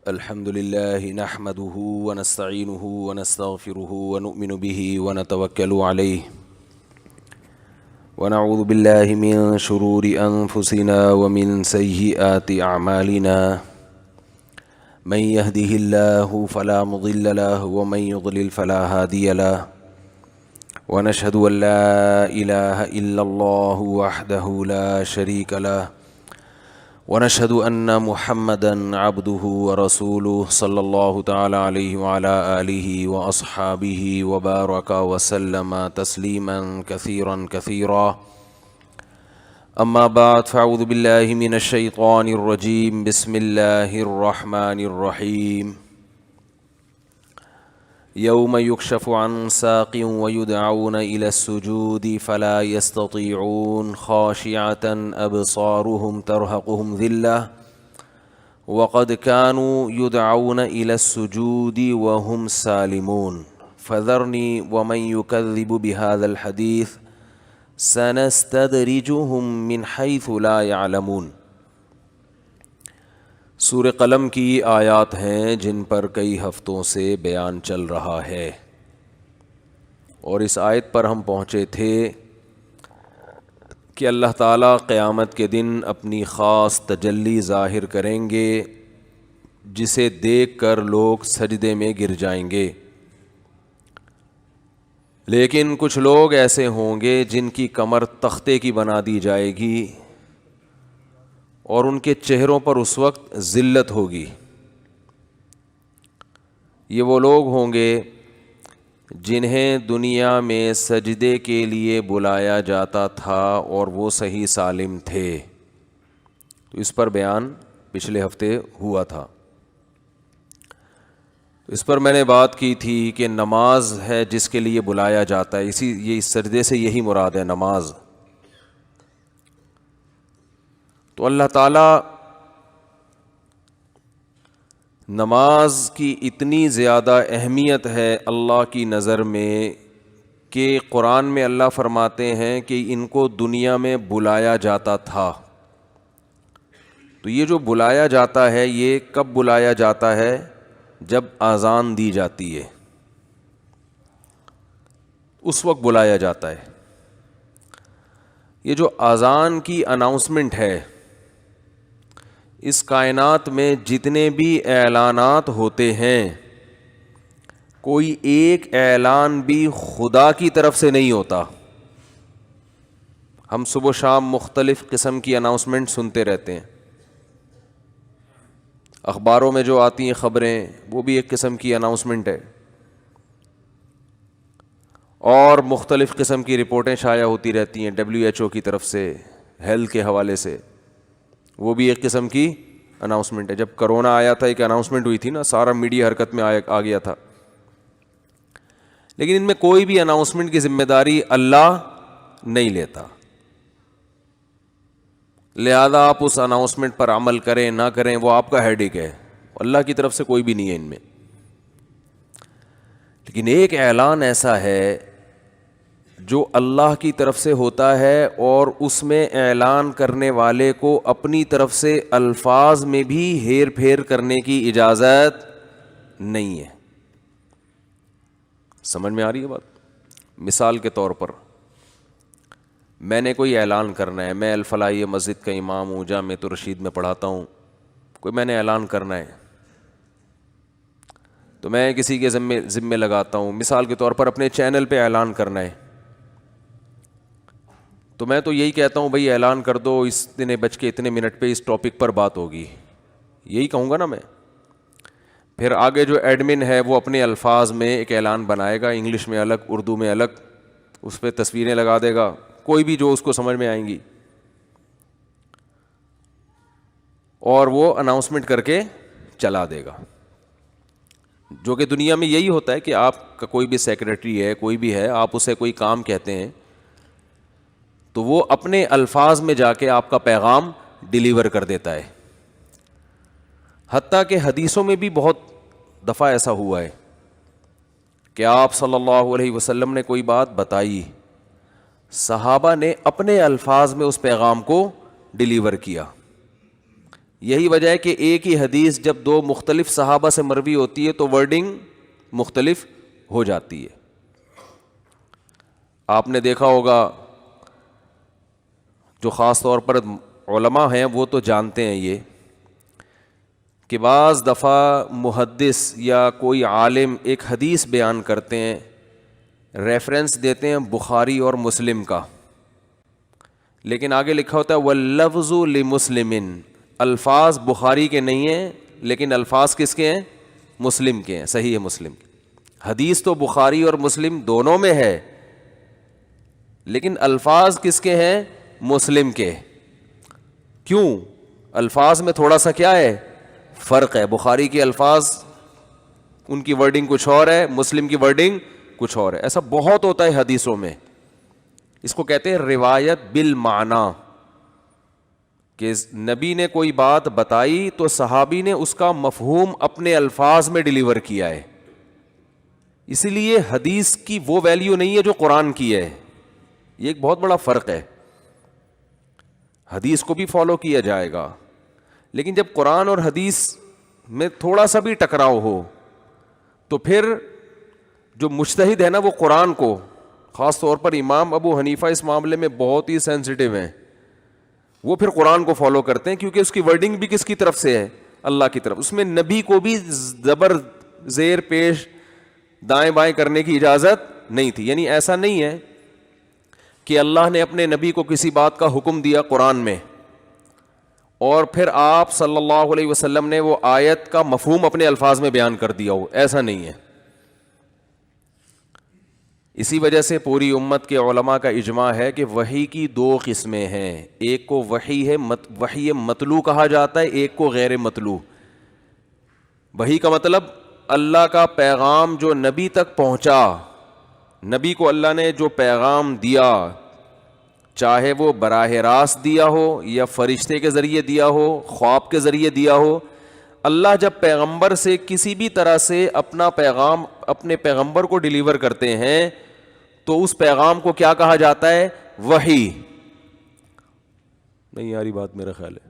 الحمد لله نحمده ونستعينه ونستغفره ونؤمن به ونتوكل عليه ونعوذ بالله من شرور أنفسنا ومن سيئات أعمالنا من يهده الله فلا مضل له ومن يضلل فلا هادي له ونشهد أن لا إله إلا الله وحده لا شريك له ونشهد أن محمدًا عبده ورسوله صلى الله تعالى عليه وعلى آله وأصحابه وبارك وسلم تسليمًا كثيرًا كثيرًا. أما بعد فأعوذ بالله من الشيطان الرجيم. بسم الله الرحمن الرحيم. يوم يكشف عن ساق ويدعون إلى السجود فلا يستطيعون خاشعة أبصارهم ترهقهم ذلة وقد كانوا يدعون إلى السجود وهم سالمون فذرني ومن يكذب بهذا الحديث سنستدرجهم من حيث لا يعلمون. سورہ قلم کی آیات ہیں جن پر کئی ہفتوں سے بیان چل رہا ہے، اور اس آیت پر ہم پہنچے تھے کہ اللہ تعالیٰ قیامت کے دن اپنی خاص تجلی ظاہر کریں گے جسے دیکھ کر لوگ سجدے میں گر جائیں گے، لیکن کچھ لوگ ایسے ہوں گے جن کی کمر تختے کی بنا دی جائے گی اور ان کے چہروں پر اس وقت ذلت ہوگی. یہ وہ لوگ ہوں گے جنہیں دنیا میں سجدے کے لیے بلایا جاتا تھا اور وہ صحیح سالم تھے. تو اس پر بیان پچھلے ہفتے ہوا تھا. اس پر میں نے بات کی تھی کہ نماز ہے جس کے لیے بلایا جاتا ہے، یہ اس سجدے سے یہی مراد ہے، نماز. تو اللہ تعالیٰ نماز کی اتنی زیادہ اہمیت ہے اللہ کی نظر میں کہ قرآن میں اللہ فرماتے ہیں کہ ان کو دنیا میں بلایا جاتا تھا. تو یہ جو بلایا جاتا ہے یہ کب بلایا جاتا ہے؟ جب اذان دی جاتی ہے اس وقت بلایا جاتا ہے. یہ جو اذان کی اناؤنسمنٹ ہے، اس کائنات میں جتنے بھی اعلانات ہوتے ہیں کوئی ایک اعلان بھی خدا کی طرف سے نہیں ہوتا. ہم صبح و شام مختلف قسم کی اناؤنسمنٹ سنتے رہتے ہیں، اخباروں میں جو آتی ہیں خبریں وہ بھی ایک قسم کی اناؤنسمنٹ ہے، اور مختلف قسم کی رپورٹیں شائع ہوتی رہتی ہیں WHO کی طرف سے، ہیلتھ کے حوالے سے، وہ بھی ایک قسم کی اناؤنسمنٹ ہے. جب کرونا آیا تھا ایک اناؤنسمنٹ ہوئی تھی نا، سارا میڈیا حرکت میں آ گیا تھا. لیکن ان میں کوئی بھی اناؤنسمنٹ کی ذمہ داری اللہ نہیں لیتا، لہذا آپ اس اناؤنسمنٹ پر عمل کریں نہ کریں وہ آپ کا ہیڈیک ہے، اللہ کی طرف سے کوئی بھی نہیں ہے ان میں. لیکن ایک اعلان ایسا ہے جو اللہ کی طرف سے ہوتا ہے اور اس میں اعلان کرنے والے کو اپنی طرف سے الفاظ میں بھی ہیر پھیر کرنے کی اجازت نہیں ہے. سمجھ میں آ رہی ہے بات؟ مثال کے طور پر میں نے کوئی اعلان کرنا ہے، میں الفلاحی مسجد کا امام ہوں، جامع رشید میں پڑھاتا ہوں، کوئی میں نے اعلان کرنا ہے تو میں کسی کے ذمے لگاتا ہوں. مثال کے طور پر اپنے چینل پہ اعلان کرنا ہے تو میں تو یہی کہتا ہوں بھئی اعلان کر دو اتنے بج کے اتنے منٹ پہ اس ٹاپک پر بات ہوگی، یہی کہوں گا نا میں. پھر آگے جو ایڈمن ہے وہ اپنے الفاظ میں ایک اعلان بنائے گا، انگلش میں الگ، اردو میں الگ، اس پہ تصویریں لگا دے گا، کوئی بھی جو اس کو سمجھ میں آئیں گی، اور وہ اناؤنسمنٹ کر کے چلا دے گا. جو کہ دنیا میں یہی ہوتا ہے کہ آپ کا کوئی بھی سیکریٹری ہے، کوئی بھی ہے، آپ اسے کوئی کام کہتے ہیں تو وہ اپنے الفاظ میں جا کے آپ کا پیغام ڈیلیور کر دیتا ہے. حتیٰ کہ حدیثوں میں بھی بہت دفعہ ایسا ہوا ہے کہ آپ صلی اللہ علیہ وسلم نے کوئی بات بتائی، صحابہ نے اپنے الفاظ میں اس پیغام کو ڈیلیور کیا. یہی وجہ ہے کہ ایک ہی حدیث جب دو مختلف صحابہ سے مروی ہوتی ہے تو ورڈنگ مختلف ہو جاتی ہے. آپ نے دیکھا ہوگا جو خاص طور پر علماء ہیں وہ تو جانتے ہیں یہ کہ بعض دفعہ محدث یا کوئی عالم ایک حدیث بیان کرتے ہیں, ریفرنس دیتے ہیں بخاری اور مسلم کا, لیکن آگے لکھا ہوتا ہے واللفظ لمسلم, الفاظ بخاری کے نہیں ہیں لیکن الفاظ کس کے ہیں؟ مسلم کے ہیں, صحیح ہے مسلم کے. حدیث تو بخاری اور مسلم دونوں میں ہے لیکن الفاظ کس کے ہیں؟ مسلم کے. کیوں؟ الفاظ میں تھوڑا سا کیا ہے؟ فرق ہے. بخاری کے الفاظ ان کی ورڈنگ کچھ اور ہے, مسلم کی ورڈنگ کچھ اور ہے. ایسا بہت ہوتا ہے حدیثوں میں. اس کو کہتے ہیں روایت بالمعنی, کہ نبی نے کوئی بات بتائی تو صحابی نے اس کا مفہوم اپنے الفاظ میں ڈیلیور کیا ہے. اسی لیے حدیث کی وہ ویلیو نہیں ہے جو قرآن کی ہے. یہ ایک بہت بڑا فرق ہے. حدیث کو بھی فالو کیا جائے گا لیکن جب قرآن اور حدیث میں تھوڑا سا بھی ٹکراؤ ہو تو پھر جو مجتہد ہے نا وہ قرآن کو, خاص طور پر امام ابو حنیفہ اس معاملے میں بہت ہی سینسٹیو ہیں, وہ پھر قرآن کو فالو کرتے ہیں کیونکہ اس کی ورڈنگ بھی کس کی طرف سے ہے؟ اللہ کی طرف. اس میں نبی کو بھی زبر زیر پیش دائیں بائیں کرنے کی اجازت نہیں تھی. یعنی ایسا نہیں ہے کہ اللہ نے اپنے نبی کو کسی بات کا حکم دیا قرآن میں اور پھر آپ صلی اللہ علیہ وسلم نے وہ آیت کا مفہوم اپنے الفاظ میں بیان کر دیا ہو, ایسا نہیں ہے. اسی وجہ سے پوری امت کے علماء کا اجماع ہے کہ وحی کی دو قسمیں ہیں, ایک کو وحی ہے وحی مطلوع کہا جاتا ہے, ایک کو غیر مطلوع. وحی کا مطلب اللہ کا پیغام جو نبی تک پہنچا, نبی کو اللہ نے جو پیغام دیا, چاہے وہ براہ راست دیا ہو یا فرشتے کے ذریعے دیا ہو, خواب کے ذریعے دیا ہو. اللہ جب پیغمبر سے کسی بھی طرح سے اپنا پیغام اپنے پیغمبر کو ڈیلیور کرتے ہیں تو اس پیغام کو کیا کہا جاتا ہے؟ وحی. نہیں یاری بات میرا خیال ہے,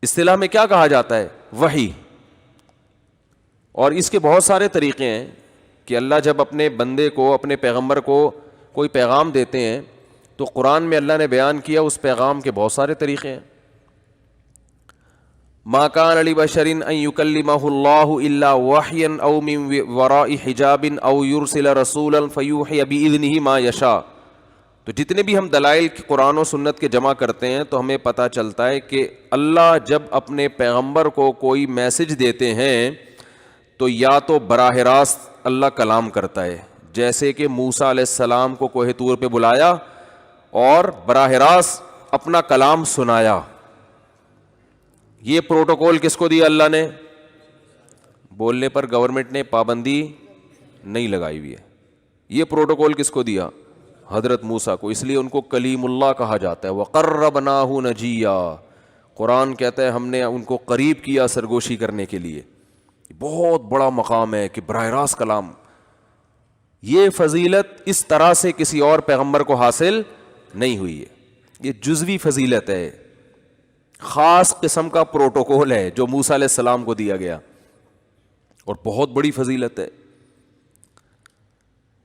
اصطلاح میں کیا کہا جاتا ہے؟ وحی. اور اس کے بہت سارے طریقے ہیں کہ اللہ جب اپنے بندے کو, اپنے پیغمبر کو کوئی پیغام دیتے ہیں تو قرآن میں اللہ نے بیان کیا اس پیغام کے بہت سارے طریقے ہیں. ما کان لبشر ان یکلمہ اللہ الا وحیا او من وراء حجاب او یرسل رسولا فیوحی باذنہ ما یشاء. تو جتنے بھی ہم دلائل قرآن و سنت کے جمع کرتے ہیں تو ہمیں پتہ چلتا ہے کہ اللہ جب اپنے پیغمبر کو کوئی میسج دیتے ہیں تو یا تو براہ راست اللہ کلام کرتا ہے, جیسے کہ موسیٰ علیہ السلام کو کوہ طور پہ بلایا اور براہ راست اپنا کلام سنایا. یہ پروٹوکول کس کو دیا اللہ نے؟ بولنے پر گورنمنٹ نے پابندی نہیں لگائی ہوئی ہے. یہ پروٹوکول کس کو دیا؟ حضرت موسیٰ کو. اس لیے ان کو کلیم اللہ کہا جاتا ہے. وَقَرَّبْنَاهُ نَجِيًّا, قرآن کہتا ہے ہم نے ان کو قریب کیا سرگوشی کرنے کے لیے. بہت بڑا مقام ہے کہ براہ راست کلام. یہ فضیلت اس طرح سے کسی اور پیغمبر کو حاصل نہیں ہوئی ہے. یہ جزوی فضیلت ہے, خاص قسم کا پروٹوکول ہے جو موسیٰ علیہ السلام کو دیا گیا اور بہت بڑی فضیلت ہے.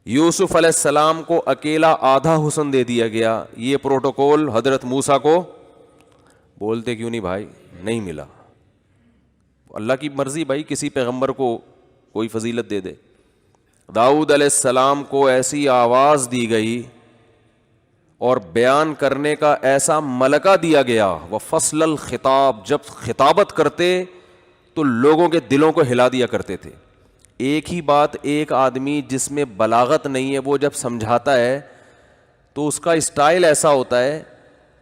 یوسف علیہ السلام کو اکیلا آدھا حسن دے دیا گیا, یہ پروٹوکول حضرت موسیٰ کو بولتے کیوں نہیں بھائی نہیں ملا. اللہ کی مرضی بھائی, کسی پیغمبر کو کوئی فضیلت دے دے. داؤد علیہ السلام کو ایسی آواز دی گئی اور بیان کرنے کا ایسا ملکہ دیا گیا, وہ فصل الخطاب, جب خطابت کرتے تو لوگوں کے دلوں کو ہلا دیا کرتے تھے. ایک ہی بات ایک آدمی جس میں بلاغت نہیں ہے وہ جب سمجھاتا ہے تو اس کا اسٹائل ایسا ہوتا ہے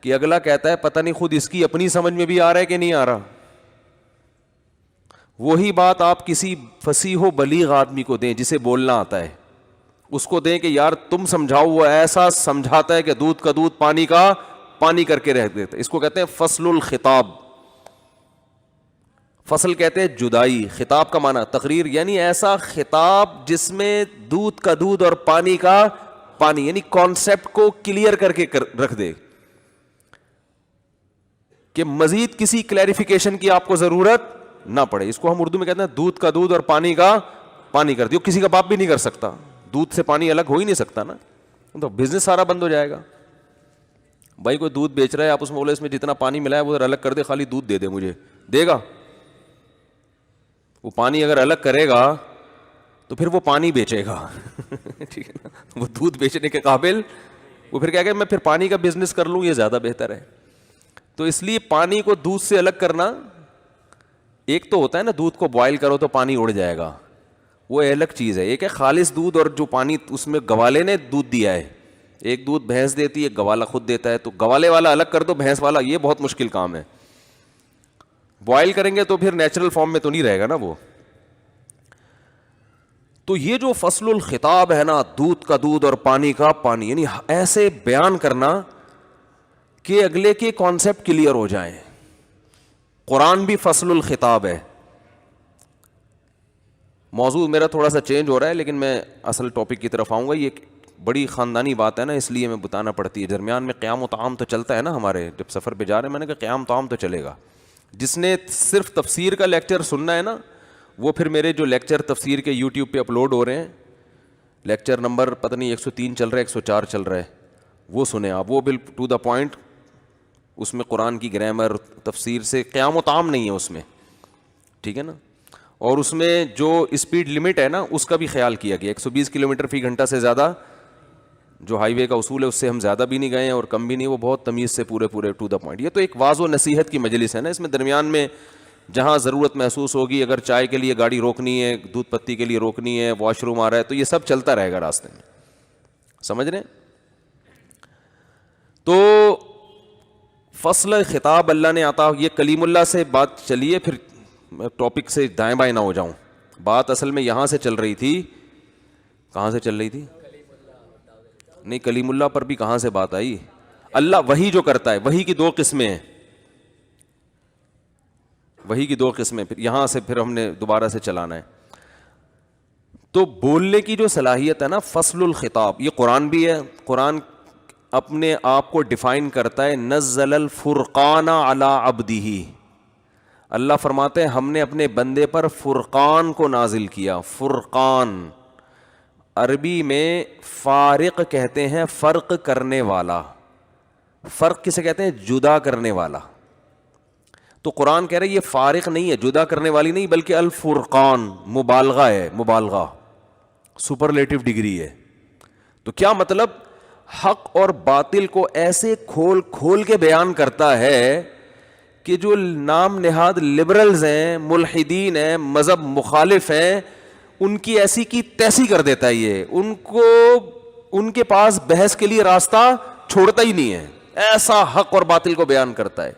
کہ اگلا کہتا ہے پتہ نہیں خود اس کی اپنی سمجھ میں بھی آ رہا ہے کہ نہیں آ رہا. وہی بات آپ کسی فصیح و بلیغ آدمی کو دیں جسے بولنا آتا ہے, اس کو دیں کہ یار تم سمجھاؤ, وہ ایسا سمجھاتا ہے کہ دودھ کا دودھ پانی کا پانی کر کے رہ دیتا ہے. اس کو کہتے ہیں فصل الخطاب. فصل کہتے ہیں جدائی, خطاب کا معنی تقریر, یعنی ایسا خطاب جس میں دودھ کا دودھ اور پانی کا پانی, یعنی کانسیپٹ کو کلیئر کر کے رکھ دے. کہ مزید کسی کلیریفیکیشن کی آپ کو ضرورت نہ پڑے. اس کو ہم اردو میں کہتے ہیں دودھ کا دودھ اور پانی کا پانی کر دیو. کسی کا باپ بھی نہیں کر سکتا, دودھ سے پانی الگ ہو ہی نہیں سکتا نا, تو بزنس سارا بند ہو جائے گا. بھائی کوئی دودھ بیچ رہا ہے, آپ اس میں بولے اس میں جتنا پانی ملا ہے وہ الگ کر دے, خالی دودھ دے دے مجھے, دے گا؟ وہ پانی اگر الگ کرے گا تو پھر وہ پانی بیچے گا ٹھیک ہے نا, وہ دودھ بیچنے کے قابل, وہ پھر کیا کہ میں پھر پانی کا بزنس کر لوں, یہ زیادہ بہتر ہے. تو اس لیے پانی کو دودھ سے الگ کرنا, ایک تو ہوتا ہے نا دودھ کو بوائل کرو تو پانی اڑ جائے گا, وہ الگ چیز ہے. ایک ہے خالص دودھ اور جو پانی اس میں گوالے نے دودھ دیا ہے. ایک دودھ بھینس دیتی ہے, گوالا خود دیتا ہے, تو گوالے والا الگ کر دو, بھینس والا, یہ بہت مشکل کام ہے. بوائل کریں گے تو پھر نیچرل فارم میں تو نہیں رہے گا نا وہ. تو یہ جو فصل الخطاب ہے نا, دودھ کا دودھ اور پانی کا پانی, یعنی ایسے بیان کرنا کہ اگلے کے کانسیپٹ کلیئر ہو جائیں. قرآن بھی فصل الخطاب ہے. موضوع میرا تھوڑا سا چینج ہو رہا ہے لیکن میں اصل ٹاپک کی طرف آؤں گا. یہ بڑی خاندانی بات ہے نا, اس لیے میں بتانا پڑتی ہے. درمیان میں قیام و طعام تو چلتا ہے نا ہمارے, جب سفر پہ جا رہے ہیں میں نے کہا قیام طعام تو چلے گا. جس نے صرف تفسیر کا لیکچر سننا ہے نا, وہ پھر میرے جو لیکچر تفسیر کے یوٹیوب پہ اپلوڈ ہو رہے ہیں, لیکچر نمبر پتہ نہیں 103 چل رہا ہے 104 چل رہا ہے, وہ سنیں آپ. وہ ٹو دا پوائنٹ, اس میں قرآن کی گرامر تفسیر سے قیام و طعام نہیں ہے اس میں, ٹھیک ہے نا. اور اس میں جو اسپیڈ لمٹ ہے نا اس کا بھی خیال کیا گیا. 120 کلومیٹر فی گھنٹہ سے زیادہ جو ہائی وے کا اصول ہے اس سے ہم زیادہ بھی نہیں گئے ہیں اور کم بھی نہیں, وہ بہت تمیز سے پورے ٹو دا پوائنٹ. یہ تو ایک واضح و نصیحت کی مجلس ہے نا, اس میں درمیان میں جہاں ضرورت محسوس ہوگی, اگر چائے کے لیے گاڑی روکنی ہے, دودھ پتی کے لیے روکنی ہے, واش روم آ رہا ہے, تو یہ سب چلتا رہے گا راستے میں, سمجھ رہے ہیں. تو فصل خطاب اللہ نے عطا, یہ کلیم اللہ سے بات چلی ہے. پھر ٹاپک سے دائیں بائیں نہ ہو جاؤں, بات اصل میں یہاں سے چل رہی تھی. کہاں سے چل رہی تھی؟ نہیں, کلیم اللہ پر بھی کہاں سے بات آئی؟ اللہ وہی جو کرتا ہے, وہی کی دو قسمیں ہیں, وہی کی دو قسمیں. پھر یہاں سے پھر ہم نے دوبارہ سے چلانا ہے. تو بولنے کی جو صلاحیت ہے نا, فصل الخطاب, یہ قرآن بھی ہے. قرآن اپنے آپ کو ڈیفائن کرتا ہے, نزل الفرقان علی عبدہ. اللہ فرماتے ہیں ہم نے اپنے بندے پر فرقان کو نازل کیا. فرقان عربی میں فارق کہتے ہیں, فرق کرنے والا. فرق کسے کہتے ہیں؟ جدا کرنے والا. تو قرآن کہہ رہے یہ فارق نہیں ہے, جدا کرنے والی نہیں, بلکہ الفرقان مبالغہ ہے, مبالغہ سپرلیٹو ڈگری ہے. تو کیا مطلب؟ حق اور باطل کو ایسے کھول کھول کے بیان کرتا ہے کہ جو نام نہاد لبرلز ہیں, ملحدین ہیں, مذہب مخالف ہیں, ان کی ایسی کی تیسی کر دیتا ہے. یہ ان کو, ان کے پاس بحث کے لیے راستہ چھوڑتا ہی نہیں ہے, ایسا حق اور باطل کو بیان کرتا ہے.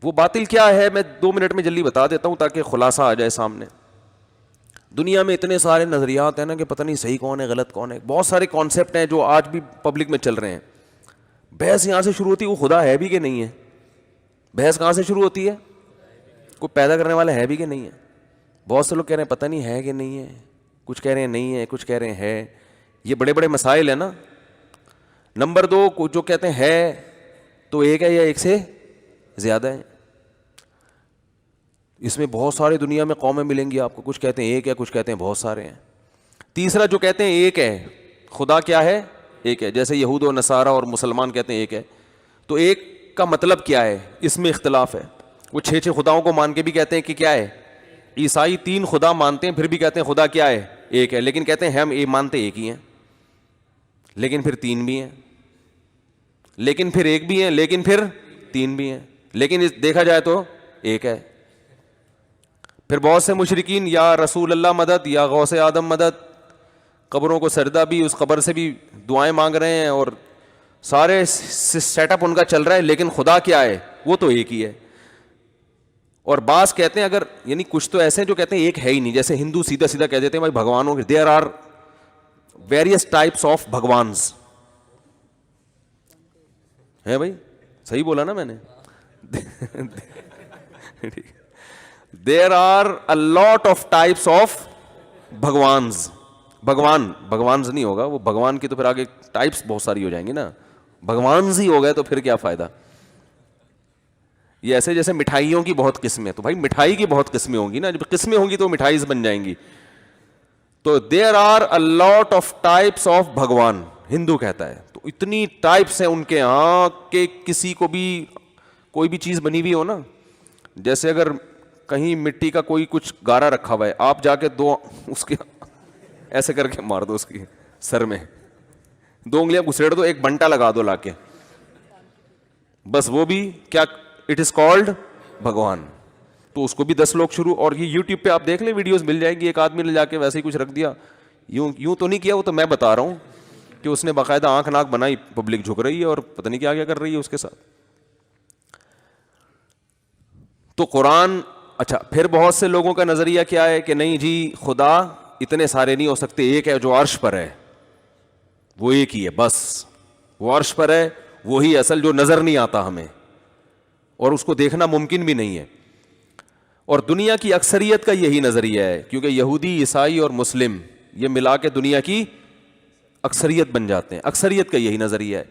وہ باطل کیا ہے میں 2 منٹ میں جلدی بتا دیتا ہوں تاکہ خلاصہ آ جائے سامنے. دنیا میں اتنے سارے نظریات ہیں نا کہ پتہ نہیں صحیح کون ہے غلط کون ہے. بہت سارے کانسیپٹ ہیں جو آج بھی پبلک میں چل رہے ہیں. بحث یہاں سے شروع ہوتی ہے, وہ خدا ہے بھی کہ نہیں ہے. بحث کہاں سے شروع ہوتی ہے؟ کوئی پیدا کرنے والا ہے بھی کہ نہیں ہے. بہت سے لوگ کہہ رہے ہیں پتہ نہیں ہے کہ نہیں ہے, کچھ کہہ رہے ہیں نہیں ہے, کچھ کہہ رہے ہیں ہے. یہ بڑے بڑے مسائل ہیں نا. نمبر 2, جو کہتے ہیں ہے تو ایک ہے یا ایک سے زیادہ ہے. اس میں بہت سارے دنیا میں قومیں ملیں گی آپ کو, کچھ کہتے ہیں ایک ہے, کچھ کہتے ہیں بہت سارے ہیں. تیسرا جو کہتے ہیں ایک ہے, خدا کیا ہے؟ ایک ہے. جیسے یہود و نصارہ اور مسلمان کہتے ہیں ایک ہے. تو ایک کا مطلب کیا ہے, اس میں اختلاف ہے. وہ 6 خداؤں کو مان کے بھی کہتے ہیں کہ کیا ہے. عیسائی 3 خدا مانتے ہیں, پھر بھی کہتے ہیں خدا کیا ہے؟ ایک ہے. لیکن کہتے ہیں ہم مانتے ایک ہی ہیں, لیکن پھر 3 بھی ہیں, لیکن پھر ایک بھی ہیں, لیکن پھر 3 بھی ہیں, لیکن دیکھا جائے تو ایک ہے. پھر بہت سے مشرکین یا رسول اللہ مدد یا غوث آدم مدد, قبروں کو سجدہ بھی, اس قبر سے بھی دعائیں مانگ رہے ہیں اور سارے سیٹ اپ ان کا چل رہا ہے, لیکن خدا کیا ہے؟ وہ تو ایک ہی ہے. اور بعض کہتے ہیں اگر, یعنی کچھ تو ایسے ہیں جو کہتے ہیں ایک ہے ہی نہیں. جیسے ہندو سیدھا سیدھا کہہ دیتے ہیں بھائی بھگوانوں کے, there are various types of بھگوانس. ہے بھائی, صحیح بولا نا میں نے؟ There are a lot of types of بھگوانز. بھگوانز نہیں ہوگا وہ, بھگوان کی تو پھر آگے ٹائپس بہت ساری ہو جائیں گی نا. بھگوان سی ہو گئے تو پھر کیا فائدہ. یہ ایسے جیسے مٹھائیوں کی بہت قسمیں, تو بھائی مٹھائی کی بہت قسمیں ہوں گی نا, جب قسمیں ہوں گی تو مٹھائی بن جائیں گی. تو there are a lot of types of بھگوان, ہندو کہتا ہے. تو اتنی ٹائپس ہیں ان کے ہاں کہ کسی کو بھی کوئی بھی چیز بنی ہوئی ہو نا, جیسے اگر کہیں مٹی کا کوئی کچھ گارا رکھا ہوا ہے, آپ جا کے دو اس کے ایسے کر کے مار دو اس کی سر میں, 2 انگلیاں گھسیڑ دو, ایک بنٹا لگا دو لا کے, بس وہ بھی کیا, اٹ از کالڈ بھگوان. تو اس کو بھی 10 لوگ شروع, اور یہ یوٹیوب پہ آپ دیکھ لیں ویڈیوز مل جائیں گی. ایک آدمی نے جا کے ویسے ہی کچھ رکھ دیا, یوں تو نہیں کیا, وہ تو میں بتا رہا ہوں کہ اس نے باقاعدہ آنکھ ناک بنائی, پبلک جھک رہی ہے اور پتہ نہیں کیا کیا کر رہی ہے اس کے ساتھ. تو قرآن, اچھا پھر بہت سے لوگوں کا نظریہ کیا ہے کہ نہیں جی خدا اتنے سارے نہیں ہو سکتے, ایک ہے جو عرش پر ہے, وہ ایک ہی ہے بس, وہ عرش پر ہے, وہی اصل جو نظر نہیں آتا ہمیں, اور اس کو دیکھنا ممکن بھی نہیں ہے. اور دنیا کی اکثریت کا یہی نظریہ ہے, کیونکہ یہودی, عیسائی اور مسلم یہ ملا کے دنیا کی اکثریت بن جاتے ہیں, اکثریت کا یہی نظریہ ہے.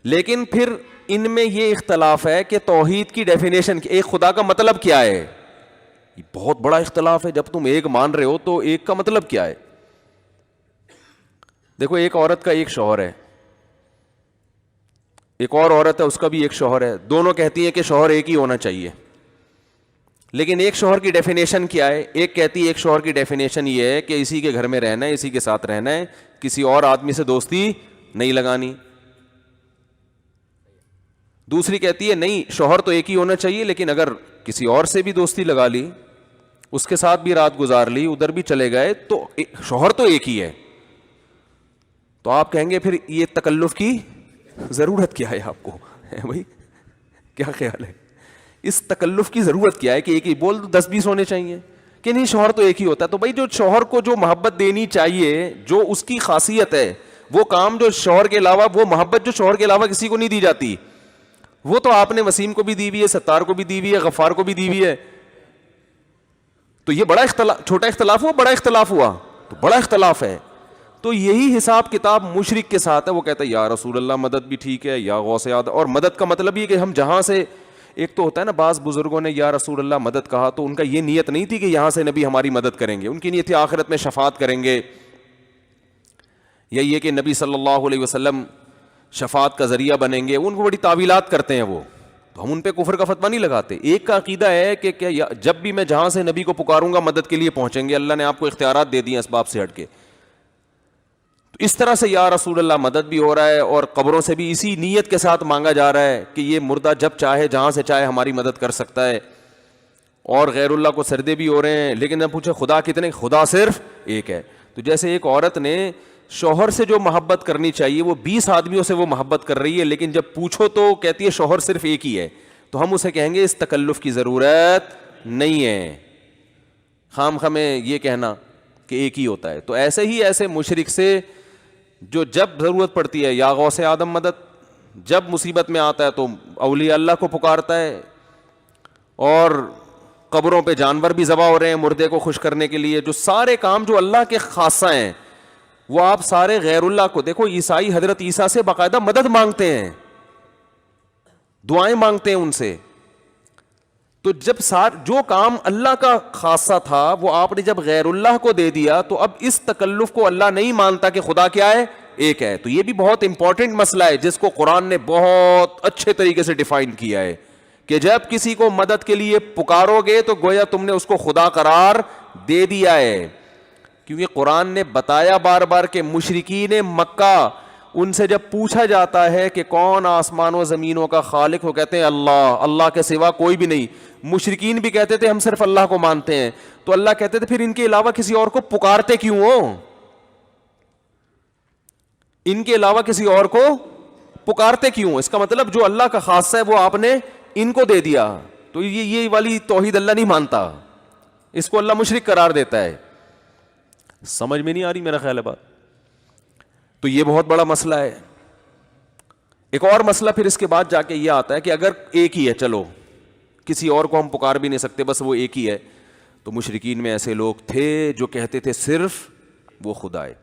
لیکن پھر ان میں یہ اختلاف ہے کہ توحید کی ڈیفینیشن, ایک خدا کا مطلب کیا ہے, یہ بہت بڑا اختلاف ہے. جب تم ایک مان رہے ہو تو ایک کا مطلب کیا ہے. دیکھو ایک عورت کا ایک شوہر ہے, ایک اور عورت ہے اس کا بھی ایک شوہر ہے, دونوں کہتی ہیں کہ شوہر ایک ہی ہونا چاہیے. لیکن ایک شوہر کی ڈیفینیشن کیا ہے, ایک کہتی ہے ایک شوہر کی ڈیفینیشن یہ ہے کہ اسی کے گھر میں رہنا ہے, اسی کے ساتھ رہنا ہے, کسی اور آدمی سے دوستی نہیں لگانی. دوسری کہتی ہے نہیں شوہر تو ایک ہی ہونا چاہیے, لیکن اگر کسی اور سے بھی دوستی لگا لی, اس کے ساتھ بھی رات گزار لی, ادھر بھی چلے گئے, تو شوہر تو ایک ہی ہے. تو آپ کہیں گے پھر یہ تکلف کی ضرورت کیا ہے آپ کو بھائی, کیا خیال ہے, اس تکلف کی ضرورت کیا ہے کہ ایک ہی بول دو, 10-20 ہونے چاہیے کہ نہیں شوہر تو ایک ہی ہوتا ہے. تو بھائی جو شوہر کو جو محبت دینی چاہیے, جو اس کی خاصیت ہے, وہ کام جو شوہر کے علاوہ, وہ محبت جو شوہر کے علاوہ کسی کو نہیں دی جاتی, وہ تو آپ نے وسیم کو بھی دی ہوئی ہے, ستار کو بھی دی ہوئی ہے, غفار کو بھی دی ہوئی ہے. تو یہ بڑا اختلاف, چھوٹا اختلاف ہوا, بڑا اختلاف ہوا, تو بڑا اختلاف ہے. تو یہی حساب کتاب مشرک کے ساتھ ہے. وہ کہتا ہے یا رسول اللہ مدد بھی ٹھیک ہے, یا غوث اعظم, اور مدد کا مطلب یہ کہ ہم جہاں سے, ایک تو ہوتا ہے نا بعض بزرگوں نے یا رسول اللہ مدد کہا تو ان کا یہ نیت نہیں تھی کہ یہاں سے نبی ہماری مدد کریں گے, ان کی نیت تھی آخرت میں شفاعت کریں گے, یا یہ کہ نبی صلی اللہ علیہ وسلم شفاعت کا ذریعہ بنیں گے. ان کو بڑی تعویلات کرتے ہیں وہ, تو ہم ان پہ کفر کا فتویٰ نہیں لگاتے. ایک کا عقیدہ ہے کہ جب بھی میں جہاں سے نبی کو پکاروں گا مدد کے لیے پہنچیں گے, اللہ نے آپ کو اختیارات دے دیے اسباب سے ہٹ کے. تو اس طرح سے یا رسول اللہ مدد بھی ہو رہا ہے, اور قبروں سے بھی اسی نیت کے ساتھ مانگا جا رہا ہے کہ یہ مردہ جب چاہے جہاں سے چاہے ہماری مدد کر سکتا ہے, اور غیر اللہ کو سجدے بھی ہو رہے ہیں. لیکن جب پوچھے خدا کتنے, خدا صرف ایک ہے. تو جیسے ایک عورت نے شوہر سے جو محبت کرنی چاہیے وہ 20 آدمیوں سے وہ محبت کر رہی ہے, لیکن جب پوچھو تو کہتی ہے شوہر صرف ایک ہی ہے, تو ہم اسے کہیں گے اس تکلف کی ضرورت نہیں ہے, خام خواہ میں یہ کہنا کہ ایک ہی ہوتا ہے. تو ایسے ہی ایسے مشرک سے جو جب ضرورت پڑتی ہے یا غوث آدم مدد, جب مصیبت میں آتا ہے تو اولیاء اللہ کو پکارتا ہے, اور قبروں پہ جانور بھی ذبح ہو رہے ہیں مردے کو خوش کرنے کے لیے. جو سارے کام جو اللہ کے خاصہ ہیں وہ آپ سارے غیر اللہ کو دیکھو. عیسائی حضرت عیسیٰ سے باقاعدہ مدد مانگتے ہیں, دعائیں مانگتے ہیں ان سے. تو جب جو کام اللہ کا خاصہ تھا وہ آپ نے جب غیر اللہ کو دے دیا, تو اب اس تکلف کو اللہ نہیں مانتا کہ خدا کیا ہے, ایک ہے. تو یہ بھی بہت امپورٹنٹ مسئلہ ہے جس کو قرآن نے بہت اچھے طریقے سے ڈیفائن کیا ہے کہ جب کسی کو مدد کے لیے پکارو گے تو گویا تم نے اس کو خدا قرار دے دیا ہے. کیونکہ قرآن نے بتایا بار بار کہ مشرکین مکہ, ان سے جب پوچھا جاتا ہے کہ کون آسمان و زمینوں کا خالق, ہو کہتے ہیں اللہ, اللہ کے سوا کوئی بھی نہیں. مشرکین بھی کہتے تھے ہم صرف اللہ کو مانتے ہیں. تو اللہ کہتے تھے پھر ان کے علاوہ کسی اور کو پکارتے کیوں ہو, ان کے علاوہ کسی اور کو پکارتے کیوں. اس کا مطلب جو اللہ کا خاصہ ہے وہ آپ نے ان کو دے دیا. تو یہ والی توحید اللہ نہیں مانتا, اس کو اللہ مشرک قرار دیتا ہے. سمجھ میں نہیں آ رہی میرا خیال ہے بات. تو یہ بہت بڑا مسئلہ ہے. ایک اور مسئلہ پھر اس کے بعد جا کے یہ آتا ہے کہ اگر ایک ہی ہے, چلو کسی اور کو ہم پکار بھی نہیں سکتے, بس وہ ایک ہی ہے, تو مشرکین میں ایسے لوگ تھے جو کہتے تھے صرف وہ خدا ہے.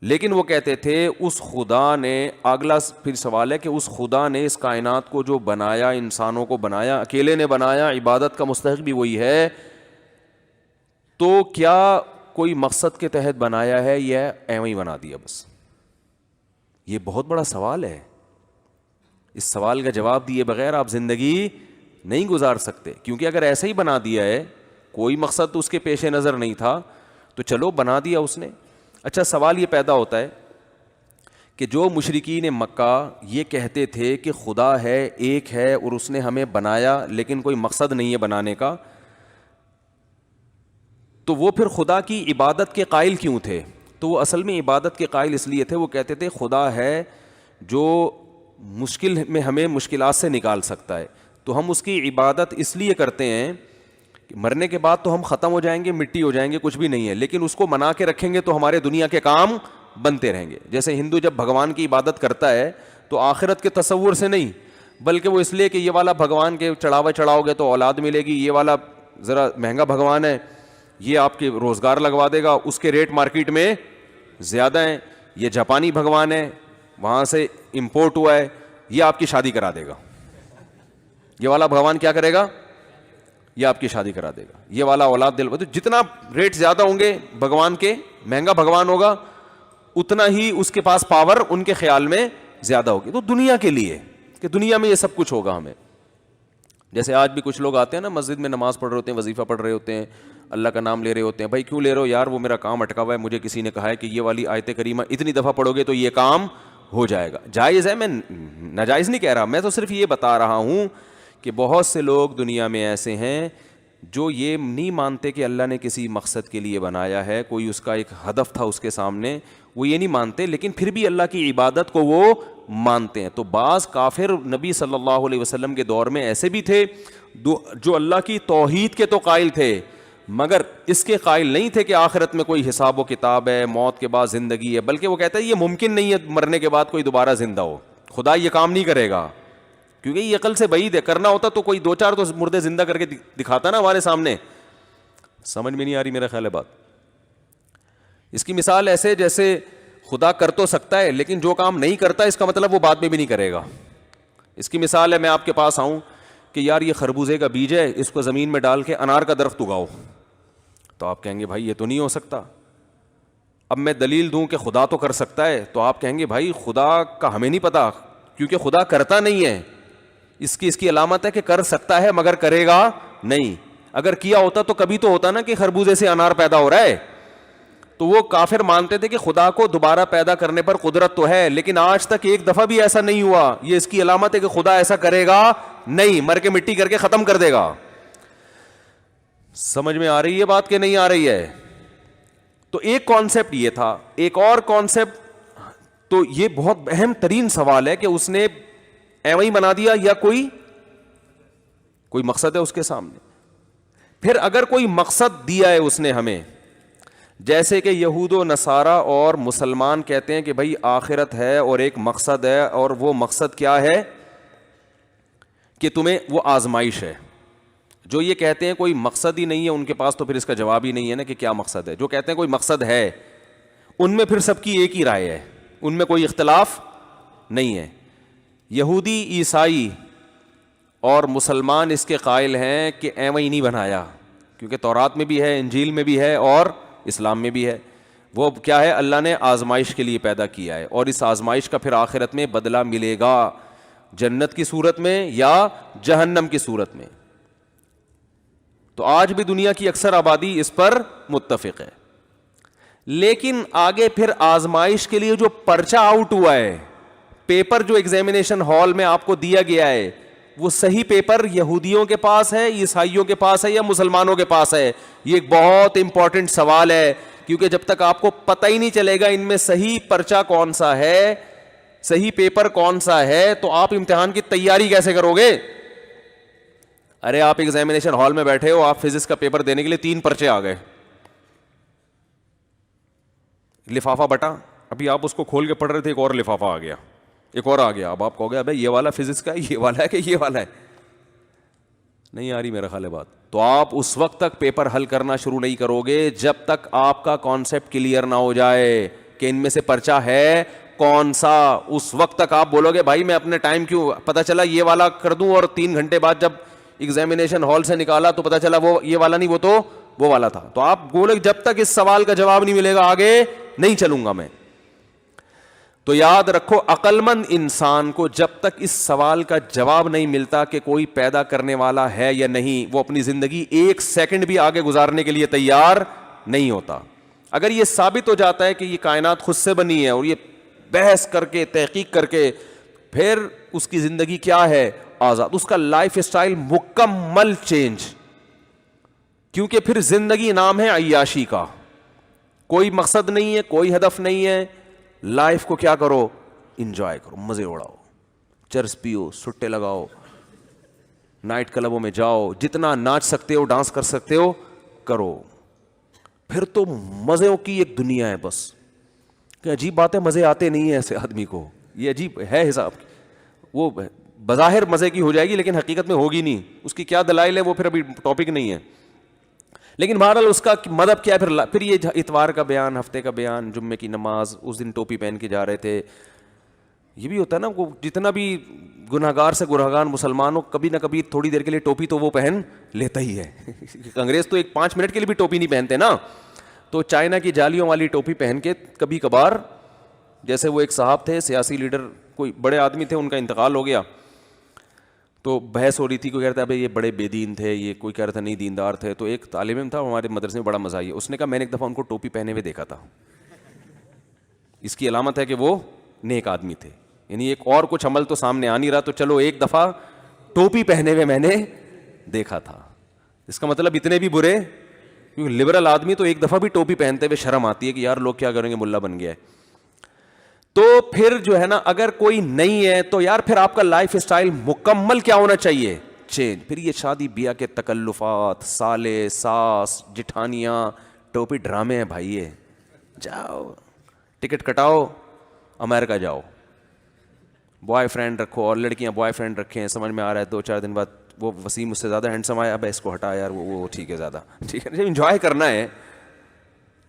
لیکن وہ کہتے تھے اس خدا نے، اگلا پھر سوال ہے کہ اس خدا نے اس کائنات کو جو بنایا، انسانوں کو بنایا، اکیلے نے بنایا، عبادت کا مستحق بھی وہی ہے، تو کیا کوئی مقصد کے تحت بنایا ہے یا ایویں ہی بنا دیا بس؟ یہ بہت بڑا سوال ہے. اس سوال کا جواب دیے بغیر آپ زندگی نہیں گزار سکتے، کیونکہ اگر ایسا ہی بنا دیا ہے، کوئی مقصد تو اس کے پیش نظر نہیں تھا، تو چلو بنا دیا اس نے. اچھا، سوال یہ پیدا ہوتا ہے کہ جو مشرکین مکہ یہ کہتے تھے کہ خدا ہے، ایک ہے، اور اس نے ہمیں بنایا لیکن کوئی مقصد نہیں ہے بنانے کا، تو وہ پھر خدا کی عبادت کے قائل کیوں تھے؟ تو وہ اصل میں عبادت کے قائل اس لیے تھے، وہ کہتے تھے خدا ہے جو مشکل میں ہمیں مشکلات سے نکال سکتا ہے، تو ہم اس کی عبادت اس لیے کرتے ہیں کہ مرنے کے بعد تو ہم ختم ہو جائیں گے، مٹی ہو جائیں گے، کچھ بھی نہیں ہے، لیکن اس کو منا کے رکھیں گے تو ہمارے دنیا کے کام بنتے رہیں گے. جیسے ہندو جب بھگوان کی عبادت کرتا ہے تو آخرت کے تصور سے نہیں، بلکہ وہ اس لیے کہ یہ والا بھگوان کے چڑھاوا چڑھاؤ گے تو اولاد ملے گی، یہ والا ذرا مہنگا بھگوان ہے، یہ آپ کے روزگار لگوا دے گا، اس کے ریٹ مارکیٹ میں زیادہ ہیں، یہ جاپانی بھگوان ہے، وہاں سے امپورٹ ہوا ہے، یہ آپ کی شادی کرا دے گا، یہ والا بھگوان کیا کرے گا؟ یہ آپ کی شادی کرا دے گا، یہ والا اولاد دل. تو جتنا ریٹ زیادہ ہوں گے بھگوان کے، مہنگا بھگوان ہوگا، اتنا ہی اس کے پاس پاور ان کے خیال میں زیادہ ہوگی. تو دنیا کے لیے کہ دنیا میں یہ سب کچھ ہوگا ہمیں. جیسے آج بھی کچھ لوگ آتے ہیں نا مسجد میں، نماز پڑھ رہے ہوتے ہیں، وظیفہ پڑھ رہے ہوتے ہیں، اللہ کا نام لے رہے ہوتے ہیں. بھائی کیوں لے رہے ہو؟ یار وہ میرا کام اٹکا ہوا ہے، مجھے کسی نے کہا ہے کہ یہ والی آیت کریمہ اتنی دفعہ پڑھو گے تو یہ کام ہو جائے گا. جائز ہے، میں ناجائز نہیں کہہ رہا، میں تو صرف یہ بتا رہا ہوں کہ بہت سے لوگ دنیا میں ایسے ہیں جو یہ نہیں مانتے کہ اللہ نے کسی مقصد کے لیے بنایا ہے، کوئی اس کا ایک ہدف تھا اس کے سامنے، وہ یہ نہیں مانتے، لیکن پھر بھی اللہ کی عبادت کو وہ مانتے ہیں. تو بعض کافر نبی صلی اللہ علیہ وسلم کے دور میں ایسے بھی تھے جو اللہ کی توحید کے تو قائل تھے، مگر اس کے قائل نہیں تھے کہ آخرت میں کوئی حساب و کتاب ہے، موت کے بعد زندگی ہے، بلکہ وہ کہتا ہے یہ ممکن نہیں ہے مرنے کے بعد کوئی دوبارہ زندہ ہو، خدا یہ کام نہیں کرے گا، کیونکہ یہ عقل سے بعید ہے. کرنا ہوتا تو کوئی دو چار تو مردے زندہ کر کے دکھاتا نا ہمارے سامنے. سمجھ میں نہیں آ رہی میرا خیال ہے بات. اس کی مثال ایسے جیسے خدا کر تو سکتا ہے لیکن جو کام نہیں کرتا اس کا مطلب وہ بعد میں بھی نہیں کرے گا. اس کی مثال ہے، میں آپ کے پاس آؤں کہ یار یہ خربوزے کا بیج ہے، اس کو زمین میں ڈال کے انار کا درخت اگاؤ، تو آپ کہیں گے بھائی یہ تو نہیں ہو سکتا. اب میں دلیل دوں کہ خدا تو کر سکتا ہے، تو آپ کہیں گے بھائی خدا کا ہمیں نہیں پتا، کیونکہ خدا کرتا نہیں ہے. اس کی علامت ہے کہ کر سکتا ہے مگر کرے گا نہیں. اگر کیا ہوتا تو کبھی تو ہوتا نا کہ خربوزے سے انار پیدا ہو رہا ہے. تو وہ کافر مانتے تھے کہ خدا کو دوبارہ پیدا کرنے پر قدرت تو ہے، لیکن آج تک ایک دفعہ بھی ایسا نہیں ہوا. یہ اس کی علامت ہے کہ خدا ایسا کرے گا نہیں، مر کے مٹی کر کے ختم کر دے گا. سمجھ میں آ رہی ہے بات کہ نہیں آ رہی ہے؟ تو ایک کانسیپٹ یہ تھا. ایک اور کانسیپٹ، تو یہ بہت اہم ترین سوال ہے کہ اس نے ایویں ہی بنا دیا یا کوئی مقصد ہے اس کے سامنے. پھر اگر کوئی مقصد دیا ہے اس نے ہمیں، جیسے کہ یہود و نصارہ اور مسلمان کہتے ہیں کہ بھائی آخرت ہے اور ایک مقصد ہے، اور وہ مقصد کیا ہے کہ تمہیں وہ آزمائش ہے. جو یہ کہتے ہیں کوئی مقصد ہی نہیں ہے ان کے پاس، تو پھر اس کا جواب ہی نہیں ہے نا کہ کیا مقصد ہے. جو کہتے ہیں کوئی مقصد ہے ان میں پھر سب کی ایک ہی رائے ہے، ان میں کوئی اختلاف نہیں ہے. یہودی، عیسائی اور مسلمان اس کے قائل ہیں کہ ایویں ہی نہیں بنایا، کیونکہ تورات میں بھی ہے، انجیل میں بھی ہے اور اسلام میں بھی ہے. وہ کیا ہے؟ اللہ نے آزمائش کے لیے پیدا کیا ہے، اور اس آزمائش کا پھر آخرت میں بدلہ ملے گا، جنت کی صورت میں یا جہنم کی صورت میں. تو آج بھی دنیا کی اکثر آبادی اس پر متفق ہے. لیکن آگے پھر آزمائش کے لیے جو پرچہ آؤٹ ہوا ہے، پیپر جو ایگزامینیشن ہال میں آپ کو دیا گیا ہے، وہ صحیح پیپر یہودیوں کے پاس ہے، عیسائیوں کے پاس ہے یا مسلمانوں کے پاس ہے؟ یہ ایک بہت امپورٹنٹ سوال ہے، کیونکہ جب تک آپ کو پتہ ہی نہیں چلے گا ان میں صحیح پرچہ کون سا ہے، صحیح پیپر کون سا ہے، تو آپ امتحان کی تیاری کیسے کرو گے؟ ارے آپ ایگزامینیشن ہال میں بیٹھے ہو، آپ فزکس کا پیپر دینے کے لیے 3 پرچے آ گئے، لفافہ بٹا، ابھی آپ اس کو کھول کے پڑھ رہے تھے، ایک اور لفافہ آ گیا، ایک اور آ گیا. اب آپ کہو گے ابے یہ والا فزکس کا ہے، یہ والا ہے کہ یہ والا ہے؟ نہیں آ رہی میرا خیال ہے بات. تو آپ اس وقت تک پیپر حل کرنا شروع نہیں کرو گے جب تک آپ کا کانسیپٹ کلیئر نہ ہو جائے کہ ان میں سے پرچہ ہے کون سا. اس وقت تک آپ بولو گے بھائی میں اپنے ٹائم کیوں, پتہ چلا یہ والا کر دوں, اور 3 گھنٹے بعد جب ایگزامینیشن ہال سے نکالا تو پتہ چلا وہ یہ والا نہیں, وہ تو وہ والا تھا. تو آپ بولے جب تک اس سوال کا جواب نہیں ملے گا آگے نہیں چلوں گا میں. تو یاد رکھو عقل مند انسان کو جب تک اس سوال کا جواب نہیں ملتا کہ کوئی پیدا کرنے والا ہے یا نہیں, وہ اپنی زندگی 1 سیکنڈ بھی آگے گزارنے کے لیے تیار نہیں ہوتا. اگر یہ ثابت ہو جاتا ہے کہ یہ کائنات خود سے بنی ہے, اور یہ بحث کر کے تحقیق کر کے, پھر اس کی زندگی کیا ہے, آزاد. اس کا لائف اسٹائل مکمل چینج, کیونکہ پھر زندگی نام ہے عیاشی کا, کوئی مقصد نہیں ہے, کوئی ہدف نہیں ہے. لائف کو کیا کرو, انجوائے کرو, مزے اڑاؤ, چرس پیو, سٹے لگاؤ, نائٹ کلبوں میں جاؤ, جتنا ناچ سکتے ہو ڈانس کر سکتے ہو کرو. پھر تو مزوں کی ایک دنیا ہے بس. کہ عجیب بات ہے, مزے آتے نہیں ہیں ایسے آدمی کو, یہ عجیب ہے حساب. وہ بظاہر مزے کی ہو جائے گی لیکن حقیقت میں ہوگی نہیں. اس کی کیا دلائل ہے وہ پھر ابھی ٹاپک نہیں ہے. لیکن بہرحال اس کا مطلب کیا ہے, پھر یہ اتوار کا بیان, ہفتے کا بیان, جمعے کی نماز, اس دن ٹوپی پہن کے جا رہے تھے. یہ بھی ہوتا ہے نا, وہ جتنا بھی گنہگار سے گنہگار مسلمان ہو, کبھی نہ کبھی تھوڑی دیر کے لیے ٹوپی تو وہ پہن لیتا ہی ہے. انگریز تو 5 منٹ کے لیے بھی ٹوپی نہیں پہنتے نا. تو چائنا کی جالیوں والی ٹوپی پہن کے کبھی کبھار, جیسے وہ ایک صاحب تھے سیاسی لیڈر, کوئی بڑے آدمی تھے, ان کا انتقال ہو گیا, تو بحث ہو رہی تھی. کوئی کہتا ہے بھائی یہ بڑے بے دین تھے, یہ کوئی کہہ رہا تھا نہیں دیندار تھے. تو ایک طالب علم تھا ہمارے مدرسے میں, بڑا مزہ آئی, اس نے کہا میں نے ایک دفعہ ان کو ٹوپی پہنے ہوئے دیکھا تھا, اس کی علامت ہے کہ وہ نیک آدمی تھے. یعنی ایک اور کچھ عمل تو سامنے آ نہیں رہا, تو چلو ایک دفعہ ٹوپی پہنے ہوئے میں نے دیکھا تھا. اس کا مطلب اتنے بھی برے, کیونکہ لبرل آدمی تو ایک دفعہ بھی ٹوپی پہنتے ہوئے شرم آتی ہے کہ یار لوگ کیا کریں گے, ملا بن گیا ہے. تو پھر جو ہے نا, اگر کوئی نہیں ہے تو یار پھر آپ کا لائف اسٹائل مکمل کیا ہونا چاہیے, چینج. پھر یہ شادی بیاہ کے تکلفات, سالے, ساس, جٹھانیاں, ٹوپی ڈرامے ہیں بھائی. یہ جاؤ ٹکٹ کٹاؤ, امریکہ جاؤ, بوائے فرینڈ رکھو, اور لڑکیاں بوائے فرینڈ رکھیں, سمجھ میں آ رہا ہے 2-4 دن بعد وہ وسیم اس سے زیادہ ہینڈسم آیا, اب اس کو ہٹا یار, وہ ٹھیک ہے زیادہ, ٹھیک ہے. انجوائے کرنا ہے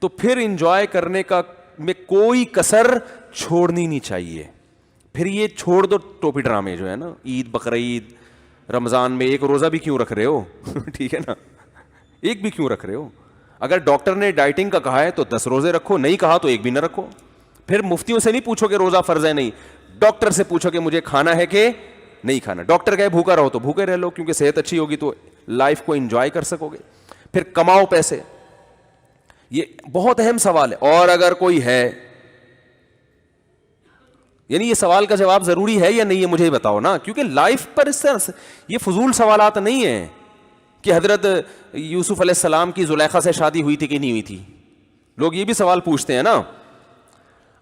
تو پھر انجوائے کرنے کا میں کوئی کسر چھوڑنی نہیں چاہیے. پھر یہ چھوڑ دو ٹوپی ڈرامے جو ہے نا, عید, بقرعید, رمضان میں 1 روزہ بھی کیوں رکھ رہے ہو, ٹھیک ہے نا, 1 بھی کیوں رکھ رہے ہو. اگر ڈاکٹر نے ڈائٹنگ کا کہا ہے تو 10 روزے رکھو, نہیں کہا تو 1 بھی نہ رکھو. پھر مفتیوں سے نہیں پوچھو کہ روزہ فرض ہے, نہیں, ڈاکٹر سے پوچھو کہ مجھے کھانا ہے کہ نہیں کھانا. ڈاکٹر کہے بھوکا رہو تو بھوکے رہ لو, کیونکہ صحت اچھی ہوگی تو لائف کو انجوائے کر سکو گے. پھر کماؤ پیسے, یہ بہت اہم سوال ہے. اور اگر کوئی ہے, یعنی یہ سوال کا جواب ضروری ہے یا نہیں ہے مجھے ہی بتاؤ نا, کیونکہ لائف پر اس طرح یہ فضول سوالات نہیں ہیں کہ حضرت یوسف علیہ السلام کی زلیخا سے شادی ہوئی تھی کہ نہیں ہوئی تھی. لوگ یہ بھی سوال پوچھتے ہیں نا.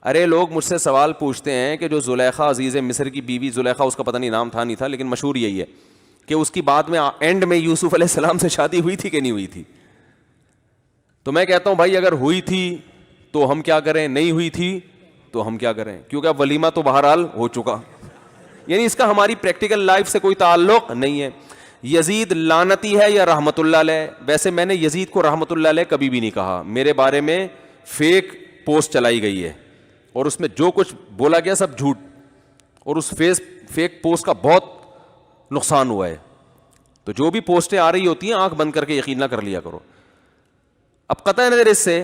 ارے لوگ مجھ سے سوال پوچھتے ہیں کہ جو زلیخا عزیز مصر کی بیوی, زلیخا اس کا پتہ نہیں نام تھا نہیں تھا, لیکن مشہور یہی ہے کہ اس کی بعد میں اینڈ میں یوسف علیہ السلام سے شادی ہوئی تھی کہ نہیں ہوئی تھی. تو میں کہتا ہوں بھائی اگر ہوئی تھی تو ہم کیا کریں, نہیں ہوئی تھی تو ہم کیا کریں, کیونکہ اب ولیمہ تو بہرحال ہو چکا. یعنی اس کا ہماری پریکٹیکل لائف سے کوئی تعلق نہیں ہے. یزید لعنتی ہے یا رحمت اللہ علیہ؟ ویسے میں نے یزید کو رحمت اللہ علیہ کبھی بھی نہیں کہا. میرے بارے میں فیک پوسٹ چلائی گئی ہے اور اس میں جو کچھ بولا گیا سب جھوٹ, اور اس فیک پوسٹ کا بہت نقصان ہوا ہے. تو جو بھی پوسٹیں آ رہی ہوتی ہیں آنکھ بند کر کے یقین نہ کر لیا کرو. اب قطع نظر اس سے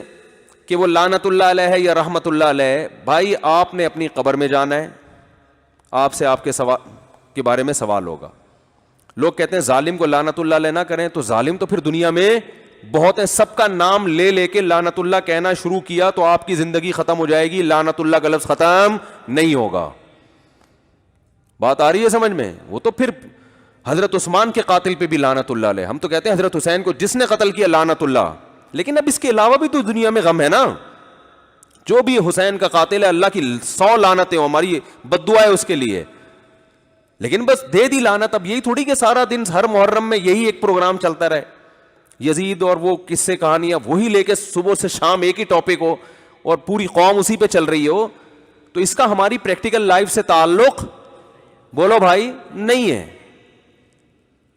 کہ وہ لعنت اللہ علیہ ہے یا رحمت اللہ علیہ, بھائی آپ نے اپنی قبر میں جانا ہے, آپ سے آپ کے بارے میں سوال ہوگا. لوگ کہتے ہیں ظالم کو لعنت اللہ علیہ نہ کریں, تو ظالم تو پھر دنیا میں بہت ہے. سب کا نام لے لے کے لعنت اللہ کہنا شروع کیا تو آپ کی زندگی ختم ہو جائے گی, لعنت اللہ کا لفظ ختم نہیں ہوگا. بات آ رہی ہے سمجھ میں؟ وہ تو پھر حضرت عثمان کے قاتل پہ بھی لعنت اللہ علیہ, ہم تو کہتے ہیں حضرت حسین کو جس نے قتل کیا لعنت اللہ. لیکن اب اس کے علاوہ بھی تو دنیا میں غم ہے نا. جو بھی حسین کا قاتل ہے اللہ کی 100 لعنتیں, ہماری بد دعا ہے اس کے لیے, لیکن بس دے دی لعنت. اب یہی تھوڑی کہ سارا دن ہر محرم میں یہی ایک پروگرام چلتا رہے, یزید اور وہ قصے کہانیاں وہی لے کے صبح سے شام ایک ہی ٹاپک ہو اور پوری قوم اسی پہ چل رہی ہو. تو اس کا ہماری پریکٹیکل لائف سے تعلق بولو بھائی نہیں ہے.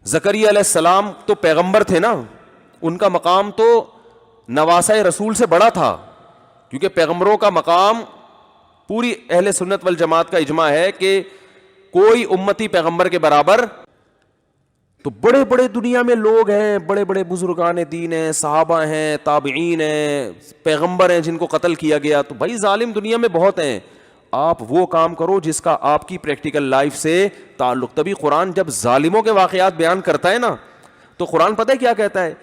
زکریا علیہ السلام تو پیغمبر تھے نا, ان کا مقام تو نواسہ رسول سے بڑا تھا, کیونکہ پیغمبروں کا مقام پوری اہل سنت والجماعت کا اجماع ہے کہ کوئی امتی پیغمبر کے برابر. تو بڑے بڑے دنیا میں لوگ ہیں, بڑے بڑے بزرگان دین ہیں, صحابہ ہیں, تابعین ہیں, پیغمبر ہیں جن کو قتل کیا گیا. تو بھائی ظالم دنیا میں بہت ہیں, آپ وہ کام کرو جس کا آپ کی پریکٹیکل لائف سے تعلق. تبھی قرآن جب ظالموں کے واقعات بیان کرتا ہے نا, تو قرآن پتہ ہے کیا کہتا ہے؟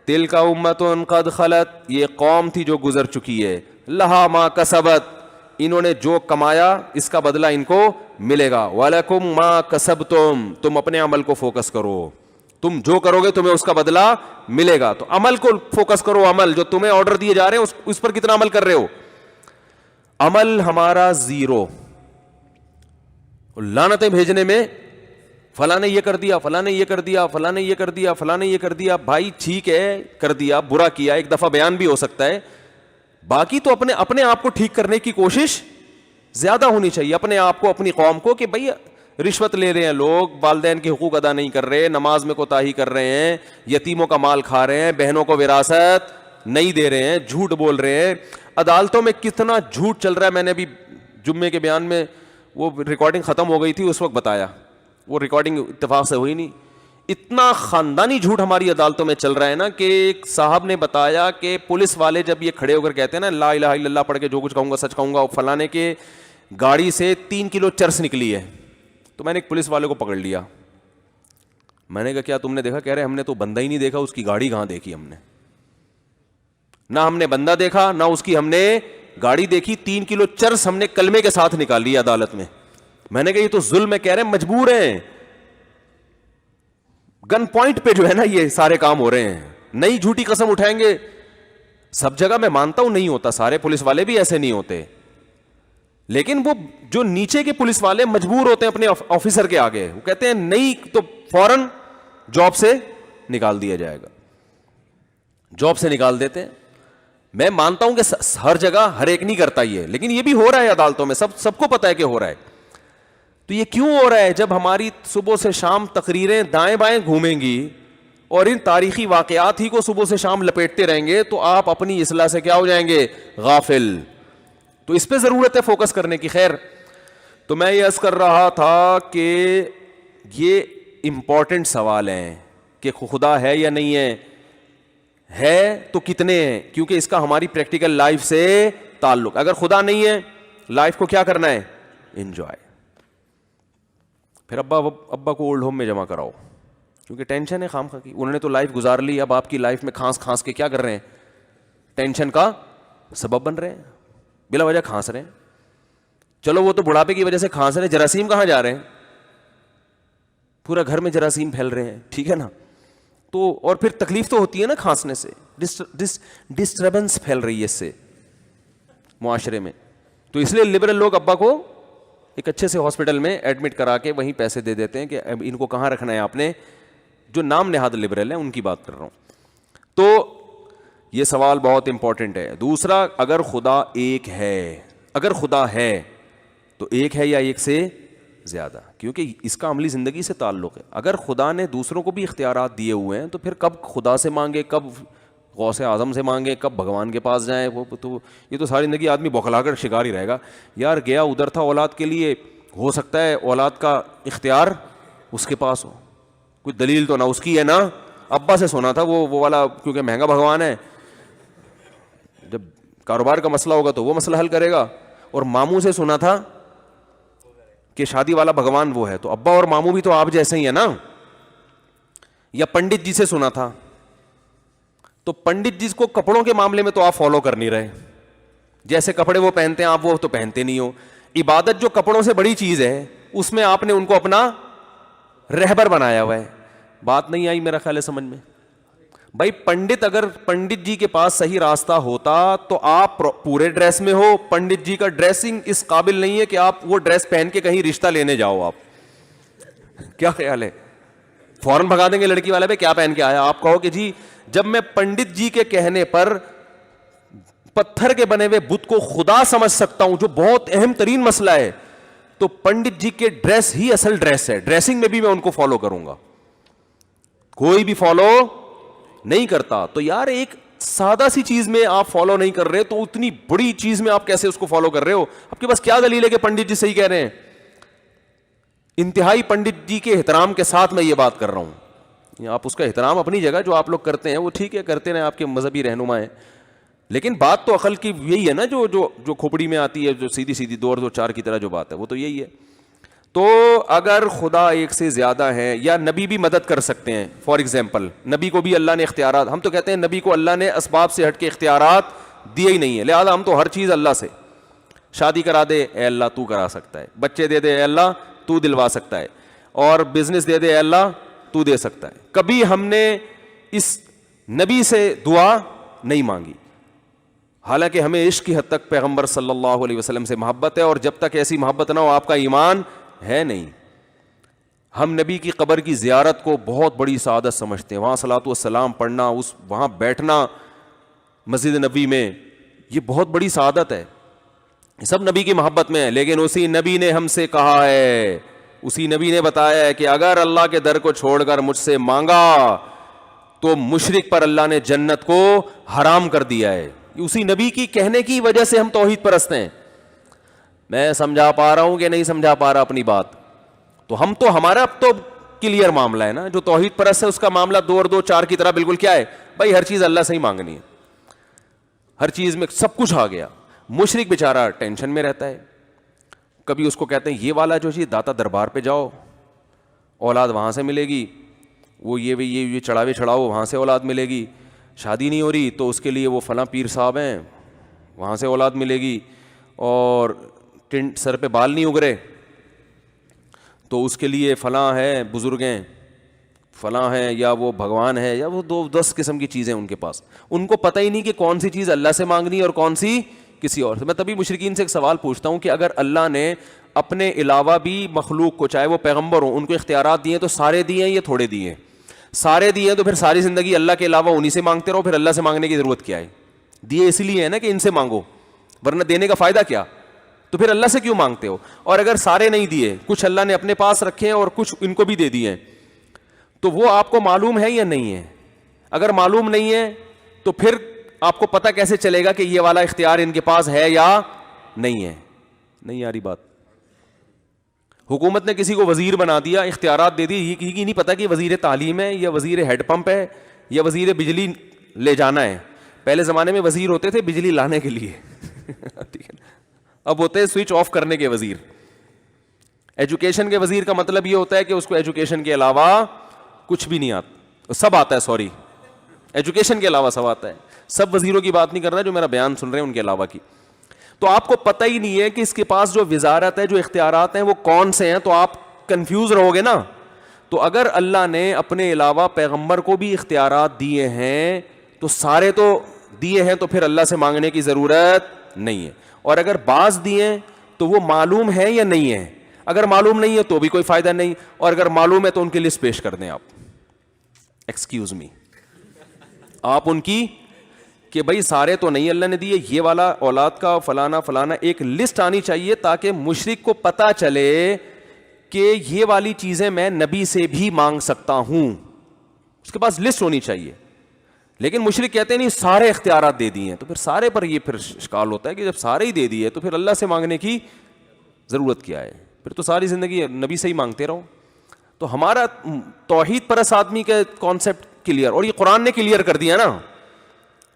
تلک امۃ قد خلت, یہ قوم تھی جو گزر چکی ہے, لہا ما کسبت, انہوں نے جو کمایا اس کا بدلہ ان کو ملے گا, وَلَكُمْ مَا كَسَبْتُمْ, تم اپنے عمل کو فوکس کرو, تم جو کرو گے تمہیں اس کا بدلہ ملے گا. تو عمل کو فوکس کرو, عمل جو تمہیں آرڈر دیے جا رہے ہیں اس پر کتنا عمل کر رہے ہو. عمل ہمارا زیرو, لعنتیں بھیجنے میں فلاں نے یہ کر دیا, فلاں نے یہ کر دیا, فلاں نے یہ کر دیا, فلاں نے یہ کر دیا. بھائی ٹھیک ہے کر دیا, برا کیا, ایک دفعہ بیان بھی ہو سکتا ہے, باقی تو اپنے آپ کو ٹھیک کرنے کی کوشش زیادہ ہونی چاہیے, اپنے آپ کو, اپنی قوم کو, کہ بھائی رشوت لے رہے ہیں لوگ, والدین کے حقوق ادا نہیں کر رہے, نماز میں کوتاہی کر رہے ہیں, یتیموں کا مال کھا رہے ہیں, بہنوں کو وراثت نہیں دے رہے ہیں, جھوٹ بول رہے ہیں. عدالتوں میں کتنا جھوٹ چل رہا ہے, میں نے ابھی جمعے کے بیان میں, وہ ریکارڈنگ ختم ہو گئی تھی اس وقت بتایا, وہ ریکارڈنگ اتفاق سے ہوئی نہیں. اتنا خاندانی جھوٹ ہماری عدالتوں میں چل رہا ہے نا, کہ ایک صاحب نے بتایا کہ پولیس والے جب یہ کھڑے ہو کر کہتے ہیں نا لا الہ الا اللہ پڑھ کے جو کچھ کہوں گا سچ کہوں گا, فلانے کے گاڑی سے 3 کلو چرس نکلی ہے, تو میں نے ایک پولیس والے کو پکڑ لیا. میں نے کہا کیا تم نے دیکھا؟ کہہ رہے ہم نے تو بندہ ہی نہیں دیکھا, اس کی گاڑی کہاں دیکھی ہم نے, نہ ہم نے بندہ دیکھا نہ اس کی ہم نے گاڑی دیکھی, 3 کلو چرس ہم نے کلمے کے ساتھ نکال لی عدالت میں. میں نے کہا یہ تو ظلم ہے. کہہ رہے ہیں مجبور ہیں, گن پوائنٹ پہ جو ہے نا یہ سارے کام ہو رہے ہیں, نئی جھوٹی قسم اٹھائیں گے. سب جگہ میں مانتا ہوں نہیں ہوتا, سارے پولیس والے بھی ایسے نہیں ہوتے, لیکن وہ جو نیچے کے پولیس والے مجبور ہوتے ہیں اپنے آفیسر کے آگے, وہ کہتے ہیں نہیں تو فوراً جاب سے نکال دیا جائے گا, جاب سے نکال دیتے ہیں. میں مانتا ہوں کہ ہر جگہ ہر ایک نہیں کرتا یہ, لیکن یہ بھی ہو رہا ہے عدالتوں میں, سب کو پتا ہے کہ ہو رہا ہے. تو یہ کیوں ہو رہا ہے؟ جب ہماری صبح سے شام تقریریں دائیں بائیں گھومیں گی اور ان تاریخی واقعات ہی کو صبح سے شام لپیٹتے رہیں گے, تو آپ اپنی اصلاح سے کیا ہو جائیں گے؟ غافل. تو اس پہ ضرورت ہے فوکس کرنے کی. خیر, تو میں یہ عرض کر رہا تھا کہ یہ امپورٹنٹ سوال ہیں کہ خدا ہے یا نہیں ہے تو کتنے ہیں, کیونکہ اس کا ہماری پریکٹیکل لائف سے تعلق. اگر خدا نہیں ہے, لائف کو کیا کرنا ہے؟ انجوائے. پھر ابا کو اولڈ ہوم میں جمع کراؤ, کیونکہ ٹینشن ہے خامخواہ کی, انہوں نے تو لائف گزار لی, اب آپ کی لائف میں کھانس کے کیا کر رہے ہیں؟ ٹینشن کا سبب بن رہے ہیں, بلا وجہ کھانس رہے ہیں. چلو وہ تو بڑھاپے کی وجہ سے کھانس رہے ہیں, جراثیم کہاں جا رہے ہیں؟ پورا گھر میں جراثیم پھیل رہے ہیں, ٹھیک ہے نا. تو اور پھر تکلیف تو ہوتی ہے نا کھانسنے سے, ڈسٹربنس پھیل رہی ہے اس سے معاشرے میں. تو اس لیے لبرل لوگ ابا کو ایک اچھے سے ہاسپٹل میں ایڈمٹ کرا کے وہیں پیسے دے دیتے ہیں کہ اب ان کو کہاں رکھنا ہے آپ نے, جو نام نہاد لبرل ہیں ان کی بات کر رہا ہوں. تو یہ سوال بہت امپورٹنٹ ہے. دوسرا, اگر خدا ایک ہے, اگر خدا ہے تو ایک ہے یا ایک سے زیادہ, کیونکہ اس کا عملی زندگی سے تعلق ہے. اگر خدا نے دوسروں کو بھی اختیارات دیے ہوئے ہیں تو پھر کب خدا سے مانگے, کب غوث اعظم سے مانگے, کب بھگوان کے پاس جائیں, وہ تو یہ تو ساری زندگی آدمی بوکھلا کر شکار ہی رہے گا. یار گیا ادھر تھا اولاد کے لیے, ہو سکتا ہے اولاد کا اختیار اس کے پاس ہو, کوئی دلیل تو نہ اس کی ہے نا. ابا سے سنا تھا وہ والا, کیونکہ مہنگا بھگوان ہے, جب کاروبار کا مسئلہ ہوگا تو وہ مسئلہ حل کرے گا. اور ماموں سے سنا تھا کہ شادی والا بھگوان وہ ہے, تو ابا اور ماموں بھی تو آپ جیسے ہی ہیں نا. یا پنڈت جی سے سنا تھا, تو پنڈت جی کو کپڑوں کے معاملے میں تو آپ فالو کر نہیں رہے, جیسے کپڑے وہ پہنتے ہیں آپ وہ تو پہنتے نہیں ہو. عبادت جو کپڑوں سے بڑی چیز ہے اس میں آپ نے ان کو اپنا رہبر بنایا ہوا ہے. بات نہیں آئی میرا خیال ہے سمجھ میں. بھائی پنڈت, اگر پنڈت جی کے پاس صحیح راستہ ہوتا تو آپ پورے ڈریس میں ہو, پنڈت جی کا ڈریسنگ اس قابل نہیں ہے کہ آپ وہ ڈریس پہن کے کہیں رشتہ لینے جاؤ. آپ کیا خیال ہے؟ فوراً بھگا دیں گے لڑکی والے پہ, کیا پہن کے آیا. آپ کہو کہ جی جب میں پنڈت جی کے کہنے پر پتھر کے بنے ہوئے بت کو خدا سمجھ سکتا ہوں, جو بہت اہم ترین مسئلہ ہے, تو پنڈت جی کے ڈریس ہی اصل ڈریس ہے. ڈریسنگ میں بھی میں ان کو فالو کروں گا, کوئی بھی فالو نہیں کرتا. تو یار ایک سادہ سی چیز میں آپ فالو نہیں کر رہے تو اتنی بڑی چیز میں آپ کیسے اس کو فالو کر رہے ہو؟ آپ کے پاس کیا دلیل ہے کہ پنڈت جی صحیح کہہ رہے ہیں؟ انتہائی پنڈت جی کے احترام کے ساتھ میں یہ بات کر رہا ہوں. آپ اس کا احترام اپنی جگہ جو آپ لوگ کرتے ہیں وہ ٹھیک ہے, کرتے رہیں, آپ کے مذہبی رہنما ہیں, لیکن بات تو عقل کی یہی ہے نا, جو کھوپڑی میں آتی ہے, جو سیدھی سیدھی 2 اور 2 4 کی طرح جو بات ہے وہ تو یہی ہے. تو اگر خدا ایک سے زیادہ ہے یا نبی بھی مدد کر سکتے ہیں, فار ایگزامپل نبی کو بھی اللہ نے اختیارات, ہم تو کہتے ہیں نبی کو اللہ نے اسباب سے ہٹ کے اختیارات دیے ہی نہیں ہے, لہٰذا ہم تو ہر چیز اللہ سے, شادی کرا دے اے اللہ تو کرا سکتا ہے, بچے دے دے اے اللہ تو دلوا سکتا ہے, اور بزنس دے دے اے اللہ تو دے سکتا ہے. کبھی ہم نے اس نبی سے دعا نہیں مانگی, حالانکہ ہمیں عشق کی حد تک پیغمبر صلی اللہ علیہ وسلم سے محبت ہے, اور جب تک ایسی محبت نہ ہو آپ کا ایمان ہے نہیں. ہم نبی کی قبر کی زیارت کو بہت بڑی سعادت سمجھتے ہیں, وہاں صلاۃ والسلام پڑھنا, وہاں بیٹھنا مسجد نبی میں, یہ بہت بڑی سعادت ہے. سب نبی کی محبت میں ہے, لیکن اسی نبی نے ہم سے کہا ہے, اسی نبی نے بتایا ہے کہ اگر اللہ کے در کو چھوڑ کر مجھ سے مانگا تو مشرک پر اللہ نے جنت کو حرام کر دیا ہے. اسی نبی کی کہنے کی وجہ سے ہم توحید پرست ہیں. میں سمجھا پا رہا ہوں کہ نہیں سمجھا پا رہا اپنی بات؟ تو ہم تو, ہمارا اب تو کلیئر معاملہ ہے نا. جو توحید پرست ہے اس کا معاملہ 2 اور 2 4 کی طرح بالکل کیا ہے بھائی, ہر چیز اللہ سے ہی مانگنی ہے, ہر چیز میں سب کچھ آ گیا. مشرک بیچارہ ٹینشن میں رہتا ہے, کبھی اس کو کہتے ہیں یہ والا جو چیز داتا دربار پہ جاؤ اولاد وہاں سے ملے گی, وہ یہ چڑھاوے چڑھاؤ وہاں سے اولاد ملے گی, شادی نہیں ہو رہی تو اس کے لیے وہ فلاں پیر صاحب ہیں وہاں سے اولاد ملے گی, اور سر پہ بال نہیں اگ رہے تو اس کے لیے فلاں ہے, بزرگ ہیں فلاں ہیں, یا وہ بھگوان ہے, یا وہ 10 قسم کی چیزیں ان کے پاس. ان کو پتہ ہی نہیں کہ کون سی چیز اللہ سے مانگنی ہے اور کون سی کسی اور سے. میں تبھی مشرکین سے ایک سوال پوچھتا ہوں کہ اگر اللہ نے اپنے علاوہ بھی مخلوق کو, چاہے وہ پیغمبر ہوں, ان کو اختیارات دیے تو سارے دیے ہیں یا تھوڑے دیے ہیں؟ سارے دیے ہیں, تو پھر ساری زندگی اللہ کے علاوہ انہی سے مانگتے رہو, پھر اللہ سے مانگنے کی ضرورت کیا ہے؟ دیے اس لیے ہے نا کہ ان سے مانگو, ورنہ دینے کا فائدہ کیا؟ تو پھر اللہ سے کیوں مانگتے ہو؟ اور اگر سارے نہیں دیے, کچھ اللہ نے اپنے پاس رکھے ہیں اور کچھ ان کو بھی دے دیے ہیں, تو وہ آپ کو معلوم ہے یا نہیں ہے؟ اگر معلوم نہیں ہے تو پھر آپ کو پتہ کیسے چلے گا کہ یہ والا اختیار ان کے پاس ہے یا نہیں ہے؟ نہیں آ رہی بات؟ حکومت نے کسی کو وزیر بنا دیا, اختیارات دے دی, یہ نہیں پتا کہ وزیر تعلیم ہے یا وزیر ہیڈ پمپ ہے یا وزیر بجلی لے جانا ہے. پہلے زمانے میں وزیر ہوتے تھے بجلی لانے کے لیے اب ہوتے ہیں سوئچ آف کرنے کے وزیر. ایجوکیشن کے وزیر کا مطلب یہ ہوتا ہے کہ اس کو ایجوکیشن کے علاوہ کچھ بھی نہیں آتا, سب آتا ہے, سوری ایجوکیشن کے علاوہ سب آتا ہے. سب وزیروں کی بات نہیں کر رہا جو میرا بیان سن رہے ہیں ان کے علاوہ کی. تو آپ کو پتہ ہی نہیں ہے کہ اس کے پاس جو وزارت ہے, جو اختیارات ہیں وہ کون سے ہیں, تو آپ کنفیوز رہو گے نا. تو اگر اللہ نے اپنے علاوہ پیغمبر کو بھی اختیارات دیے ہیں تو سارے تو دیے ہیں, تو پھر اللہ سے مانگنے کی ضرورت نہیں ہے. اور اگر بعض دیے تو وہ معلوم ہے یا نہیں ہے؟ اگر معلوم نہیں ہے تو بھی کوئی فائدہ نہیں, اور اگر معلوم ہے تو ان کی لسٹ پیش کر دیں آپ, ایکسکیوز می, آپ ان کی, کہ بھائی سارے تو نہیں اللہ نے دیے, یہ والا اولاد کا فلانا فلانا, ایک لسٹ آنی چاہیے تاکہ مشرک کو پتا چلے کہ یہ والی چیزیں میں نبی سے بھی مانگ سکتا ہوں, اس کے پاس لسٹ ہونی چاہیے. لیکن مشرک کہتے ہیں نہیں سارے اختیارات دے دیے ہیں, تو پھر سارے پر یہ پھر اشکال ہوتا ہے کہ جب سارے ہی دے دیے تو پھر اللہ سے مانگنے کی ضرورت کیا ہے؟ پھر تو ساری زندگی نبی سے ہی مانگتے رہو. تو ہمارا توحید پرست آدمی کا کانسیپٹ کلیئر, اور یہ قرآن نے کلیئر کر دیا نا.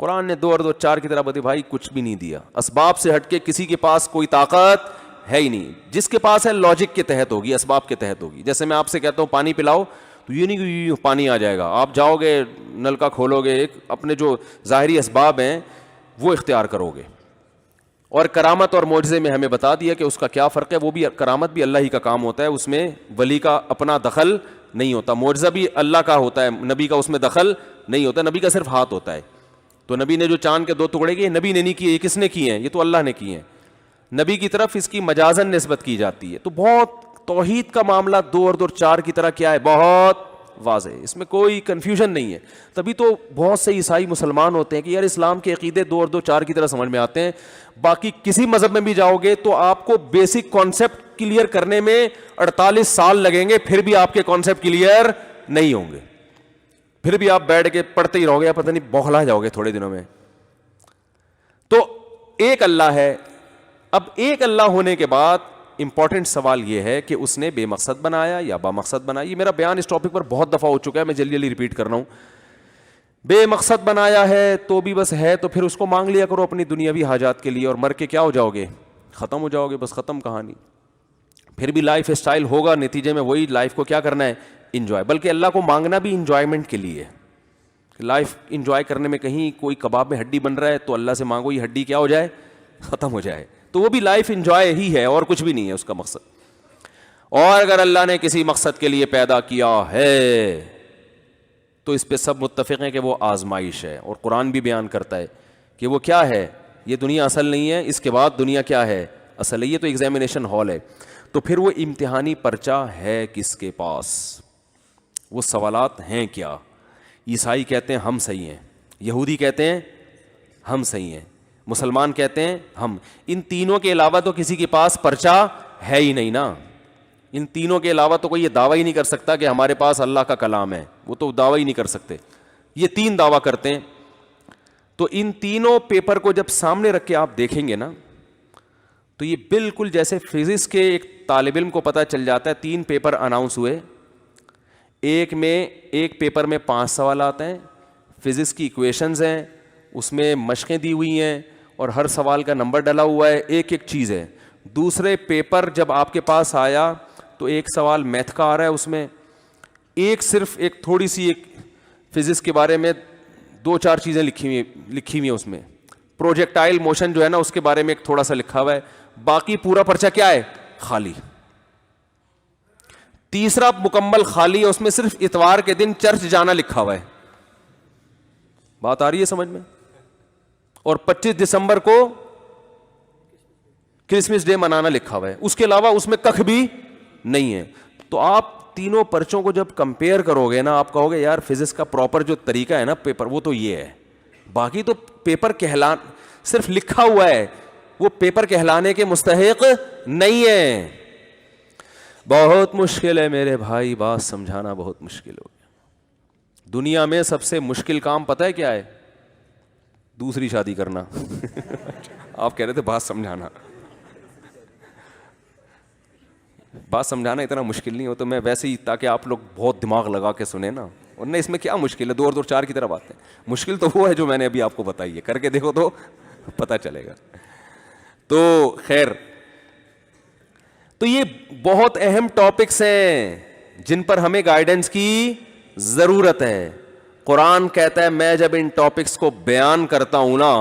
قرآن نے 2 اور 2 4 کی طرح بتا بھائی کچھ بھی نہیں دیا, اسباب سے ہٹ کے کسی کے پاس کوئی طاقت ہے ہی نہیں. جس کے پاس ہے لاجک کے تحت ہوگی, اسباب کے تحت ہوگی. جیسے میں آپ سے کہتا ہوں پانی پلاؤ, تو یہ نہیں کہ پانی آ جائے گا, آپ جاؤ گے نل کا کھولو گے, ایک اپنے جو ظاہری اسباب ہیں وہ اختیار کرو گے. اور کرامت اور معجزے میں ہمیں بتا دیا کہ اس کا کیا فرق ہے. وہ بھی کرامت بھی اللہ ہی کا کام ہوتا ہے, اس میں ولی کا اپنا دخل نہیں ہوتا. معجزہ بھی اللہ کا ہوتا ہے, نبی کا اس میں دخل نہیں ہوتا, نبی کا صرف ہاتھ ہوتا ہے. تو نبی نے جو چاند کے 2 ٹکڑے کیے, نبی نے نہیں کیے, یہ کس نے کیے ہیں؟ یہ تو اللہ نے کیے ہیں. نبی کی طرف اس کی مجازن نسبت کی جاتی ہے. تو بہت توحید کا معاملہ 2 اور 2 4 کی طرح کیا ہے, بہت واضح ہے, اس میں کوئی کنفیوژن نہیں ہے. تبھی تو بہت سے عیسائی مسلمان ہوتے ہیں کہ یار اسلام کے عقیدے 2 اور 2 4 کی طرح سمجھ میں آتے ہیں, باقی کسی مذہب میں بھی جاؤ گے تو آپ کو بیسک کانسیپٹ کلیئر کرنے میں 48 سال لگیں گے, پھر بھی آپ کے کانسیپٹ کلیئر نہیں ہوں گے. پھر بھی آپ بیٹھ کے پڑھتے ہی رہو گے, پتہ نہیں بوکھلا جاؤ گے تھوڑے دنوں میں. تو ایک اللہ ہے. اب ایک اللہ ہونے کے بعد امپورٹنٹ سوال یہ ہے کہ اس نے بے مقصد بنایا یا با مقصد بنایا. یہ میرا بیان اس ٹاپک پر بہت دفعہ ہو چکا ہے, میں جلدی جلدی ریپیٹ کر رہا ہوں. بے مقصد بنایا ہے تو بھی بس ہے, تو پھر اس کو مانگ لیا کرو اپنی دنیاوی حاجات کے لیے, اور مر کے کیا ہو جاؤ گے, ختم ہو جاؤ گے, بس ختم کہانی. پھر بھی لائف اسٹائل ہوگا, نتیجے میں وہی لائف کو کیا کرنا ہے, انجوائے. بلکہ اللہ کو مانگنا بھی انجوائمنٹ کے لیے. لائف انجوائے کرنے میں کہیں کوئی کباب میں ہڈی بن رہا ہے تو اللہ سے مانگو یہ ہڈی کیا ہو جائے, ختم ہو جائے. تو وہ بھی لائف انجوائے ہی ہے اور کچھ بھی نہیں ہے اس کا مقصد. اور اگر اللہ نے کسی مقصد کے لیے پیدا کیا ہے تو اس پہ سب متفق ہیں کہ وہ آزمائش ہے. اور قرآن بھی بیان کرتا ہے کہ وہ کیا ہے, یہ دنیا اصل نہیں ہے, اس کے بعد دنیا کیا ہے, اصل ہے. یہ تو ایگزامینیشن ہال ہے. تو پھر وہ امتحانی پرچہ ہے کس کے پاس, وہ سوالات ہیں کیا. عیسائی کہتے ہیں ہم صحیح ہیں, یہودی کہتے ہیں ہم صحیح ہیں, مسلمان کہتے ہیں ہم. ان تینوں کے علاوہ تو کسی کے پاس پرچہ ہے ہی نہیں نا. ان تینوں کے علاوہ تو کوئی یہ دعویٰ ہی نہیں کر سکتا کہ ہمارے پاس اللہ کا کلام ہے, وہ تو دعویٰ ہی نہیں کر سکتے. یہ تین دعویٰ کرتے ہیں. تو ان تینوں پیپر کو جب سامنے رکھ کے آپ دیکھیں گے نا, تو یہ بالکل جیسے فزکس کے ایک طالب علم کو پتہ چل جاتا ہے 3 پیپر اناؤنس ہوئے, ایک پیپر میں 5 سوالات ہیں, فزکس کی ایکویشنز ہیں, اس میں مشقیں دی ہوئی ہیں اور ہر سوال کا نمبر ڈلا ہوا ہے, ایک ایک چیز ہے. دوسرے پیپر جب آپ کے پاس آیا تو ایک سوال میتھ کا آ رہا ہے, اس میں صرف ایک تھوڑی سی ایک فزکس کے بارے میں 2-4 چیزیں لکھی ہوئی ہیں اس میں. پروجیکٹائل موشن جو ہے نا اس کے بارے میں ایک تھوڑا سا لکھا ہوا ہے, باقی پورا پرچہ کیا ہے, خالی. تیسرا مکمل خالی ہے, اس میں صرف اتوار کے دن چرچ جانا لکھا ہوا ہے. بات آ رہی ہے سمجھ میں؟ اور 25 دسمبر کو کرسمس ڈے منانا لکھا ہوا ہے. اس کے علاوہ اس میں کخ بھی نہیں ہے. تو آپ تینوں پرچوں کو جب کمپیئر کرو گے نا, آپ کہو گے یار فزکس کا پراپر جو طریقہ ہے نا پیپر, وہ تو یہ ہے. باقی تو پیپر صرف لکھا ہوا ہے, وہ پیپر کہلانے کے مستحق نہیں ہے. بہت مشکل ہے میرے بھائی, بات سمجھانا بہت مشکل ہو گیا. دنیا میں سب سے مشکل کام پتہ ہے کیا ہے؟ دوسری شادی کرنا. آپ کہہ رہے تھے بات سمجھانا. بات سمجھانا اتنا مشکل نہیں ہو, تو میں ویسے ہی تاکہ آپ لوگ بہت دماغ لگا کے سنیں نا, ورنہ اس میں کیا مشکل ہے, 2 اور 2 4 کی طرح بات ہے. مشکل تو وہ ہے جو میں نے ابھی آپ کو بتائی ہے, کر کے دیکھو تو پتہ چلے گا. تو خیر, تو یہ بہت اہم ٹاپکس ہیں جن پر ہمیں گائیڈنس کی ضرورت ہے. قرآن کہتا ہے میں جب ان ٹاپکس کو بیان کرتا ہوں نا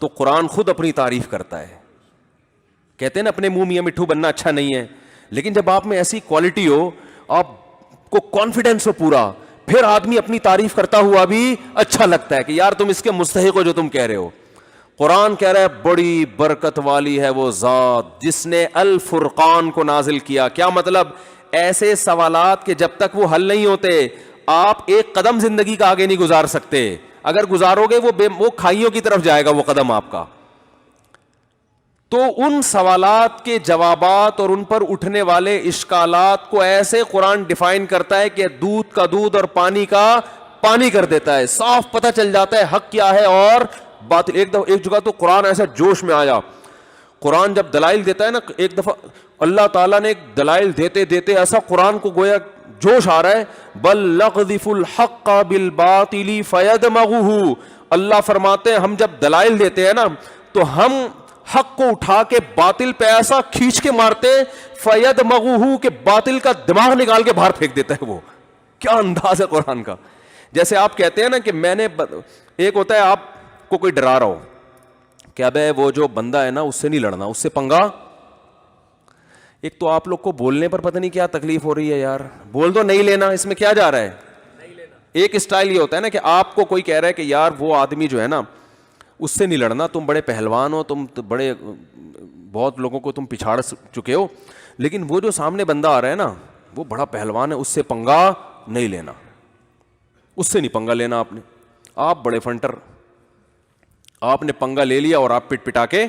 تو قرآن خود اپنی تعریف کرتا ہے. کہتے ہیں نا اپنے منہ میاں مٹھو بننا اچھا نہیں ہے, لیکن جب آپ میں ایسی کوالٹی ہو, آپ کو کانفیڈنس ہو پورا, پھر آدمی اپنی تعریف کرتا ہوا بھی اچھا لگتا ہے کہ یار تم اس کے مستحق ہو جو تم کہہ رہے ہو. قرآن کہہ رہا ہے بڑی برکت والی ہے وہ ذات جس نے الفرقان کو نازل کیا. کیا مطلب؟ ایسے سوالات کہ جب تک وہ حل نہیں ہوتے آپ ایک قدم زندگی کا آگے نہیں گزار سکتے. اگر گزارو گے وہ کھائیوں کی طرف جائے گا وہ قدم آپ کا. تو ان سوالات کے جوابات اور ان پر اٹھنے والے اشکالات کو ایسے قرآن ڈیفائن کرتا ہے کہ دودھ کا دودھ اور پانی کا پانی کر دیتا ہے. صاف پتہ چل جاتا ہے حق کیا ہے اور باطل. ایک جگہ تو قرآن ایسا جوش میں آیا, قرآن جب دلائل دیتا ہے نا, ایک دفعہ اللہ تعالیٰ نے دلائل دیتے دیتے ایسا قرآن کو گویا جوش آ رہا ہے, بل نقذف الحق بالباطل فیدمغہ. اللہ فرماتے ہیں ہم جب دلائل دیتے ہیں نا تو ہم حق کو اٹھا کے باطل پہ ایسا کھینچ کے مارتے فیدمغہ کہ باطل کا دماغ نکال کے باہر پھینک دیتا ہے. وہ کیا انداز ہے قرآن کا. جیسے آپ کہتے ہیں نا کہ میں نے, ایک ہوتا ہے آپ کو کوئی ڈرا رہا ہو کہ اب وہ جو بندہ ہے نا اس سے نہیں لڑنا, اس سے پنگا. ایک تو آپ لوگ کو بولنے پر پتہ نہیں کیا تکلیف ہو رہی ہے یار, بول دو نہیں لینا, اس میں کیا جا رہا ہے نہیں لینا. ایک اسٹائل یہ ہوتا ہے نا کہ آپ کو کوئی کہہ رہا ہے کہ یار وہ آدمی جو ہے نا اس سے نہیں لڑنا, تم بڑے پہلوان ہو, تم بڑے بہت لوگوں کو تم پچھاڑ چکے ہو, لیکن وہ جو سامنے بندہ آ رہا ہے نا وہ بڑا پہلوان ہے, اس سے پنگا نہیں لینا, اس سے نہیں پنگا لینا. آپ بڑے فنٹر, آپ نے پنگا لے لیا اور آپ پٹ پٹا کے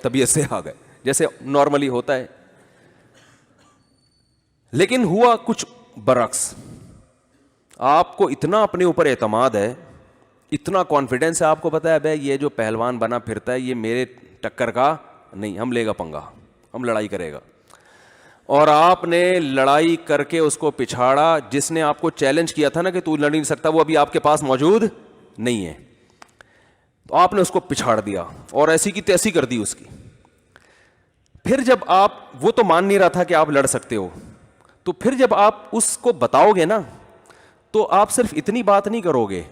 طبیعت سے آ گئے جیسے نارملی ہوتا ہے. لیکن ہوا کچھ برعکس. آپ کو اتنا اپنے اوپر اعتماد ہے, اتنا کانفیڈینس ہے, آپ کو پتا ہے بھائی یہ جو پہلوان بنا پھرتا ہے یہ میرے ٹکر کا نہیں, ہم لے گا پنگا, ہم لڑائی کرے گا. اور آپ نے لڑائی کر کے اس کو پچھاڑا. جس نے آپ کو چیلنج کیا تھا نا کہ تو لڑ نہیں سکتا, وہ ابھی آپ کے پاس موجود نہیں ہے, تو آپ نے اس کو پچھاڑ دیا اور ایسی کی تیسی کر دی اس کی. پھر جب آپ, وہ تو مان نہیں رہا تھا کہ آپ لڑ سکتے ہو, تو پھر جب آپ اس کو بتاؤ گے نا تو آپ صرف اتنی بات نہیں کرو گے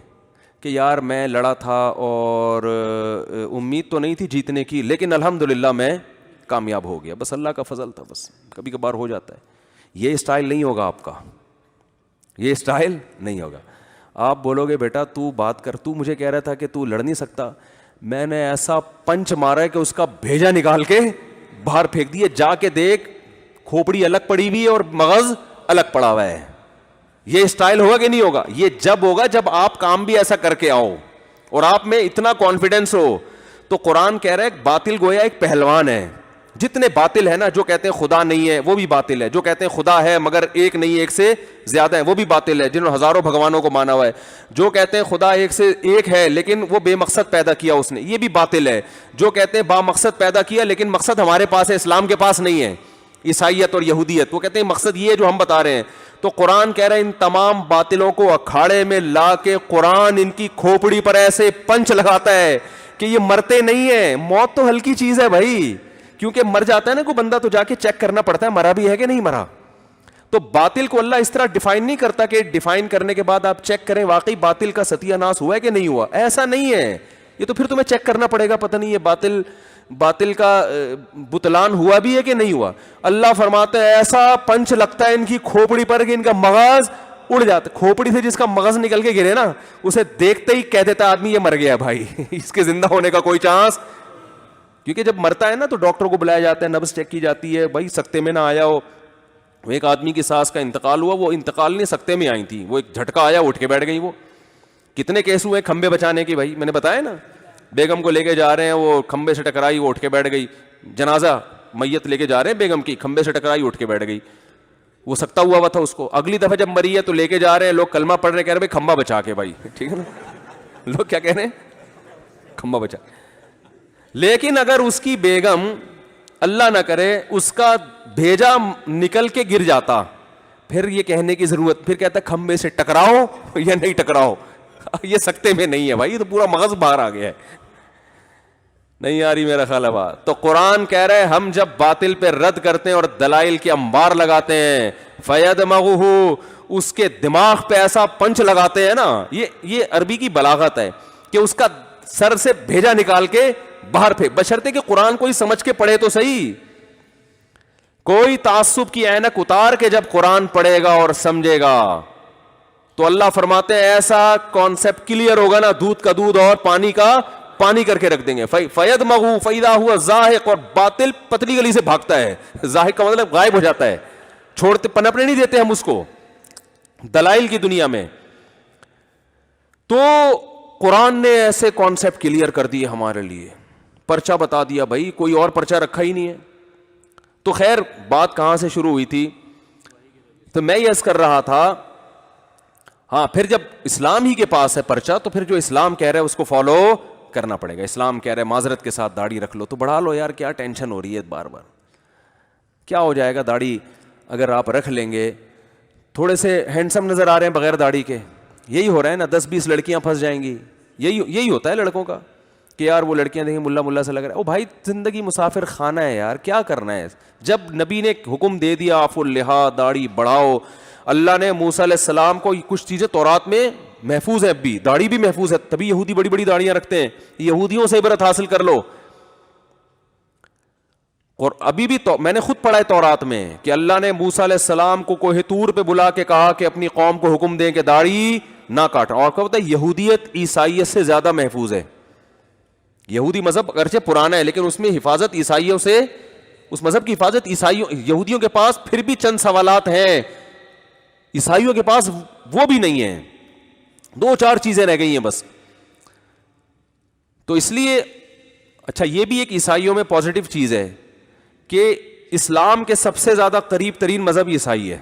کہ یار میں لڑا تھا اور امید تو نہیں تھی جیتنے کی لیکن الحمدللہ میں کامیاب ہو گیا, بس اللہ کا فضل تھا, بس کبھی کبھار ہو جاتا ہے. یہ اسٹائل نہیں ہوگا آپ کا, یہ اسٹائل نہیں ہوگا. آپ بولو گے بیٹا تو بات کر, تو مجھے کہہ رہا تھا کہ تو لڑ نہیں سکتا, میں نے ایسا پنچ مارا ہے کہ اس کا بھیجا نکال کے باہر پھینک دیے, جا کے دیکھ کھوپڑی الگ پڑی ہوئی ہے اور مغز الگ پڑا ہوا ہے. یہ اسٹائل ہوگا کہ نہیں ہوگا؟ یہ جب ہوگا جب آپ کام بھی ایسا کر کے آؤ اور آپ میں اتنا کانفیڈینس ہو. تو قرآن کہہ رہا ہے باطل گویا ایک پہلوان ہے. جتنے باطل ہے نا, جو کہتے ہیں خدا نہیں ہے وہ بھی باطل ہے, جو کہتے ہیں خدا ہے مگر ایک نہیں ایک سے زیادہ ہے وہ بھی باطل ہے, جنہوں نے ہزاروں بھگوانوں کو مانا ہوا ہے, جو کہتے ہیں خدا ایک سے ایک ہے لیکن وہ بے مقصد پیدا کیا اس نے, یہ بھی باطل ہے, جو کہتے ہیں با مقصد پیدا کیا لیکن مقصد ہمارے پاس ہے اسلام کے پاس نہیں ہے, عیسائیت اور یہودیت, وہ کہتے ہیں مقصد یہ ہے جو ہم بتا رہے ہیں. تو قرآن کہہ رہا ہے ان تمام باطلوں کو اکھاڑے میں لا کے قرآن ان کی کھوپڑی پر ایسے پنچ لگاتا ہے کہ یہ مرتے نہیں ہیں. موت تو ہلکی چیز ہے بھائی, کیونکہ مر جاتا ہے نا کوئی بندہ تو جا کے چیک کرنا پڑتا ہے مرا بھی ہے کہ نہیں مرا. تو باطل کو اللہ اس طرح ڈیفائن نہیں کرتا کہ ڈیفائن کرنے کے بعد آپ چیک کریں واقعی باطل کا ستیہ ناش ہوا ہے کہ نہیں ہوا, ایسا نہیں ہے. یہ تو پھر تمہیں چیک کرنا پڑے گا, پتہ نہیں یہ باطل کا بطلان ہوا بھی ہے کہ نہیں ہوا. اللہ فرماتا ہے ایسا پنچ لگتا ہے ان کی کھوپڑی پر کہ ان کا مغز اڑ جاتا ہے. کھوپڑی سے جس کا مغز نکل کے گرے نا اسے دیکھتے ہی کہہ دیتا آدمی یہ مر گیا بھائی, اس کے زندہ ہونے کا کوئی چانس. کیونکہ جب مرتا ہے نا تو ڈاکٹر کو بلایا جاتا ہے, نبض چیک کی جاتی ہے, بھائی سکتے میں نہ آیا ہو. ایک آدمی کی ساس کا انتقال ہوا, وہ انتقال نہیں سکتے میں آئی تھی, وہ ایک جھٹکا آیا اٹھ کے بیٹھ گئی. وہ کتنے کیس ہوئے کھمبے بچانے کی, بھائی میں نے بتایا نا, بیگم کو لے کے جا رہے ہیں وہ کھمبے سے ٹکرائی وہ اٹھ کے بیٹھ گئی. جنازہ میت لے کے جا رہے ہیں بیگم کی, کھمبے سے ٹکرائی اٹھ کے بیٹھ گئی. وہ سکتا ہوا تھا اس کو. اگلی دفعہ جب مری ہے تو لے کے جا رہے ہیں لوگ کلمہ پڑھ رہے, کہہ رہے بھائی کھمبا بچا کے, بھائی ٹھیک ہے نا, لوگ کیا کہہ رہے ہیں کھمبا بچا. لیکن اگر اس کی بیگم اللہ نہ کرے اس کا بھیجا نکل کے گر جاتا, پھر یہ کہنے کی ضرورت, پھر کہتا کھمبے سے ٹکراؤ یا نہیں ٹکراؤ, یہ سکتے میں نہیں ہے بھائی, یہ تو پورا مغز باہر آ گیا ہے. نہیں آ رہی میرا خیال ہے بات. تو قرآن کہہ رہے ہیں ہم جب باطل پہ رد کرتے ہیں اور دلائل کی انبار لگاتے ہیں, فَيَدْمَغُهُ, اس کے دماغ پہ ایسا پنچ لگاتے ہیں نا, یہ عربی کی بلاغت ہے کہ اس کا سر سے بھیجا نکال کے باہر پھینک, بشرطے کہ قرآن کوئی سمجھ کے پڑھے تو صحیح. کوئی تعصب کی عینک اتار کے جب قرآن پڑھے گا اور سمجھے گا تو اللہ فرماتے ہیں ایسا کانسیپٹ کلیئر ہوگا نا, دودھ کا دودھ اور پانی کا پانی کر کے رکھ دیں گے. فَيَدْمَغُهُ فَإِذَا هُوَ زَاهِقٌ, اور باطل پتلی گلی سے بھاگتا ہے, زاہق کا مطلب غائب ہو جاتا ہے, چھوڑتے پنپنے نہیں دیتے ہم اس کو دلائل کی دنیا میں. تو قرآن نے ایسے کانسیپٹ کلیئر کر دیے ہمارے لیے, پرچہ بتا دیا بھائی, کوئی اور پرچہ رکھا ہی نہیں ہے. تو خیر بات کہاں سے شروع ہوئی تھی, تو میں یہ عرض کر رہا تھا ہاں پھر جب اسلام ہی کے پاس ہے پرچہ تو پھر جو اسلام کہہ رہا ہے اس کو فالو کرنا پڑے گا. اسلام کہہ رہا ہے معذرت کے ساتھ داڑھی رکھ لو, تو بڑھا لو یار, کیا ٹینشن ہو رہی ہے بار بار, کیا ہو جائے گا داڑھی اگر آپ رکھ لیں گے, تھوڑے سے ہینڈسم نظر آ رہے ہیں بغیر داڑھی کے, یہی ہو رہا ہے نا, 10-20 لڑکیاں پھنس جائیں گی, یہی ہوتا ہے لڑکوں کا کہ یار وہ لڑکیاں دیکھیں ملا سے لگ رہا ہے. او بھائی زندگی مسافر خانہ ہے یار, کیا کرنا ہے. جب نبی نے حکم دے دیا عفو اللحیٰ, داڑھی بڑھاؤ, اللہ نے موسیٰ علیہ السلام کو کچھ چیزیں تورات میں محفوظ ہیں, اب بھی داڑھی بھی محفوظ ہے, تبھی یہودی بڑی بڑی داڑیاں رکھتے ہیں, یہودیوں سے عبرت حاصل کر لو. اور ابھی بھی تو میں نے خود پڑھا ہے تورات میں کہ اللہ نے موسیٰ علیہ السلام کو کوہ طور پہ بلا کے کہا کہ اپنی قوم کو حکم دیں کہ داڑھی نہ کاٹیں, اور کیا ہوتا ہے یہودیت عیسائیت سے زیادہ محفوظ ہے. یہودی مذہب اگرچہ پرانا ہے لیکن اس میں حفاظت عیسائیوں سے, اس مذہب کی حفاظت یہودیوں کے پاس پھر بھی چند سوالات ہیں, عیسائیوں کے پاس وہ بھی نہیں ہیں, 2-4 چیزیں رہ گئی ہیں بس. تو اس لیے اچھا یہ بھی ایک عیسائیوں میں پازیٹو چیز ہے کہ اسلام کے سب سے زیادہ قریب ترین مذہب عیسائی ہے,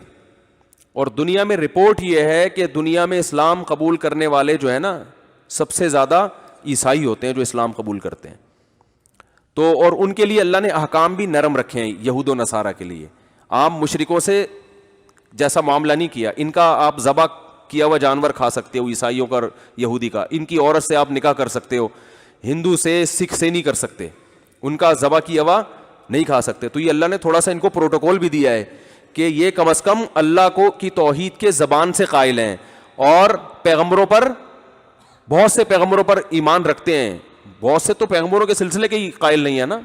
اور دنیا میں رپورٹ یہ ہے کہ دنیا میں اسلام قبول کرنے والے جو ہے نا سب سے زیادہ عیسائی ہوتے ہیں جو اسلام قبول کرتے ہیں. تو اور ان کے لیے اللہ نے احکام بھی نرم رکھے ہیں یہود و نصارہ کے لیے. عام مشرکوں سے جیسا معاملہ نہیں کیا. ان کا آپ ذبح کیا ہوا جانور کھا سکتے ہو, عیسائیوں کا یہودی کا. ان کی عورت سے آپ نکاح کر سکتے ہو, ہندو سے سکھ سے نہیں کر سکتے, ان کا ذبح کیا ہوا نہیں کھا سکتے. تو یہ اللہ نے تھوڑا سا ان کو پروٹوکول بھی دیا ہے کہ یہ کم از کم اللہ کو کی توحید کے زبان سے قائل ہیں اور پیغمبروں پر, بہت سے پیغمبروں پر ایمان رکھتے ہیں. بہت سے تو پیغمبروں کے سلسلے کے ہی قائل نہیں ہے نا.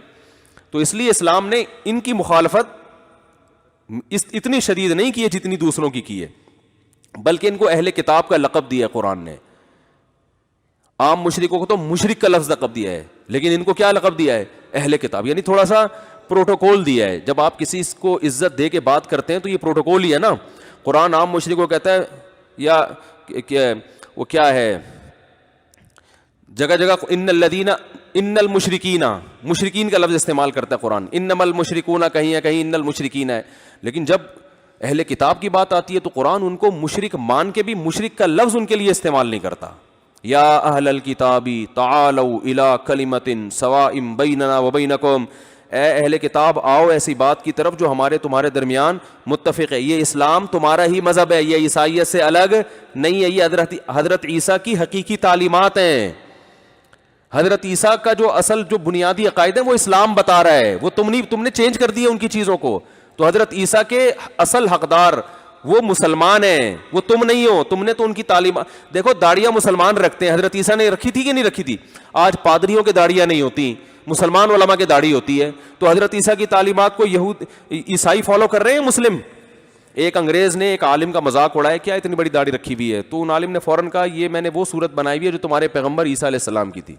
تو اس لیے اسلام نے ان کی مخالفت اتنی شدید نہیں کی ہے جتنی دوسروں کی ہے, بلکہ ان کو اہل کتاب کا لقب دیا ہے قرآن نے. عام مشرکوں کو تو مشرک کا لفظ لقب دیا ہے, لیکن ان کو کیا لقب دیا ہے؟ اہل کتاب. یعنی تھوڑا سا پروٹوکول دیا ہے. جب آپ کسی کو عزت دے کے بات کرتے ہیں تو یہ پروٹوکول ہی ہے نا. قرآن عام مشرکوں کو کہتا ہے, یا وہ کیا ہے جگہ جگہ ان المشرکین, مشرکین کا لفظ استعمال کرتا ہے قرآن. انما المشرکون کہیں ہے, کہیں ان المشرکین ہے. لیکن جب اہل کتاب کی بات آتی ہے تو قرآن ان کو مشرک مان کے بھی مشرک کا لفظ ان کے لیے استعمال نہیں کرتا. یا اہل الکتاب تعالوا الی کلمۃ سواء بیننا وبینکم, اے اہل کتاب آؤ ایسی بات کی طرف جو ہمارے تمہارے درمیان متفق ہے. یہ اسلام تمہارا ہی مذہب ہے, یہ عیسائیت سے الگ نہیں ہے. یہ حضرت عیسیٰ کی حقیقی تعلیمات ہیں. حضرت عیسیٰ کا جو اصل جو بنیادی عقائد ہے وہ اسلام بتا رہا ہے. وہ تم نے چینج کر دی ہے ان کی چیزوں کو. تو حضرت عیسیٰ کے اصل حقدار وہ مسلمان ہیں, وہ تم نہیں ہو. تم نے تو ان کی تعلیمات دیکھو. داڑیاں مسلمان رکھتے ہیں, حضرت عیسیٰ نے رکھی تھی کہ نہیں رکھی تھی؟ آج پادریوں کے داڑیاں نہیں ہوتی, مسلمان علماء کے داڑھی ہوتی ہے. تو حضرت عیسیٰ کی تعلیمات کو یہود عیسائی فالو کر رہے ہیں, مسلم. ایک انگریز نے ایک عالم کا مذاق اڑایا, کیا اتنی بڑی داڑھی رکھی ہوئی ہے؟ تو ان عالم نے فوراً کہا یہ میں نے وہ صورت بنائی ہوئی ہے جو تمہارے پیغمبر عیسیٰ علیہ السلام کی تھی.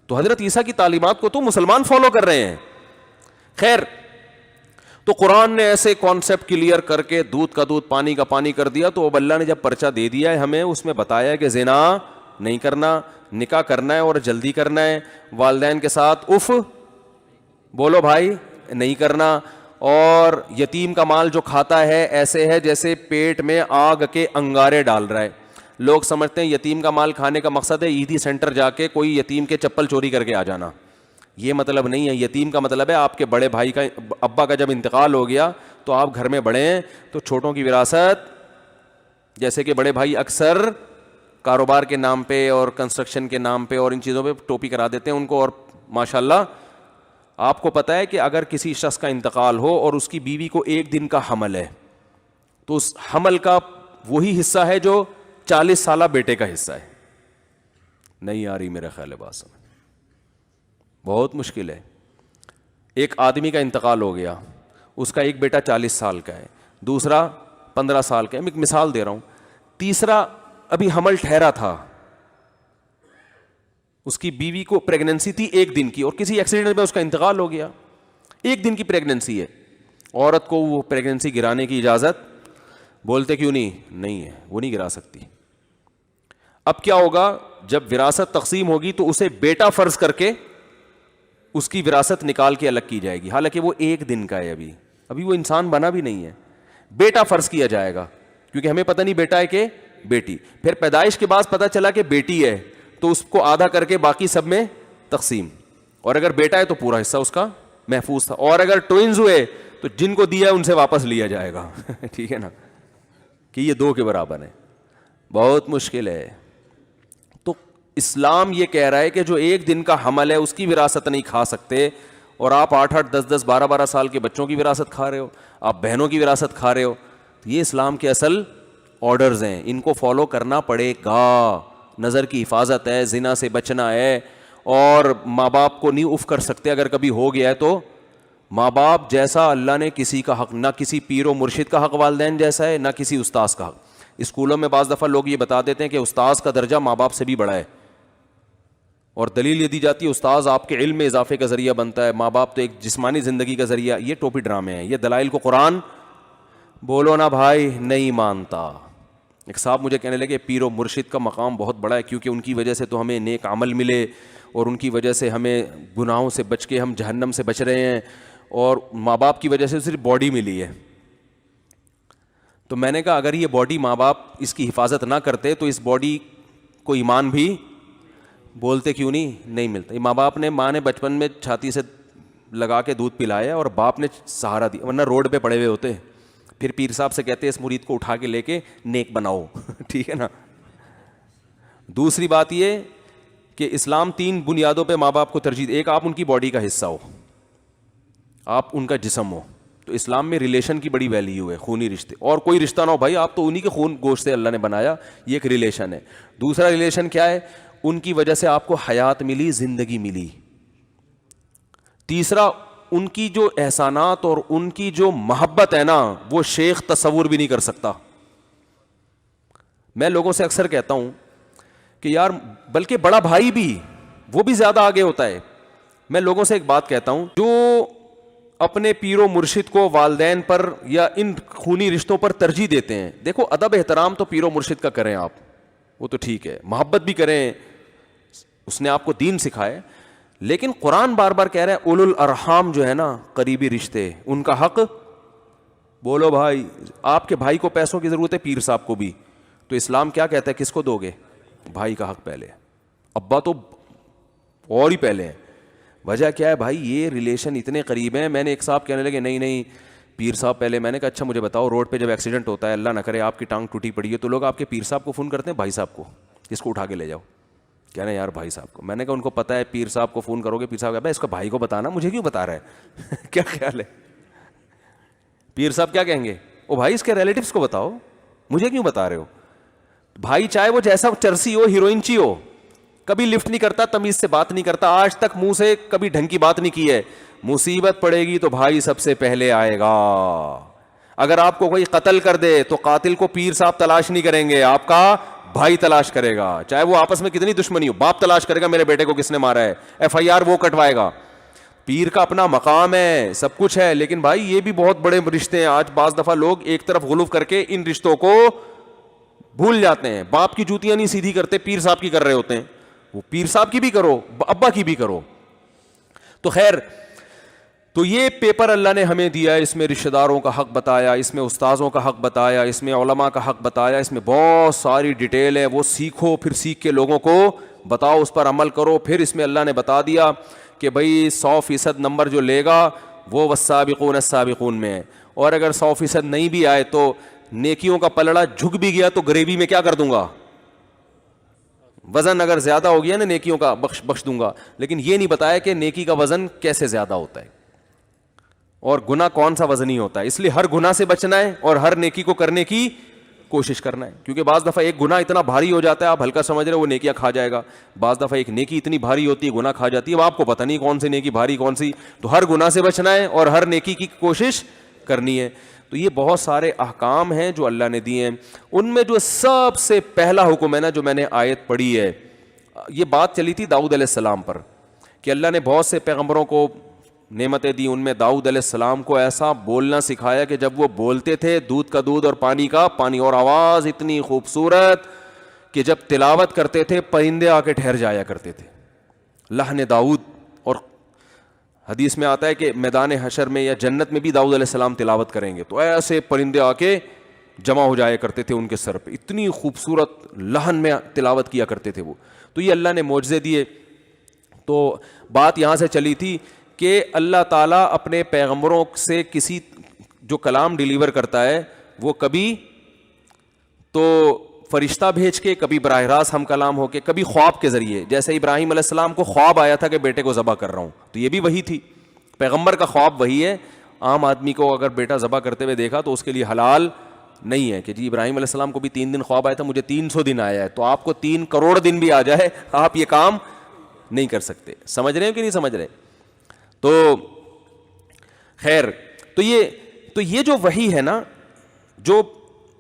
تو حضرت عیسیٰ کی تعلیمات کو تو مسلمان فالو کر رہے ہیں. خیر, تو قرآن نے ایسے کانسیپٹ کلیئر کر کے دودھ کا دودھ پانی کا پانی کر دیا. تو اب اللہ نے جب پرچہ دے دیا ہے ہمیں, اس میں بتایا کہ زنا نہیں کرنا, نکاح کرنا ہے اور جلدی کرنا ہے, والدین کے ساتھ اف بولو بھائی نہیں کرنا, اور یتیم کا مال جو کھاتا ہے ایسے ہے جیسے پیٹ میں آگ کے انگارے ڈال رہا ہے. لوگ سمجھتے ہیں یتیم کا مال کھانے کا مقصد ہے عیدی سینٹر جا کے کوئی یتیم کے چپل چوری کر کے آ جانا. یہ مطلب نہیں ہے. یتیم کا مطلب ہے آپ کے بڑے بھائی کا, ابا کا جب انتقال ہو گیا تو آپ گھر میں بڑے ہیں, تو چھوٹوں کی وراثت, جیسے کہ بڑے بھائی اکثر کاروبار کے نام پہ اور کنسٹرکشن کے نام پہ اور ان چیزوں پہ ٹوپی کرا دیتے ہیں ان کو. اور ماشاءاللہ آپ کو پتہ ہے کہ اگر کسی شخص کا انتقال ہو اور اس کی بیوی کو 1 دن کا حمل ہے, تو اس حمل کا وہی حصہ ہے جو 40 سالہ بیٹے کا حصہ ہے. نہیں آ رہی میرے خیال بات سمجھ, بہت مشکل ہے. ایک آدمی کا انتقال ہو گیا, اس کا ایک بیٹا 40 سال کا ہے, دوسرا 15 سال کا ہے, میں ایک مثال دے رہا ہوں, تیسرا ابھی حمل ٹھہرا تھا, اس کی بیوی کو پریگننسی تھی 1 دن کی, اور کسی ایکسیڈنٹ میں اس کا انتقال ہو گیا. 1 دن کی پریگننسی ہے, عورت کو وہ پریگننسی گرانے کی اجازت بولتے کیوں نہیں ہے, وہ نہیں گرا سکتی. اب کیا ہوگا, جب وراثت تقسیم ہوگی تو اسے بیٹا فرض کر کے اس کی وراثت نکال کے الگ کی جائے گی, حالانکہ وہ 1 دن کا ہے, ابھی وہ انسان بنا بھی نہیں ہے. بیٹا فرض کیا جائے گا کیونکہ ہمیں پتہ نہیں بیٹا ہے کہ بیٹی. پھر پیدائش کے بعد پتہ چلا کہ بیٹی ہے تو اس کو آدھا کر کے باقی سب میں تقسیم, اور اگر بیٹا ہے تو پورا حصہ اس کا محفوظ تھا, اور اگر ٹوئنز ہوئے تو جن کو دیا ہے ان سے واپس لیا جائے گا. ٹھیک ہے نا, کہ یہ 2 کے برابر ہے. بہت مشکل ہے. تو اسلام یہ کہہ رہا ہے کہ جو 1 دن کا حمل ہے اس کی وراثت نہیں کھا سکتے, اور آپ 8-8 10-10 12-12 سال کے بچوں کی وراثت کھا رہے ہو, آپ بہنوں کی وراثت کھا رہے ہو. یہ اسلام کے اصل آرڈرز ہیں, ان کو فالو کرنا پڑے گا. نظر کی حفاظت ہے, زنا سے بچنا ہے, اور ماں باپ کو نہیں اف کر سکتے اگر کبھی ہو گیا ہے تو. ماں باپ جیسا اللہ نے کسی کا حق, نہ کسی پیر و مرشد کا حق والدین جیسا ہے, نہ کسی استاذ کا حق. اسکولوں میں بعض دفعہ لوگ یہ بتا دیتے ہیں کہ استاذ کا درجہ ماں باپ سے بھی بڑا ہے, اور دلیل یہ دی جاتی ہے استاذ آپ کے علم میں اضافے کا ذریعہ بنتا ہے, ماں باپ تو ایک جسمانی زندگی کا ذریعہ. یہ ٹوپی ڈرامے ہیں. یہ دلائل کو قرآن بولو نا بھائی نہیں مانتا. ایک صاحب مجھے کہنے لگے پیر و مرشد کا مقام بہت بڑا ہے, کیونکہ ان کی وجہ سے تو ہمیں نیک عمل ملے, اور ان کی وجہ سے ہمیں گناہوں سے بچ کے ہم جہنم سے بچ رہے ہیں, اور ماں باپ کی وجہ سے صرف باڈی ملی ہے. تو میں نے کہا اگر یہ باڈی ماں باپ اس کی حفاظت نہ کرتے تو اس باڈی کو ایمان بھی بولتے کیوں نہیں ملتا. ماں باپ نے, ماں نے بچپن میں چھاتی سے لگا کے دودھ پلایا اور باپ نے سہارا دیا, ورنہ روڈ پہ پڑے ہوئے ہوتے. پھر پیر صاحب سے کہتے اس مرید کو اٹھا کے لے کے نیک بناؤ. ٹھیک ہے نا. دوسری بات یہ کہ اسلام 3 بنیادوں پہ ماں باپ کو ترجیح. ایک, آپ ان کی باڈی کا حصہ ہو, آپ ان کا جسم ہو. تو اسلام میں ریلیشن کی بڑی ویلیو ہے, خونی رشتے. اور کوئی رشتہ نہ ہو بھائی, آپ تو انہی کے خون گوشت سے اللہ نے بنایا, یہ ایک ریلیشن ہے. دوسرا ریلیشن کیا ہے, ان کی وجہ سے آپ کو حیات ملی, زندگی ملی. تیسرا, ان کی جو احسانات اور ان کی جو محبت ہے نا, وہ شیخ تصور بھی نہیں کر سکتا. میں لوگوں سے اکثر کہتا ہوں کہ یار, بلکہ بڑا بھائی بھی, وہ بھی زیادہ آگے ہوتا ہے. میں لوگوں سے ایک بات کہتا ہوں, جو اپنے پیر و مرشد کو والدین پر یا ان خونی رشتوں پر ترجیح دیتے ہیں, دیکھو ادب احترام تو پیر و مرشد کا کریں آپ, وہ تو ٹھیک ہے, محبت بھی کریں, اس نے آپ کو دین سکھائے. لیکن قرآن بار بار کہہ رہا ہے اولو الارحام جو ہے نا, قریبی رشتے, ان کا حق. بولو بھائی, آپ کے بھائی کو پیسوں کی ضرورت ہے, پیر صاحب کو بھی, تو اسلام کیا کہتا ہے, کس کو دو گے؟ بھائی کا حق پہلے, ابا تو اور ہی پہلے ہے. وجہ کیا ہے بھائی, یہ ریلیشن اتنے قریب ہیں. میں نے ایک صاحب کہنے لگے نہیں پیر صاحب پہلے. میں نے کہا اچھا مجھے بتاؤ, روڈ پہ جب ایکسیڈنٹ ہوتا ہے, اللہ نہ کرے آپ کی ٹانگ ٹوٹی پڑی ہے, تو لوگ آپ کے پیر صاحب کو فون کرتے ہیں بھائی صاحب کو, اس کو اٹھا کے لے جاؤ. کہنا یار بھائی صاحب کو. میں نے کہا ان کو پتا ہے پیر صاحب کو فون کرو گے, پیر صاحب کہا اس کو بھائی کو بتانا, مجھے کیوں بتا رہا ہے؟ کیا خیال ہے؟ پیر صاحب کیا کہیں گے, او بھائی اس کے ریلیٹیوز کو بتاؤ, مجھے کیوں بتا رہے ہو؟ بھائی چاہے وہ جیسا چرسی ہو, ہیروئنچی ہو, کبھی لفٹ نہیں کرتا, تمیز سے بات نہیں کرتا, آج تک منہ سے کبھی ڈھنگ کی بات نہیں کی ہے. مصیبت پڑے گی تو بھائی سب سے پہلے آئے گا. اگر آپ کو کوئی قتل کر دے تو قاتل کو پیر صاحب تلاش نہیں کریں گے, آپ کا بھائی تلاش کرے گا. چاہے وہ آپس میں کتنی دشمنی ہو, باپ تلاش کرے گا میرے بیٹے کو کس نے مارا ہے, FIR وہ کٹوائے گا. پیر کا اپنا مقام ہے, سب کچھ ہے, لیکن بھائی یہ بھی بہت بڑے رشتے ہیں. آج بعض دفعہ لوگ ایک طرف غلو کر کے ان رشتوں کو بھول جاتے ہیں. باپ کی جوتیاں نہیں سیدھی کرتے, پیر صاحب کی کر رہے ہوتے ہیں. وہ پیر صاحب کی بھی کرو, ابا کی بھی کرو. تو خیر, تو یہ پیپر اللہ نے ہمیں دیا ہے, اس میں رشتہ داروں کا حق بتایا, اس میں استاذوں کا حق بتایا, اس میں علماء کا حق بتایا, اس میں بہت ساری ڈیٹیل ہے. وہ سیکھو, پھر سیکھ کے لوگوں کو بتاؤ, اس پر عمل کرو. پھر اس میں اللہ نے بتا دیا کہ بھئی 100% نمبر جو لے گا وہ والسابقون السابقون میں ہے, اور اگر 100% نہیں بھی آئے تو نیکیوں کا پلڑا جھک بھی گیا تو گریوی میں کیا کر دوں گا, وزن اگر زیادہ ہو گیا نا نیکیوں کا بخش دوں گا. لیکن یہ نہیں بتایا کہ نیکی کا وزن کیسے زیادہ ہوتا ہے اور گناہ کون سا وزنی ہوتا ہے. اس لیے ہر گناہ سے بچنا ہے اور ہر نیکی کو کرنے کی کوشش کرنا ہے, کیونکہ بعض دفعہ ایک گناہ اتنا بھاری ہو جاتا ہے, آپ ہلکا سمجھ رہے ہو, وہ نیکیاں کھا جائے گا. بعض دفعہ ایک نیکی اتنی بھاری ہوتی ہے, گناہ کھا جاتی ہے, اب آپ کو پتہ نہیں کون سی نیکی بھاری کون سی. تو ہر گناہ سے بچنا ہے اور ہر نیکی کی کوشش کرنی ہے. تو یہ بہت سارے احکام ہیں جو اللہ نے دیے ہیں. ان میں جو سب سے پہلا حکم ہے نا, جو میں نے آیت پڑھی ہے, یہ بات چلی تھی داؤد علیہ السلام پر کہ اللہ نے بہت سے پیغمبروں کو نعمتیں دی. ان میں داؤد علیہ السلام کو ایسا بولنا سکھایا کہ جب وہ بولتے تھے دودھ کا دودھ اور پانی کا پانی, اور آواز اتنی خوبصورت کہ جب تلاوت کرتے تھے پرندے آ کے ٹھہر جایا کرتے تھے. لحن داؤد. اور حدیث میں آتا ہے کہ میدان حشر میں یا جنت میں بھی داؤد علیہ السلام تلاوت کریں گے تو ایسے پرندے آ کے جمع ہو جایا کرتے تھے ان کے سر پہ, اتنی خوبصورت لحن میں تلاوت کیا کرتے تھے وہ. تو یہ اللہ نے معجزے دیے. تو بات یہاں سے چلی تھی کہ اللہ تعالیٰ اپنے پیغمبروں سے کسی جو کلام ڈیلیور کرتا ہے وہ کبھی تو فرشتہ بھیج کے, کبھی براہ راست ہم کلام ہو کے, کبھی خواب کے ذریعے. جیسے ابراہیم علیہ السلام کو خواب آیا تھا کہ بیٹے کو ذبح کر رہا ہوں, تو یہ بھی وہی تھی. پیغمبر کا خواب وہی ہے. عام آدمی کو اگر بیٹا ذبح کرتے ہوئے دیکھا تو اس کے لیے حلال نہیں ہے کہ جی ابراہیم علیہ السلام کو بھی 3 دن خواب آیا تھا, مجھے 300 دن آیا ہے, تو آپ کو 3 کروڑ دن بھی آ جائے آپ یہ کام نہیں کر سکتے. سمجھ رہے ہیں کہ نہیں سمجھ رہے؟ تو خیر, تو یہ جو وحی ہے نا جو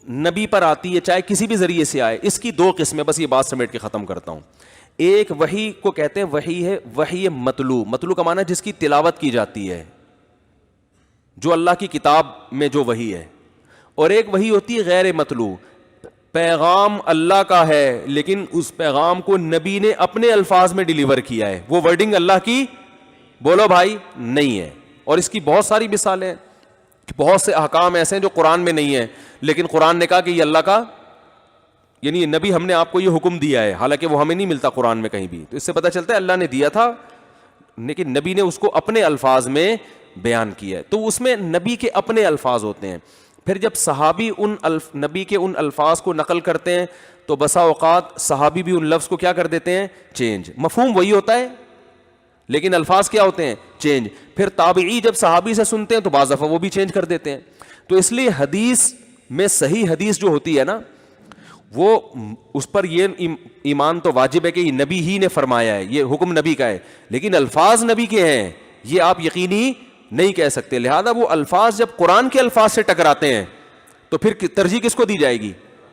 نبی پر آتی ہے, چاہے کسی بھی ذریعے سے آئے, اس کی 2 قسمیں. بس یہ بات سمیٹ کے ختم کرتا ہوں. ایک وحی کو کہتے ہیں وحی ہے, وحی مطلوع. مطلوع کا معنی جس کی تلاوت کی جاتی ہے, جو اللہ کی کتاب میں جو وحی ہے. اور ایک وحی ہوتی ہے غیر مطلوع, پیغام اللہ کا ہے لیکن اس پیغام کو نبی نے اپنے الفاظ میں ڈیلیور کیا ہے, وہ ورڈنگ اللہ کی بولو بھائی نہیں ہے. اور اس کی بہت ساری مثالیں, بہت سے احکام ایسے ہیں جو قرآن میں نہیں ہیں، لیکن قرآن نے کہا کہ یہ اللہ کا، یعنی نبی ہم نے آپ کو یہ حکم دیا ہے، حالانکہ وہ ہمیں نہیں ملتا قرآن میں کہیں بھی. تو اس سے پتہ چلتا ہے اللہ نے دیا تھا، لیکن نبی نے اس کو اپنے الفاظ میں بیان کیا ہے. تو اس میں نبی کے اپنے الفاظ ہوتے ہیں. پھر جب صحابی نبی کے ان الفاظ کو نقل کرتے ہیں تو بسا اوقات صحابی بھی ان لفظ کو کیا کر دیتے ہیں، چینج. مفہوم وہی ہوتا ہے لیکن الفاظ کیا ہوتے ہیں، چینج. پھر تابعی جب صحابی سے سنتے ہیں تو بعض دفعہ وہ بھی چینج کر دیتے ہیں. تو اس لیے حدیث میں صحیح حدیث جو ہوتی ہے نا، وہ اس پر یہ ایمان تو واجب ہے کہ یہ نبی ہی نے فرمایا ہے، یہ حکم نبی کا ہے، لیکن الفاظ نبی کے ہیں یہ آپ یقینی نہیں کہہ سکتے. لہذا وہ الفاظ جب قرآن کے الفاظ سے ٹکراتے ہیں تو پھر ترجیح کس کو دی جائے گی،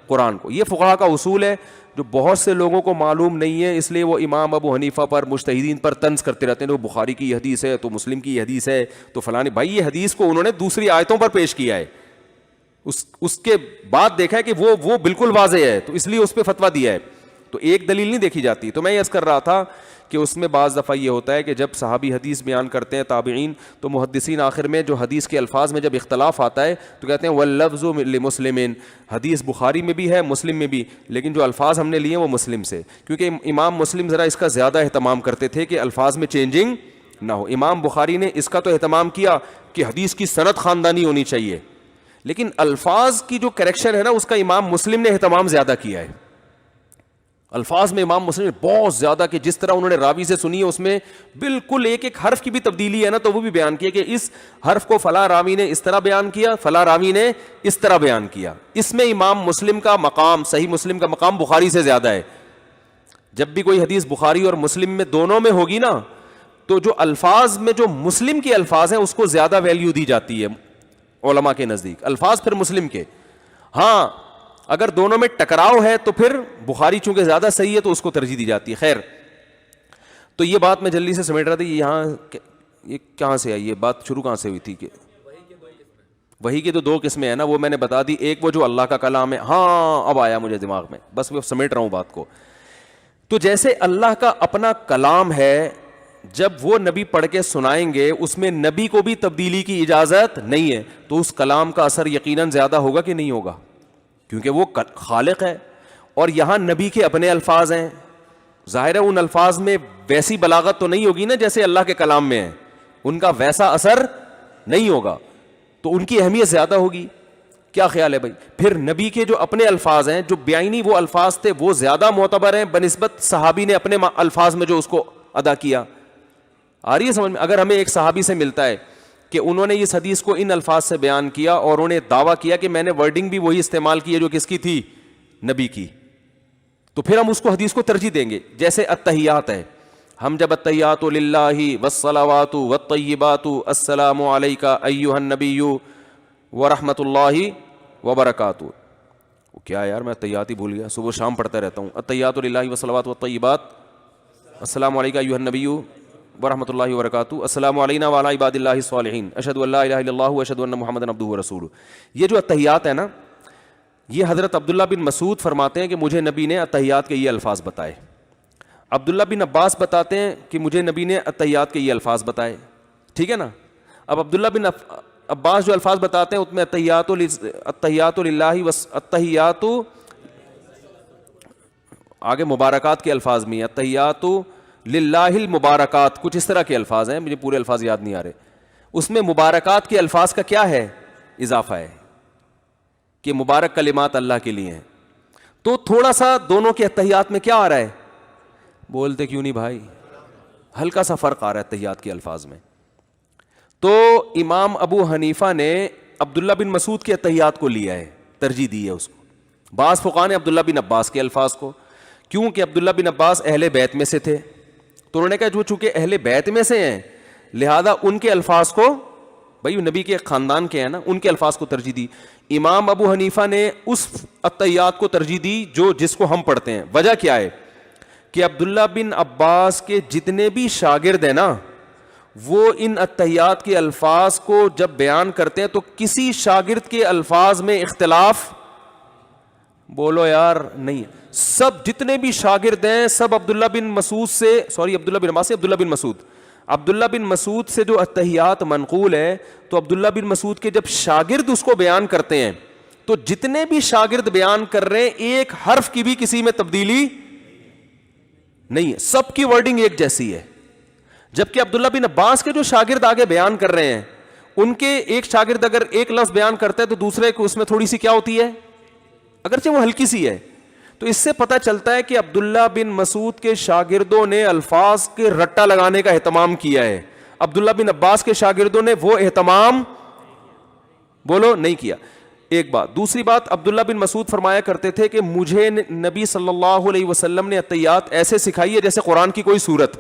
قرآن کو. یہ فقہا کا اصول ہے جو بہت سے لوگوں کو معلوم نہیں ہے، اس لیے وہ امام ابو حنیفہ پر، مجتہدین پر طنز کرتے رہتے ہیں. وہ بخاری کی یہ حدیث ہے تو مسلم کی یہ حدیث ہے تو فلانی. بھائی یہ حدیث کو انہوں نے دوسری آیتوں پر پیش کیا ہے، اس کے بعد دیکھا ہے کہ وہ بالکل واضح ہے تو اس لیے اس پہ فتویٰ دیا ہے. تو ایک دلیل نہیں دیکھی جاتی. تو میں یہ عرض کر رہا تھا کہ اس میں بعض دفعہ یہ ہوتا ہے کہ جب صحابی حدیث بیان کرتے ہیں، تابعین، تو محدثین آخر میں جو حدیث کے الفاظ میں جب اختلاف آتا ہے تو کہتے ہیں واللفظ لمسلم، حدیث بخاری میں بھی ہے، مسلم میں بھی، لیکن جو الفاظ ہم نے لیے وہ مسلم سے، کیونکہ امام مسلم ذرا اس کا زیادہ اہتمام کرتے تھے کہ الفاظ میں چینجنگ نہ ہو. امام بخاری نے اس کا تو اہتمام کیا کہ حدیث کی سند خاندانی ہونی چاہیے، لیکن الفاظ کی جو کریکشن ہے نا اس کا امام مسلم نے اہتمام زیادہ کیا ہے. الفاظ میں امام مسلم نے بہت زیادہ، کہ جس طرح انہوں نے راوی سے سنی ہے اس میں بالکل ایک ایک حرف کی بھی تبدیلی ہے نا تو وہ بھی بیان کیا کہ اس حرف کو فلاں راوی نے اس طرح بیان کیا، فلاں راوی نے اس طرح بیان کیا. اس میں امام مسلم کا مقام، صحیح مسلم کا مقام بخاری سے زیادہ ہے. جب بھی کوئی حدیث بخاری اور مسلم میں دونوں میں ہوگی نا تو جو الفاظ میں جو مسلم کے الفاظ ہیں اس کو زیادہ ویلیو دی جاتی ہے علماء کے نزدیک، الفاظ پھر مسلم کے. ہاں اگر دونوں میں ٹکراؤ ہے تو پھر بخاری چونکہ زیادہ صحیح ہے تو اس کو ترجیح دی جاتی ہے. خیر، تو یہ بات میں جلدی سے سمیٹ رہا تھا. یہاں یہ کہاں سے آئی، یہ بات شروع کہاں سے ہوئی تھی کہ وحی کی تو دو قسمیں ہیں نا، وہ میں نے بتا دی. ایک وہ جو اللہ کا کلام ہے، ہاں اب آیا مجھے دماغ میں، بس وہ سمیٹ رہا ہوں بات کو. تو جیسے اللہ کا اپنا کلام ہے، جب وہ نبی پڑھ کے سنائیں گے اس میں نبی کو بھی تبدیلی کی اجازت نہیں ہے، تو اس کلام کا اثر یقیناً زیادہ ہوگا کہ نہیں ہوگا، کیونکہ وہ خالق ہے. اور یہاں نبی کے اپنے الفاظ ہیں، ظاہر ہے ان الفاظ میں ویسی بلاغت تو نہیں ہوگی نا جیسے اللہ کے کلام میں ہے، ان کا ویسا اثر نہیں ہوگا، تو ان کی اہمیت زیادہ ہوگی. کیا خیال ہے بھائی؟ پھر نبی کے جو اپنے الفاظ ہیں، جو بیانی وہ الفاظ تھے، وہ زیادہ معتبر ہیں بنسبت صحابی نے اپنے الفاظ میں جو اس کو ادا کیا. آ رہی ہے سمجھ میں؟ اگر ہمیں ایک صحابی سے ملتا ہے کہ انہوں نے اس حدیث کو ان الفاظ سے بیان کیا اور انہوں نے دعویٰ کیا کہ میں نے ورڈنگ بھی وہی استعمال کی ہے جو کس کی تھی، نبی کی، تو پھر ہم اس کو حدیث کو ترجیح دیں گے. جیسے التحیات ہے، ہم جب التحیات للہ والصلوات والطیبات السلام علیک ایھا النبی ورحمۃ اللہ وبرکاتہ. کیا یار میں التحیات ہی بھول گیا، صبح شام پڑھتا رہتا ہوں. التحیات للہ والصلوات والطیبات السلام علیک ایھا النبی ورحمۃ اللہ وبرکاتہ السلام علینا وعلی عباد اللہ الصالحین اشہد ان لا الہ الا اللہ واشہد ان محمدا عبدہ ورسولہ. یہ جو التحیات ہے نا، یہ حضرت عبداللہ بن مسعود فرماتے ہیں کہ مجھے نبی نے التحیات کے یہ الفاظ بتائے. عبداللہ بن عباس بتاتے ہیں کہ مجھے نبی نے التحیات کے یہ الفاظ بتائے. ٹھیک ہے نا؟ اب عبداللہ بن عباس جو الفاظ بتاتے ہیں اس میں التحیات للہ التحیات، آگے مبارکات کے الفاظ میں التحیات للہ المبارکات، کچھ اس طرح کے الفاظ ہیں، مجھے پورے الفاظ یاد نہیں آ رہے. اس میں مبارکات کے الفاظ کا کیا ہے، اضافہ ہے کہ مبارک کلمات اللہ کے لیے ہیں. تو تھوڑا سا دونوں کے التحیات میں کیا آ رہا ہے، بولتے کیوں نہیں بھائی، ہلکا سا فرق آ رہا ہے التحیات کے الفاظ میں. تو امام ابو حنیفہ نے عبداللہ بن مسعود کے التحیات کو لیا ہے، ترجیح دی ہے اس کو. بعض فقہا نے عبداللہ بن عباس کے الفاظ کو، کیونکہ عبداللہ بن عباس اہل بیت میں سے تھے، تو انہوں نے کہا جو چونکہ اہل بیت میں سے ہیں لہذا ان کے الفاظ کو، بھائی نبی کے خاندان کے ہیں نا، ان کے الفاظ کو ترجیح دی. امام ابو حنیفہ نے اس التحیات کو ترجیح دی جس کو ہم پڑھتے ہیں. وجہ کیا ہے کہ عبداللہ بن عباس کے جتنے بھی شاگرد ہیں نا، وہ ان التحیات کے الفاظ کو جب بیان کرتے ہیں تو کسی شاگرد کے الفاظ میں اختلاف، بولو یار نہیں، سب جتنے بھی شاگرد ہیں سب عبداللہ بن مسعود سے، عبداللہ بن عباس سے عبداللہ بن مسعود، عبداللہ بن مسعود سے جو التحیات منقول ہے تو عبداللہ بن مسعود کے جب شاگرد اس کو بیان کرتے ہیں تو جتنے بھی شاگرد بیان کر رہے ہیں ایک حرف کی بھی کسی میں تبدیلی نہیں ہے, سب کی ورڈنگ ایک جیسی ہے. جبکہ عبداللہ بن عباس کے جو شاگرد آگے بیان کر رہے ہیں ان کے ایک شاگرد اگر ایک لفظ بیان کرتا ہے تو دوسرے کو اس میں تھوڑی سی کیا ہوتی ہے, اگرچہ وہ ہلکی سی ہے. تو اس سے پتہ چلتا ہے کہ عبداللہ بن مسعود کے شاگردوں نے الفاظ کے رٹا لگانے کا اہتمام کیا ہے, عبداللہ بن عباس کے شاگردوں نے وہ اہتمام بولو نہیں کیا. ایک بات. دوسری بات, عبداللہ بن مسعود فرمایا کرتے تھے کہ مجھے نبی صلی اللہ علیہ وسلم نے التحیات ایسے سکھائی ہے جیسے قرآن کی کوئی سورت.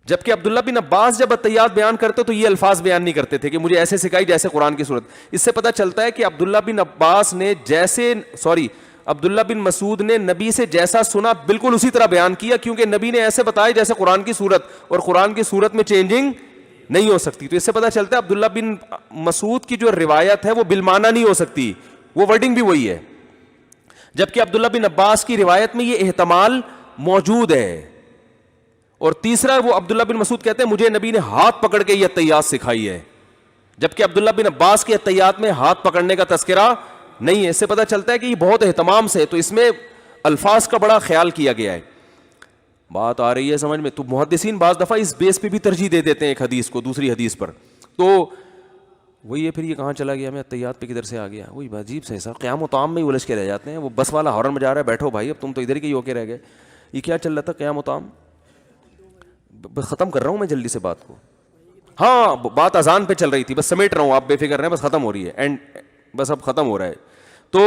جبکہ عبداللہ بن عباس جب التحیات بیان کرتے تو یہ الفاظ بیان نہیں کرتے تھے کہ مجھے ایسے سکھائی جیسے قرآن کی سورت. اس سے پتہ چلتا ہے کہ عبداللہ بن عباس نے عبداللہ بن مسعود نے نبی سے جیسا سنا بالکل اسی طرح بیان کیا, کیونکہ نبی نے ایسے بتایا جیسے قرآن کی سورت, اور قرآن کی سورت میں چینجنگ نہیں ہو سکتی. تو اس سے پتہ چلتا ہے عبداللہ بن مسعود کی جو روایت ہے وہ بالمعنی نہیں ہو سکتی, وہ ورڈنگ بھی وہی ہے. جبکہ عبداللہ بن عباس کی روایت میں یہ احتمال موجود ہے. اور تیسرا, وہ عبداللہ بن مسعود کہتے ہیں مجھے نبی نے ہاتھ پکڑ کے یہ التحیات سکھائی ہے, جبکہ عبداللہ بن عباس کے التحیات میں ہاتھ پکڑنے کا تذکرہ نہیں ہے. اس سے پتہ چلتا ہے کہ یہ بہت اہتمام سے, تو اس میں الفاظ کا بڑا خیال کیا گیا ہے. بات آ رہی ہے سمجھ میں؟ تو محدثین بعض دفعہ اس بیس پہ بھی ترجیح دے دیتے ہیں ایک حدیث کو دوسری حدیث پر. تو وہی ہے, پھر یہ کہاں چلا گیا, میں التحیات پہ کدھر سے آ گیا, وہی عجیب سے حساب قیام و طعام میں ہی الجھ کے رہ جاتے ہیں. وہ بس والا ہارن بجا رہا ہے, بیٹھو بھائی اب تم تو ادھر ہی ہو کے رہ گئے. یہ کیا چل رہا تھا قیام و طعام؟ ختم کر رہا ہوں میں جلدی سے بات کو. ہاں بات اذان پہ چل رہی تھی, بس سمیٹ رہا ہوں, آپ بے فکر رہیں, بس ختم ہو رہی ہے, اینڈ بس اب ختم ہو رہا ہے. تو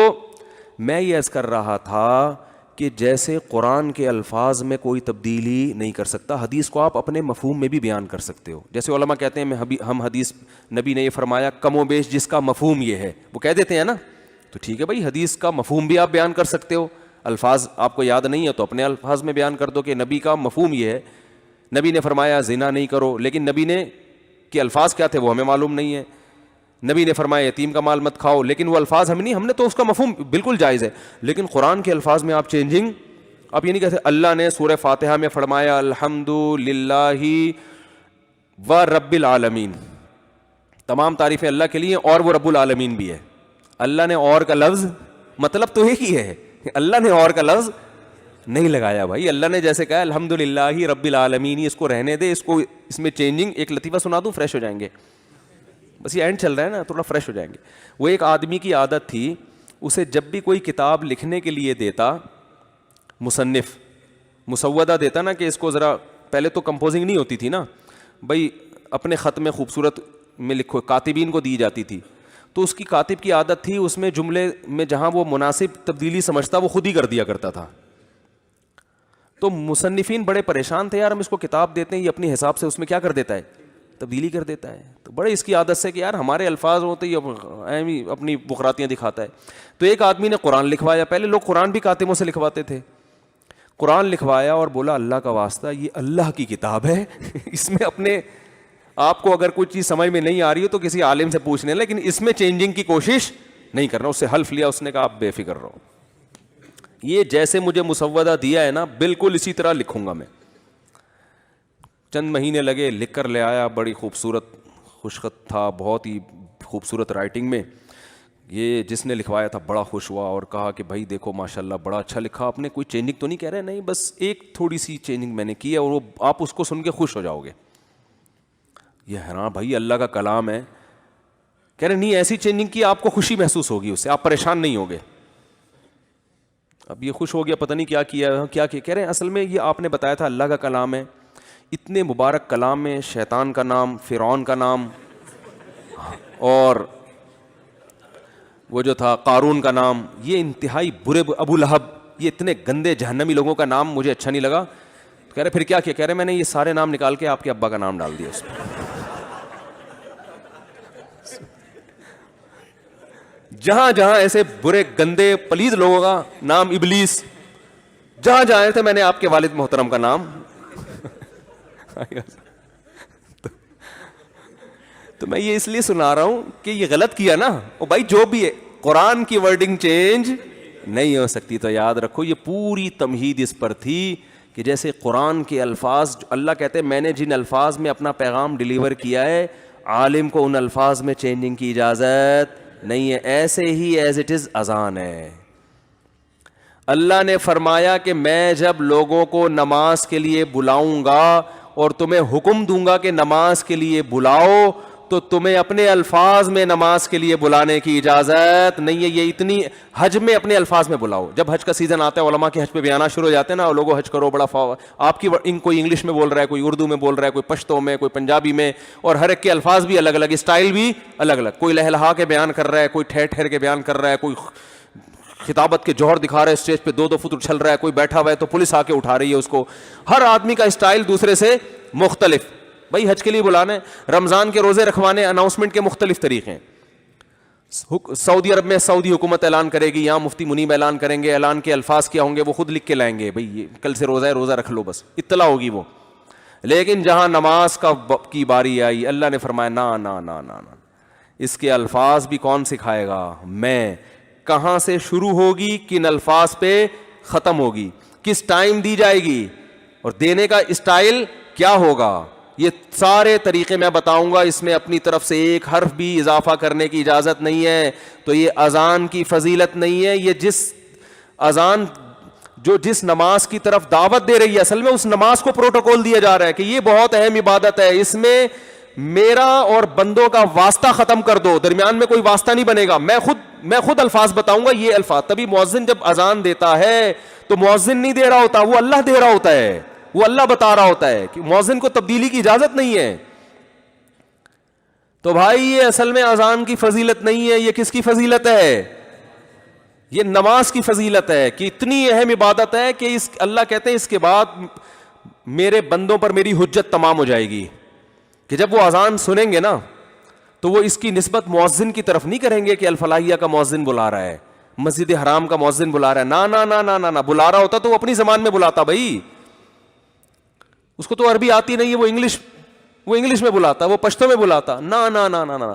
میں یہ عرض کر رہا تھا کہ جیسے قرآن کے الفاظ میں کوئی تبدیلی نہیں کر سکتا, حدیث کو آپ اپنے مفہوم میں بھی بیان کر سکتے ہو. جیسے علماء کہتے ہیں ہم حدیث نبی نے یہ فرمایا کم و بیش جس کا مفہوم یہ ہے, وہ کہہ دیتے ہیں نا, تو ٹھیک ہے بھائی, حدیث کا مفہوم بھی آپ بیان کر سکتے ہو. الفاظ آپ کو یاد نہیں ہے تو اپنے الفاظ میں بیان کر دو کہ نبی کا مفہوم یہ ہے. نبی نے فرمایا زنا نہیں کرو, لیکن نبی نے کہ الفاظ کیا تھے وہ ہمیں معلوم نہیں ہے. نبی نے فرمایا یتیم کا مال مت کھاؤ, لیکن وہ الفاظ ہم نے تو اس کا مفہوم بالکل جائز ہے. لیکن قرآن کے الفاظ میں آپ چینجنگ, آپ یہ نہیں کہتے اللہ نے سورہ فاتحہ میں فرمایا الحمد للہ و رب العالمین, تمام تعریفیں اللہ کے لیے اور وہ رب العالمین بھی ہے. اللہ نے اور کا لفظ مطلب تو ایک ہی ہے, اللہ نے اور کا لفظ نہیں لگایا بھائی. اللہ نے جیسے کہا الحمد للہ رب العالمین, اس کو رہنے دے, اس میں چینجنگ. ایک لطیفہ سنا دوں, فریش ہو جائیں گے, بس یہ اینڈ چل رہا ہے نا, تھوڑا فریش ہو جائیں گے. وہ ایک آدمی کی عادت تھی, اسے جب بھی کوئی کتاب لکھنے کے لیے دیتا, مصنف مسودہ دیتا نا کہ اس کو ذرا, پہلے تو کمپوزنگ نہیں ہوتی تھی نا بھائی, اپنے خط میں خوبصورت میں لکھو, کاتبین کو دی جاتی تھی. تو اس کی کاتب کی عادت تھی اس میں جملے میں جہاں وہ مناسب تبدیلی سمجھتا وہ خود ہی کر دیا کرتا تھا. تو مصنفین بڑے پریشان تھے, یار ہم اس کو کتاب دیتے ہیں, یہ اپنی حساب سے اس میں کیا کر دیتا ہے, تبدیلی کر دیتا ہے. تو بڑے اس کی عادت سے کہ یار ہمارے الفاظ ہوتے ہی اپنی بخراتیاں دکھاتا ہے. تو ایک آدمی نے قرآن لکھوایا, پہلے لوگ قرآن بھی کاتبوں سے لکھواتے تھے. قرآن لکھوایا اور بولا اللہ کا واسطہ یہ اللہ کی کتاب ہے, اس میں اپنے آپ کو اگر کوئی چیز سمجھ میں نہیں آ رہی ہو تو کسی عالم سے پوچھنے, لیکن اس میں چینجنگ کی کوشش نہیں کرنا. اس سے حلف لیا, اس نے کہا آپ بے فکر رہو, یہ جیسے مجھے مسودہ دیا ہے نا بالکل اسی طرح لکھوں گا میں. چند مہینے لگے, لکھ کر لے آیا, بڑی خوبصورت خوشخط تھا, بہت ہی خوبصورت رائٹنگ میں. یہ جس نے لکھوایا تھا بڑا خوش ہوا اور کہا کہ بھائی دیکھو ماشاءاللہ بڑا اچھا لکھا آپ نے, کوئی چینجنگ تو نہیں کہہ رہے, نہیں بس ایک تھوڑی سی چینجنگ میں نے کی ہے اور وہ آپ اس کو سن کے خوش ہو جاؤ گے. یہ حیران, بھائی اللہ کا کلام ہے. کہہ رہے نہیں ایسی چینجنگ کی آپ کو خوشی محسوس ہوگی, اس سے آپ پریشان نہیں ہوگے. اب یہ خوش ہو گیا, پتہ نہیں کیا کیا. کہہ رہے ہیں اصل میں یہ آپ نے بتایا تھا اللہ کا کلام ہے, اتنے مبارک کلام میں شیطان کا نام, فرعون کا نام, اور وہ جو تھا قارون کا نام, یہ انتہائی برے, ابو لہب, یہ اتنے گندے جہنمی لوگوں کا نام مجھے اچھا نہیں لگا. کہہ رہے پھر کیا کہہ رہے میں نے یہ سارے نام نکال کے آپ کے ابا کا نام ڈال دیا اس میں. جہاں جہاں ایسے برے گندے پلید لوگوں کا نام, ابلیس, جہاں جہاں تھے میں نے آپ کے والد محترم کا نام. تو میں یہ اس لیے سنا رہا ہوں کہ یہ غلط کیا نا, او بھائی جو بھی ہے قرآن کی ورڈنگ چینج نہیں ہو سکتی. تو یاد رکھو یہ پوری تمہید اس پر تھی کہ جیسے قرآن کے الفاظ اللہ کہتے ہیں میں نے جن الفاظ میں اپنا پیغام ڈیلیور کیا ہے عالم کو ان الفاظ میں چینجنگ کی اجازت نہیں ہے. ایسے ہی ایز اٹ از اذان ہے. اللہ نے فرمایا کہ میں جب لوگوں کو نماز کے لیے بلاؤں گا اور تمہیں حکم دوں گا کہ نماز کے لیے بلاؤ تو تمہیں اپنے الفاظ میں نماز کے لیے بلانے کی اجازت نہیں ہے. یہ اتنی حج میں اپنے الفاظ میں بلاؤ. جب حج کا سیزن آتا ہے علماء کے حج پہ بیانات شروع ہو جاتے ہیں نا, لوگوں حج کرو بڑا آپ کی کوئی انگلش میں بول رہا ہے, کوئی اردو میں بول رہا ہے, کوئی پشتو میں, کوئی پنجابی میں, اور ہر ایک کے الفاظ بھی الگ الگ, اسٹائل بھی الگ الگ. کوئی لہلہا کے بیان کر رہا ہے, کوئی ٹھہر ٹھہر کے بیان کر رہا ہے, کوئی خطابت کے جوہر دکھا رہا ہے, اسٹیج پہ 2 فٹ اچھل رہا ہے, کوئی بیٹھا ہوا ہے تو پولیس آ کے اٹھا رہی ہے اس کو. ہر آدمی کا اسٹائل دوسرے سے مختلف. بھائی حج کے لیے بلانے, رمضان کے روزے رکھوانے, اناؤنسمنٹ کے مختلف طریقے ہیں. سعودی عرب میں سعودی حکومت اعلان کرے گی, یہاں مفتی منیب اعلان کریں گے, اعلان کے الفاظ کیا ہوں گے وہ خود لکھ کے لائیں گے, بھائی یہ کل سے روزہ ہے, روزہ رکھ لو, بس اطلاع ہوگی وہ. لیکن جہاں نماز کی باری آئی اللہ نے فرمایا نا نا نا نا نا, اس کے الفاظ بھی کون سکھائے گا؟ میں. کہاں سے شروع ہوگی, کن الفاظ پہ ختم ہوگی, کس ٹائم دی جائے گی, اور دینے کا اسٹائل کیا ہوگا, یہ سارے طریقے میں بتاؤں گا. اس میں اپنی طرف سے ایک حرف بھی اضافہ کرنے کی اجازت نہیں ہے. تو یہ اذان کی فضیلت نہیں ہے, یہ جس اذان جو جس نماز کی طرف دعوت دے رہی ہے اصل میں اس نماز کو پروٹوکول دیا جا رہا ہے کہ یہ بہت اہم عبادت ہے, اس میں میرا اور بندوں کا واسطہ ختم کر دو, درمیان میں کوئی واسطہ نہیں بنے گا, میں خود الفاظ بتاؤں گا, یہ الفاظ. تبھی مؤذن جب اذان دیتا ہے تو مؤذن نہیں دے رہا ہوتا, وہ اللہ دے رہا ہوتا ہے, وہ اللہ بتا رہا ہوتا ہے کہ مؤذن کو تبدیلی کی اجازت نہیں ہے. تو بھائی یہ اصل میں اذان کی فضیلت نہیں ہے, یہ کس کی فضیلت ہے؟ یہ نماز کی فضیلت ہے کہ اتنی اہم عبادت ہے کہ اللہ کہتے ہیں اس کے بعد میرے بندوں پر میری حجت تمام ہو جائے گی. کہ جب وہ اذان سنیں گے نا تو وہ اس کی نسبت مؤذن کی طرف نہیں کریں گے کہ الفلاحیہ کا مؤذن بلا رہا ہے, مسجد حرام کا مؤذن بلا رہا ہے. نا نا نا نا نا نا, بلا رہا ہوتا تو وہ اپنی زبان میں بلاتا, بھائی اس کو تو عربی آتی نہیں ہے, وہ انگلش میں بلاتا, وہ پشتو میں بلاتا. نا نا نا نا نا,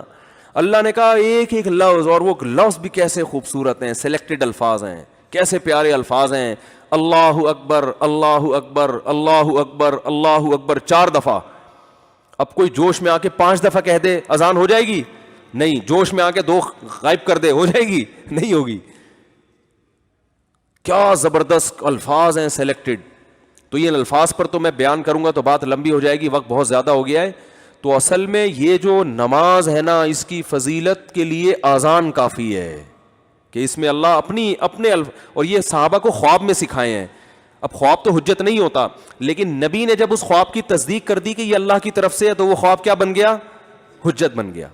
اللہ نے کہا ایک ایک لفظ, اور وہ لفظ بھی کیسے خوبصورت ہیں, سلیکٹڈ الفاظ ہیں, کیسے پیارے الفاظ ہیں. اللہ اکبر اللہ اکبر اللہ اکبر اللہ اکبر 4 دفعہ. اب کوئی جوش میں آ کے 5 دفعہ کہہ دے اذان ہو جائے گی؟ نہیں. جوش میں آ کے 2 غائب کر دے ہو جائے گی؟ نہیں ہوگی. کیا زبردست الفاظ ہیں سلیکٹڈ. تو یہ الفاظ پر تو میں بیان کروں گا تو بات لمبی ہو جائے گی, وقت بہت زیادہ ہو گیا ہے. تو اصل میں یہ جو نماز ہے نا اس کی فضیلت کے لیے اذان کافی ہے کہ اس میں اللہ اپنے اور یہ صحابہ کو خواب میں سکھائے ہیں. اب خواب تو حجت نہیں ہوتا, لیکن نبی نے جب اس خواب کی تصدیق کر دی کہ یہ اللہ کی طرف سے ہے تو وہ خواب کیا بن گیا؟ حجت بن گیا.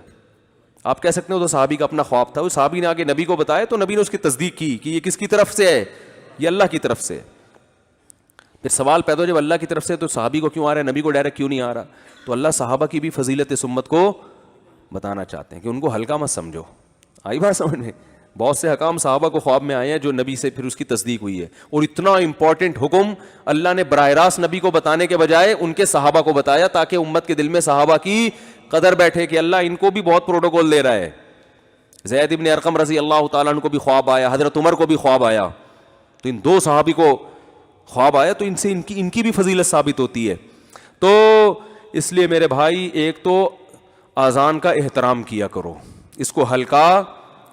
آپ کہہ سکتے ہو تو صحابی کا اپنا خواب تھا, وہ صحابی نے آگے نبی کو بتایا تو نبی نے اس کی تصدیق کی کہ یہ کس کی طرف سے ہے؟ یہ اللہ کی طرف سے. پھر سوال پیدا ہو جب اللہ کی طرف سے تو صحابی کو کیوں آ رہا ہے, نبی کو ڈائریکٹ کیوں نہیں آ رہا؟ تو اللہ صحابہ کی بھی فضیلت اس امت کو بتانا چاہتے ہیں کہ ان کو ہلکا مت سمجھو. آئی بات سمجھ میں؟ بہت سے حکام صحابہ کو خواب میں آئے ہیں جو نبی سے پھر اس کی تصدیق ہوئی ہے, اور اتنا امپورٹنٹ حکم اللہ نے براہ راست نبی کو بتانے کے بجائے ان کے صحابہ کو بتایا تاکہ امت کے دل میں صحابہ کی قدر بیٹھے کہ اللہ ان کو بھی بہت پروٹوکول دے رہا ہے. زید ابن ارقم رضی اللہ تعالیٰ عنہ کو بھی خواب آیا, حضرت عمر کو بھی خواب آیا, تو ان 2 صحابی کو خواب آیا, تو ان سے ان کی بھی فضیلت ثابت ہوتی ہے. تو اس لیے میرے بھائی ایک تو اذان کا احترام کیا کرو, اس کو ہلکا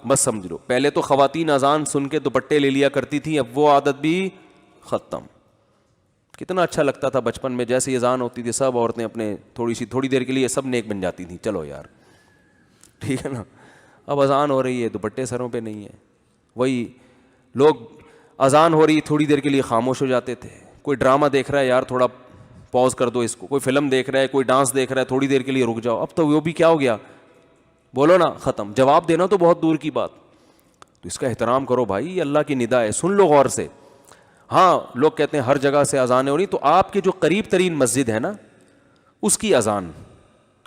بس سمجھ لو. پہلے تو خواتین اذان سن کے دوپٹے لے لیا کرتی تھیں, اب وہ عادت بھی ختم. کتنا اچھا لگتا تھا بچپن میں, جیسے یہ اذان ہوتی تھی سب عورتیں اپنے تھوڑی دیر کے لیے سب نیک بن جاتی تھیں, چلو یار ٹھیک ہے نا. اب اذان ہو رہی ہے دوپٹے سروں پہ نہیں ہے, وہی لوگ اذان ہو رہی تھوڑی دیر کے لیے خاموش ہو جاتے تھے. کوئی ڈرامہ دیکھ رہا ہے یار تھوڑا پاز کر دو اس کو, کوئی فلم دیکھ رہا ہے, کوئی ڈانس دیکھ رہا ہے, تھوڑی دیر کے لیے رک جاؤ. اب تو وہ بھی کیا ہو گیا, بولو نا ختم. جواب دینا تو بہت دور کی بات. تو اس کا احترام کرو بھائی, یہ اللہ کی ندا ہے, سن لو غور سے. ہاں لوگ کہتے ہیں ہر جگہ سے اذانیں ہو رہی, تو آپ کے جو قریب ترین مسجد ہے نا اس کی اذان,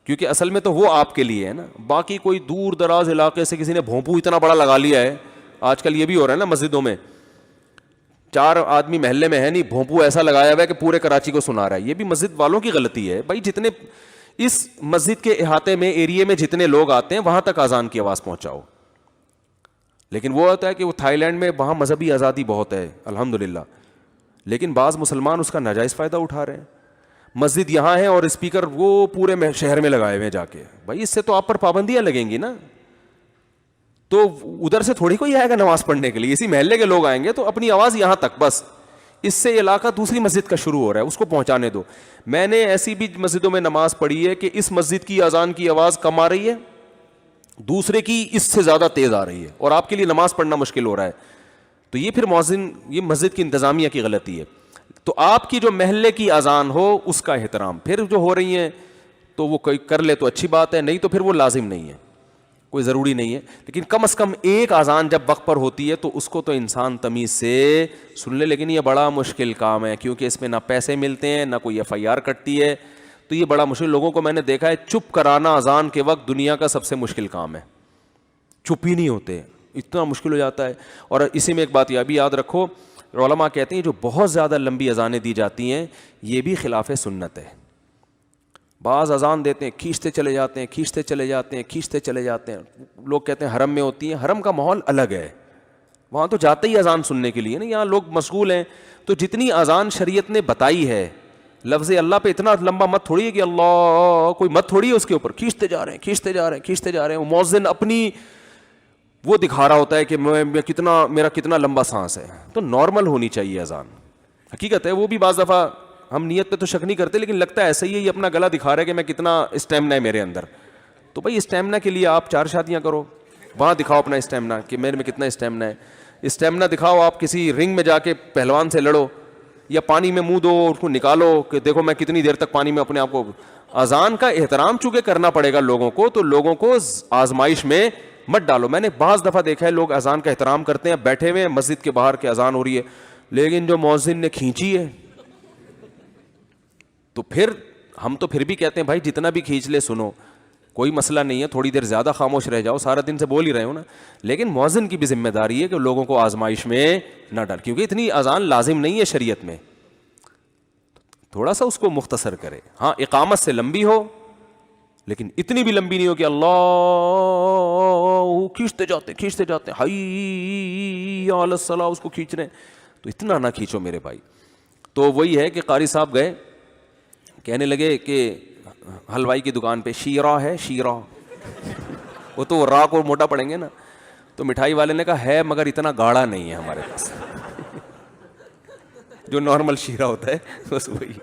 کیونکہ اصل میں تو وہ آپ کے لیے ہے نا. باقی کوئی دور دراز علاقے سے کسی نے بھونپو اتنا بڑا لگا لیا ہے, آج کل یہ بھی ہو رہا ہے نا مسجدوں میں, 4 آدمی محلے میں ہے نہیں, بھونپو ایسا لگایا ہوا ہے کہ پورے کراچی کو سنا رہا ہے. یہ بھی مسجد والوں کی غلطی ہے بھائی. جتنے اس مسجد کے احاطے میں ایریے میں جتنے لوگ آتے ہیں وہاں تک اذان کی آواز پہنچاؤ. لیکن وہ ہوتا ہے کہ وہ تھائی لینڈ میں وہاں مذہبی آزادی بہت ہے الحمدللہ, لیکن بعض مسلمان اس کا ناجائز فائدہ اٹھا رہے ہیں. مسجد یہاں ہے اور اسپیکر وہ پورے شہر میں لگائے ہوئے ہیں جا کے. بھائی اس سے تو آپ پر پابندیاں لگیں گی نا, تو ادھر سے تھوڑی کوئی آئے گا نماز پڑھنے کے لیے, اسی محلے کے لوگ آئیں گے تو اپنی آواز یہاں تک بس, اس سے علاقہ دوسری مسجد کا شروع ہو رہا ہے اس کو پہنچانے دو. میں نے ایسی بھی مسجدوں میں نماز پڑھی ہے کہ اس مسجد کی اذان کی آواز کم آ رہی ہے, دوسرے کی اس سے زیادہ تیز آ رہی ہے, اور آپ کے لیے نماز پڑھنا مشکل ہو رہا ہے. تو یہ پھر مؤذن, یہ مسجد کی انتظامیہ کی غلطی ہے. تو آپ کی جو محلے کی اذان ہو اس کا احترام, پھر جو ہو رہی ہیں تو وہ کوئی کر لے تو اچھی بات ہے, نہیں تو پھر وہ لازم نہیں ہے, کوئی ضروری نہیں ہے. لیکن کم از کم ایک اذان جب وقت پر ہوتی ہے تو اس کو تو انسان تمیز سے سن لے. لیکن یہ بڑا مشکل کام ہے کیونکہ اس میں نہ پیسے ملتے ہیں نہ کوئی FIR کٹتی ہے, تو یہ بڑا مشکل. لوگوں کو میں نے دیکھا ہے چپ کرانا اذان کے وقت دنیا کا سب سے مشکل کام ہے, چپ ہی نہیں ہوتے, اتنا مشکل ہو جاتا ہے. اور اسی میں ایک بات یہ بھی یاد رکھو, علماء کہتے ہیں جو بہت زیادہ لمبی اذانیں دی جاتی ہیں یہ بھی خلاف سنت ہے. بعض اذان دیتے ہیں کھینچتے چلے جاتے ہیں, کھینچتے چلے جاتے ہیں, کھینچتے چلے جاتے ہیں. لوگ کہتے ہیں حرم میں ہوتی ہیں, حرم کا ماحول الگ ہے, وہاں تو جاتے ہی اذان سننے کے لیے نا, یہاں لوگ مشغول ہیں. تو جتنی اذان شریعت نے بتائی ہے, لفظ اللہ پہ اتنا لمبا مت تھوڑی ہے کہ اللہ کوئی مت تھوڑی ہے اس کے اوپر, کھینچتے جا رہے ہیں کھینچتے جا رہے ہیں کھینچتے جا رہے ہیں. مؤذن اپنی وہ دکھا رہا ہوتا ہے کہ میں کتنا, میرا کتنا لمبا سانس ہے. تو نارمل ہونی چاہیے اذان, حقیقت ہے. وہ بھی بعض دفعہ ہم نیت پہ تو شک نہیں کرتے لیکن لگتا ہے ایسا ہی ہے, یہ اپنا گلا دکھا رہا ہے کہ میں کتنا اسٹیمنا ہے میرے اندر. تو بھائی اسٹیمنا کے لیے آپ 4 شادیاں کرو, وہاں دکھاؤ اپنا اسٹیمنا کہ میرے میں کتنا اسٹیمنا ہے. اسٹیمنا دکھاؤ, آپ کسی رنگ میں جا کے پہلوان سے لڑو, یا پانی میں منہ دو اور اس کو نکالو کہ دیکھو میں کتنی دیر تک پانی میں اپنے آپ کو. اذان کا احترام چونکہ کرنا پڑے گا لوگوں کو, تو لوگوں کو آزمائش میں مت ڈالو. میں نے بعض دفعہ دیکھا ہے لوگ اذان کا احترام کرتے ہیں, بیٹھے ہوئے مسجد کے باہر کے اذان ہو رہی ہے, لیکن جو مؤذن نے کھینچی ہے تو پھر ہم تو پھر بھی کہتے ہیں بھائی جتنا بھی کھینچ لے سنو, کوئی مسئلہ نہیں ہے, تھوڑی دیر زیادہ خاموش رہ جاؤ, سارا دن سے بول ہی رہے ہو نا. لیکن مؤذن کی بھی ذمہ داری ہے کہ لوگوں کو آزمائش میں نہ ڈال, کیونکہ اتنی اذان لازم نہیں ہے شریعت میں, تھوڑا سا اس کو مختصر کرے. ہاں اقامت سے لمبی ہو لیکن اتنی بھی لمبی نہیں ہو کہ اللہ کھینچتے جاتے حی علی الصلاۃ اس کو کھینچ رہے ہیں, تو اتنا نہ کھینچو میرے بھائی. تو وہی ہے کہ قاری صاحب گئے, کہنے لگے کہ حلوائی کی دکان پہ شیرہ ہے, شیرہ وہ تو راہ کو موٹا پڑیں گے نا, تو مٹھائی والے نے کہا ہے مگر اتنا گاڑھا نہیں ہے ہمارے پاس, جو نارمل شیرہ ہوتا ہے بس وہی.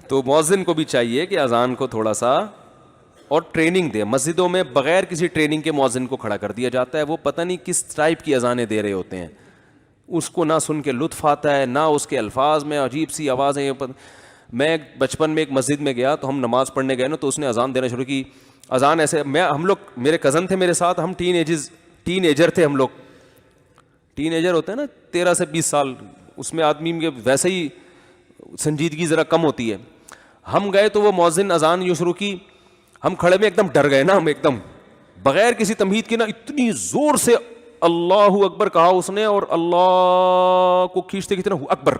تو مؤذن کو بھی چاہیے کہ اذان کو تھوڑا سا اور ٹریننگ دے. مسجدوں میں بغیر کسی ٹریننگ کے مؤذن کو کھڑا کر دیا جاتا ہے, وہ پتہ نہیں کس ٹائپ کی اذانیں دے رہے ہوتے ہیں, اس کو نہ سن کے لطف آتا ہے نہ اس کے الفاظ میں عجیب سی آوازیں. میں بچپن میں ایک مسجد میں گیا تو ہم نماز پڑھنے گئے نا, تو اس نے اذان دینا شروع کی. اذان ایسے, ہم لوگ میرے کزن تھے میرے ساتھ, ہم ٹین ایجر تھے ہم لوگ. ٹین ایجر ہوتے ہیں نا 13 سے 20 سال, اس میں آدمی کے ویسے ہی سنجیدگی ذرا کم ہوتی ہے. ہم گئے تو وہ مؤذن اذان یوں شروع کی, ہم کھڑے میں ایک دم ڈر گئے نا, ہم ایک دم بغیر کسی تمہید کے نا اتنی زور سے اللہ اکبر کہا اس نے, اور اللہ کو کھینچتے کتنا اکبر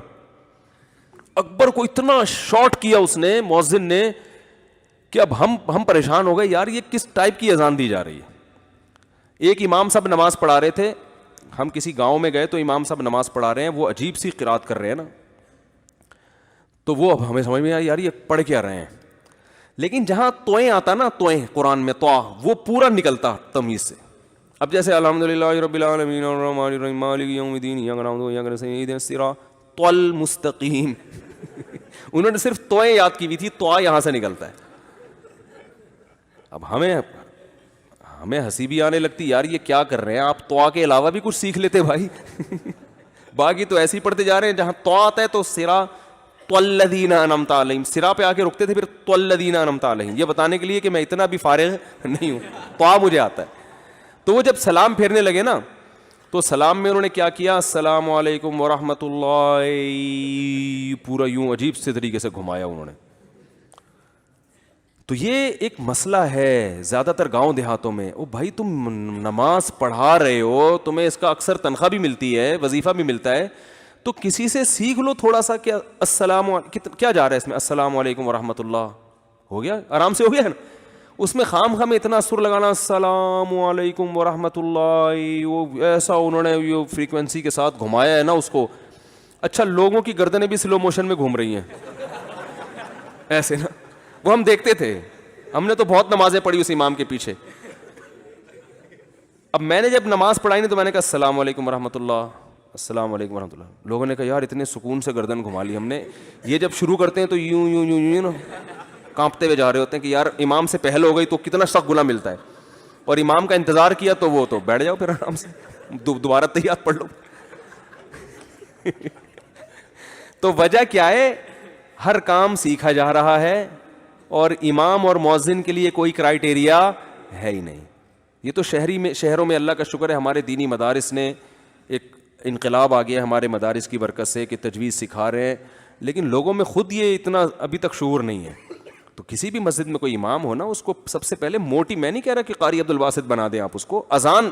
اکبر کو اتنا شارٹ کیا اس نے مؤذن نے کہ اب ہم پریشان ہو گئے, یار یہ کس ٹائپ کی اذان دی جا رہی ہے. ایک امام صاحب نماز پڑھا رہے تھے, ہم کسی گاؤں میں گئے تو امام صاحب نماز پڑھا رہے ہیں, وہ عجیب سی قرات کر رہے ہیں نا, تو وہ اب ہمیں سمجھ میں آیا یار یہ پڑھ کیا رہے ہیں. لیکن جہاں توئیں آتا نا, توئیں قرآن میں تو وہ پورا نکلتا تمیز سے. اب جیسے الحمدللہ رب العالمین الرحمن الرحیم مالک یوم الدین ایاک نعبد و ایاک نستعین اہدنا الصراط المستقیم, انہوں نے صرف توئیں یاد کی ہوئی تھی, تو یہاں سے نکلتا ہے. اب ہمیں ہنسی بھی آنے لگتی, یار یہ کیا کر رہے ہیں آپ, تو کے علاوہ بھی کچھ سیکھ لیتے بھائی. باقی تو ایسے ہی پڑھتے جا رہے ہیں, جہاں تو آتا ہے تو صراط الذین انعمت علیہم, سرا پہ آ کے رکتے تھے, پھر تو الذین انعمت علیہم, یہ بتانے کے لیے کہ میں اتنا بھی فارغ نہیں ہوں, تو مجھے آتا ہے. تو وہ جب سلام پھیرنے لگے نا, تو سلام میں انہوں نے کیا کیا, السلام علیکم ورحمۃ اللہ, پورا یوں عجیب سے طریقے سے گھمایا انہوں نے. تو یہ ایک مسئلہ ہے زیادہ تر گاؤں دیہاتوں میں. او بھائی تم نماز پڑھا رہے ہو, تمہیں اس کا اکثر تنخواہ بھی ملتی ہے, وظیفہ بھی ملتا ہے, تو کسی سے سیکھ لو تھوڑا سا. کیا السلام کیا جا رہا ہے اس میں, السلام علیکم ورحمۃ اللہ, ہو گیا آرام سے, ہو گیا نا. اس میں خام خام اتنا سر لگانا السلام علیکم ورحمۃ اللہ, وہ ایسا انہوں نے یہ فریکوینسی کے ساتھ گھمایا ہے نا اس کو, اچھا لوگوں کی گردنیں بھی سلو موشن میں گھوم رہی ہیں ایسے نا, وہ ہم دیکھتے تھے, ہم نے تو بہت نمازیں پڑھی اس امام کے پیچھے. اب میں نے جب نماز پڑھائی نہیں تو میں نے کہا السلام علیکم ورحمۃ اللہ, السلام علیکم ورحمۃ اللہ. لوگوں نے کہا یار اتنے سکون سے گردن گھما لی ہم نے, یہ جب شروع کرتے ہیں تو یوں یوں یوں یوں نا کانپتے ہوئے جا رہے ہوتے ہیں کہ یار امام سے پہل ہو گئی تو کتنا سخت گناہ ملتا ہے, اور امام کا انتظار کیا تو وہ تو بیٹھ جاؤ پھر آرام سے, دوبارہ تحیات پڑھ لو. تو وجہ کیا ہے, ہر کام سیکھا جا رہا ہے اور امام اور مؤذن کے لیے کوئی کرائیٹیریا ہے ہی نہیں. یہ تو شہروں میں اللہ کا شکر ہے ہمارے دینی مدارس نے ایک انقلاب آ گیا ہمارے مدارس کی برکت سے کہ تجوید سکھا رہے ہیں, لیکن لوگوں میں خود یہ اتنا ابھی تک شعور نہیں ہے. تو کسی بھی مسجد میں کوئی امام ہو نا, اس کو سب سے پہلے موٹی, میں نہیں کہہ رہا کہ قاری عبد الباسط بنا دیں آپ اس کو, اذان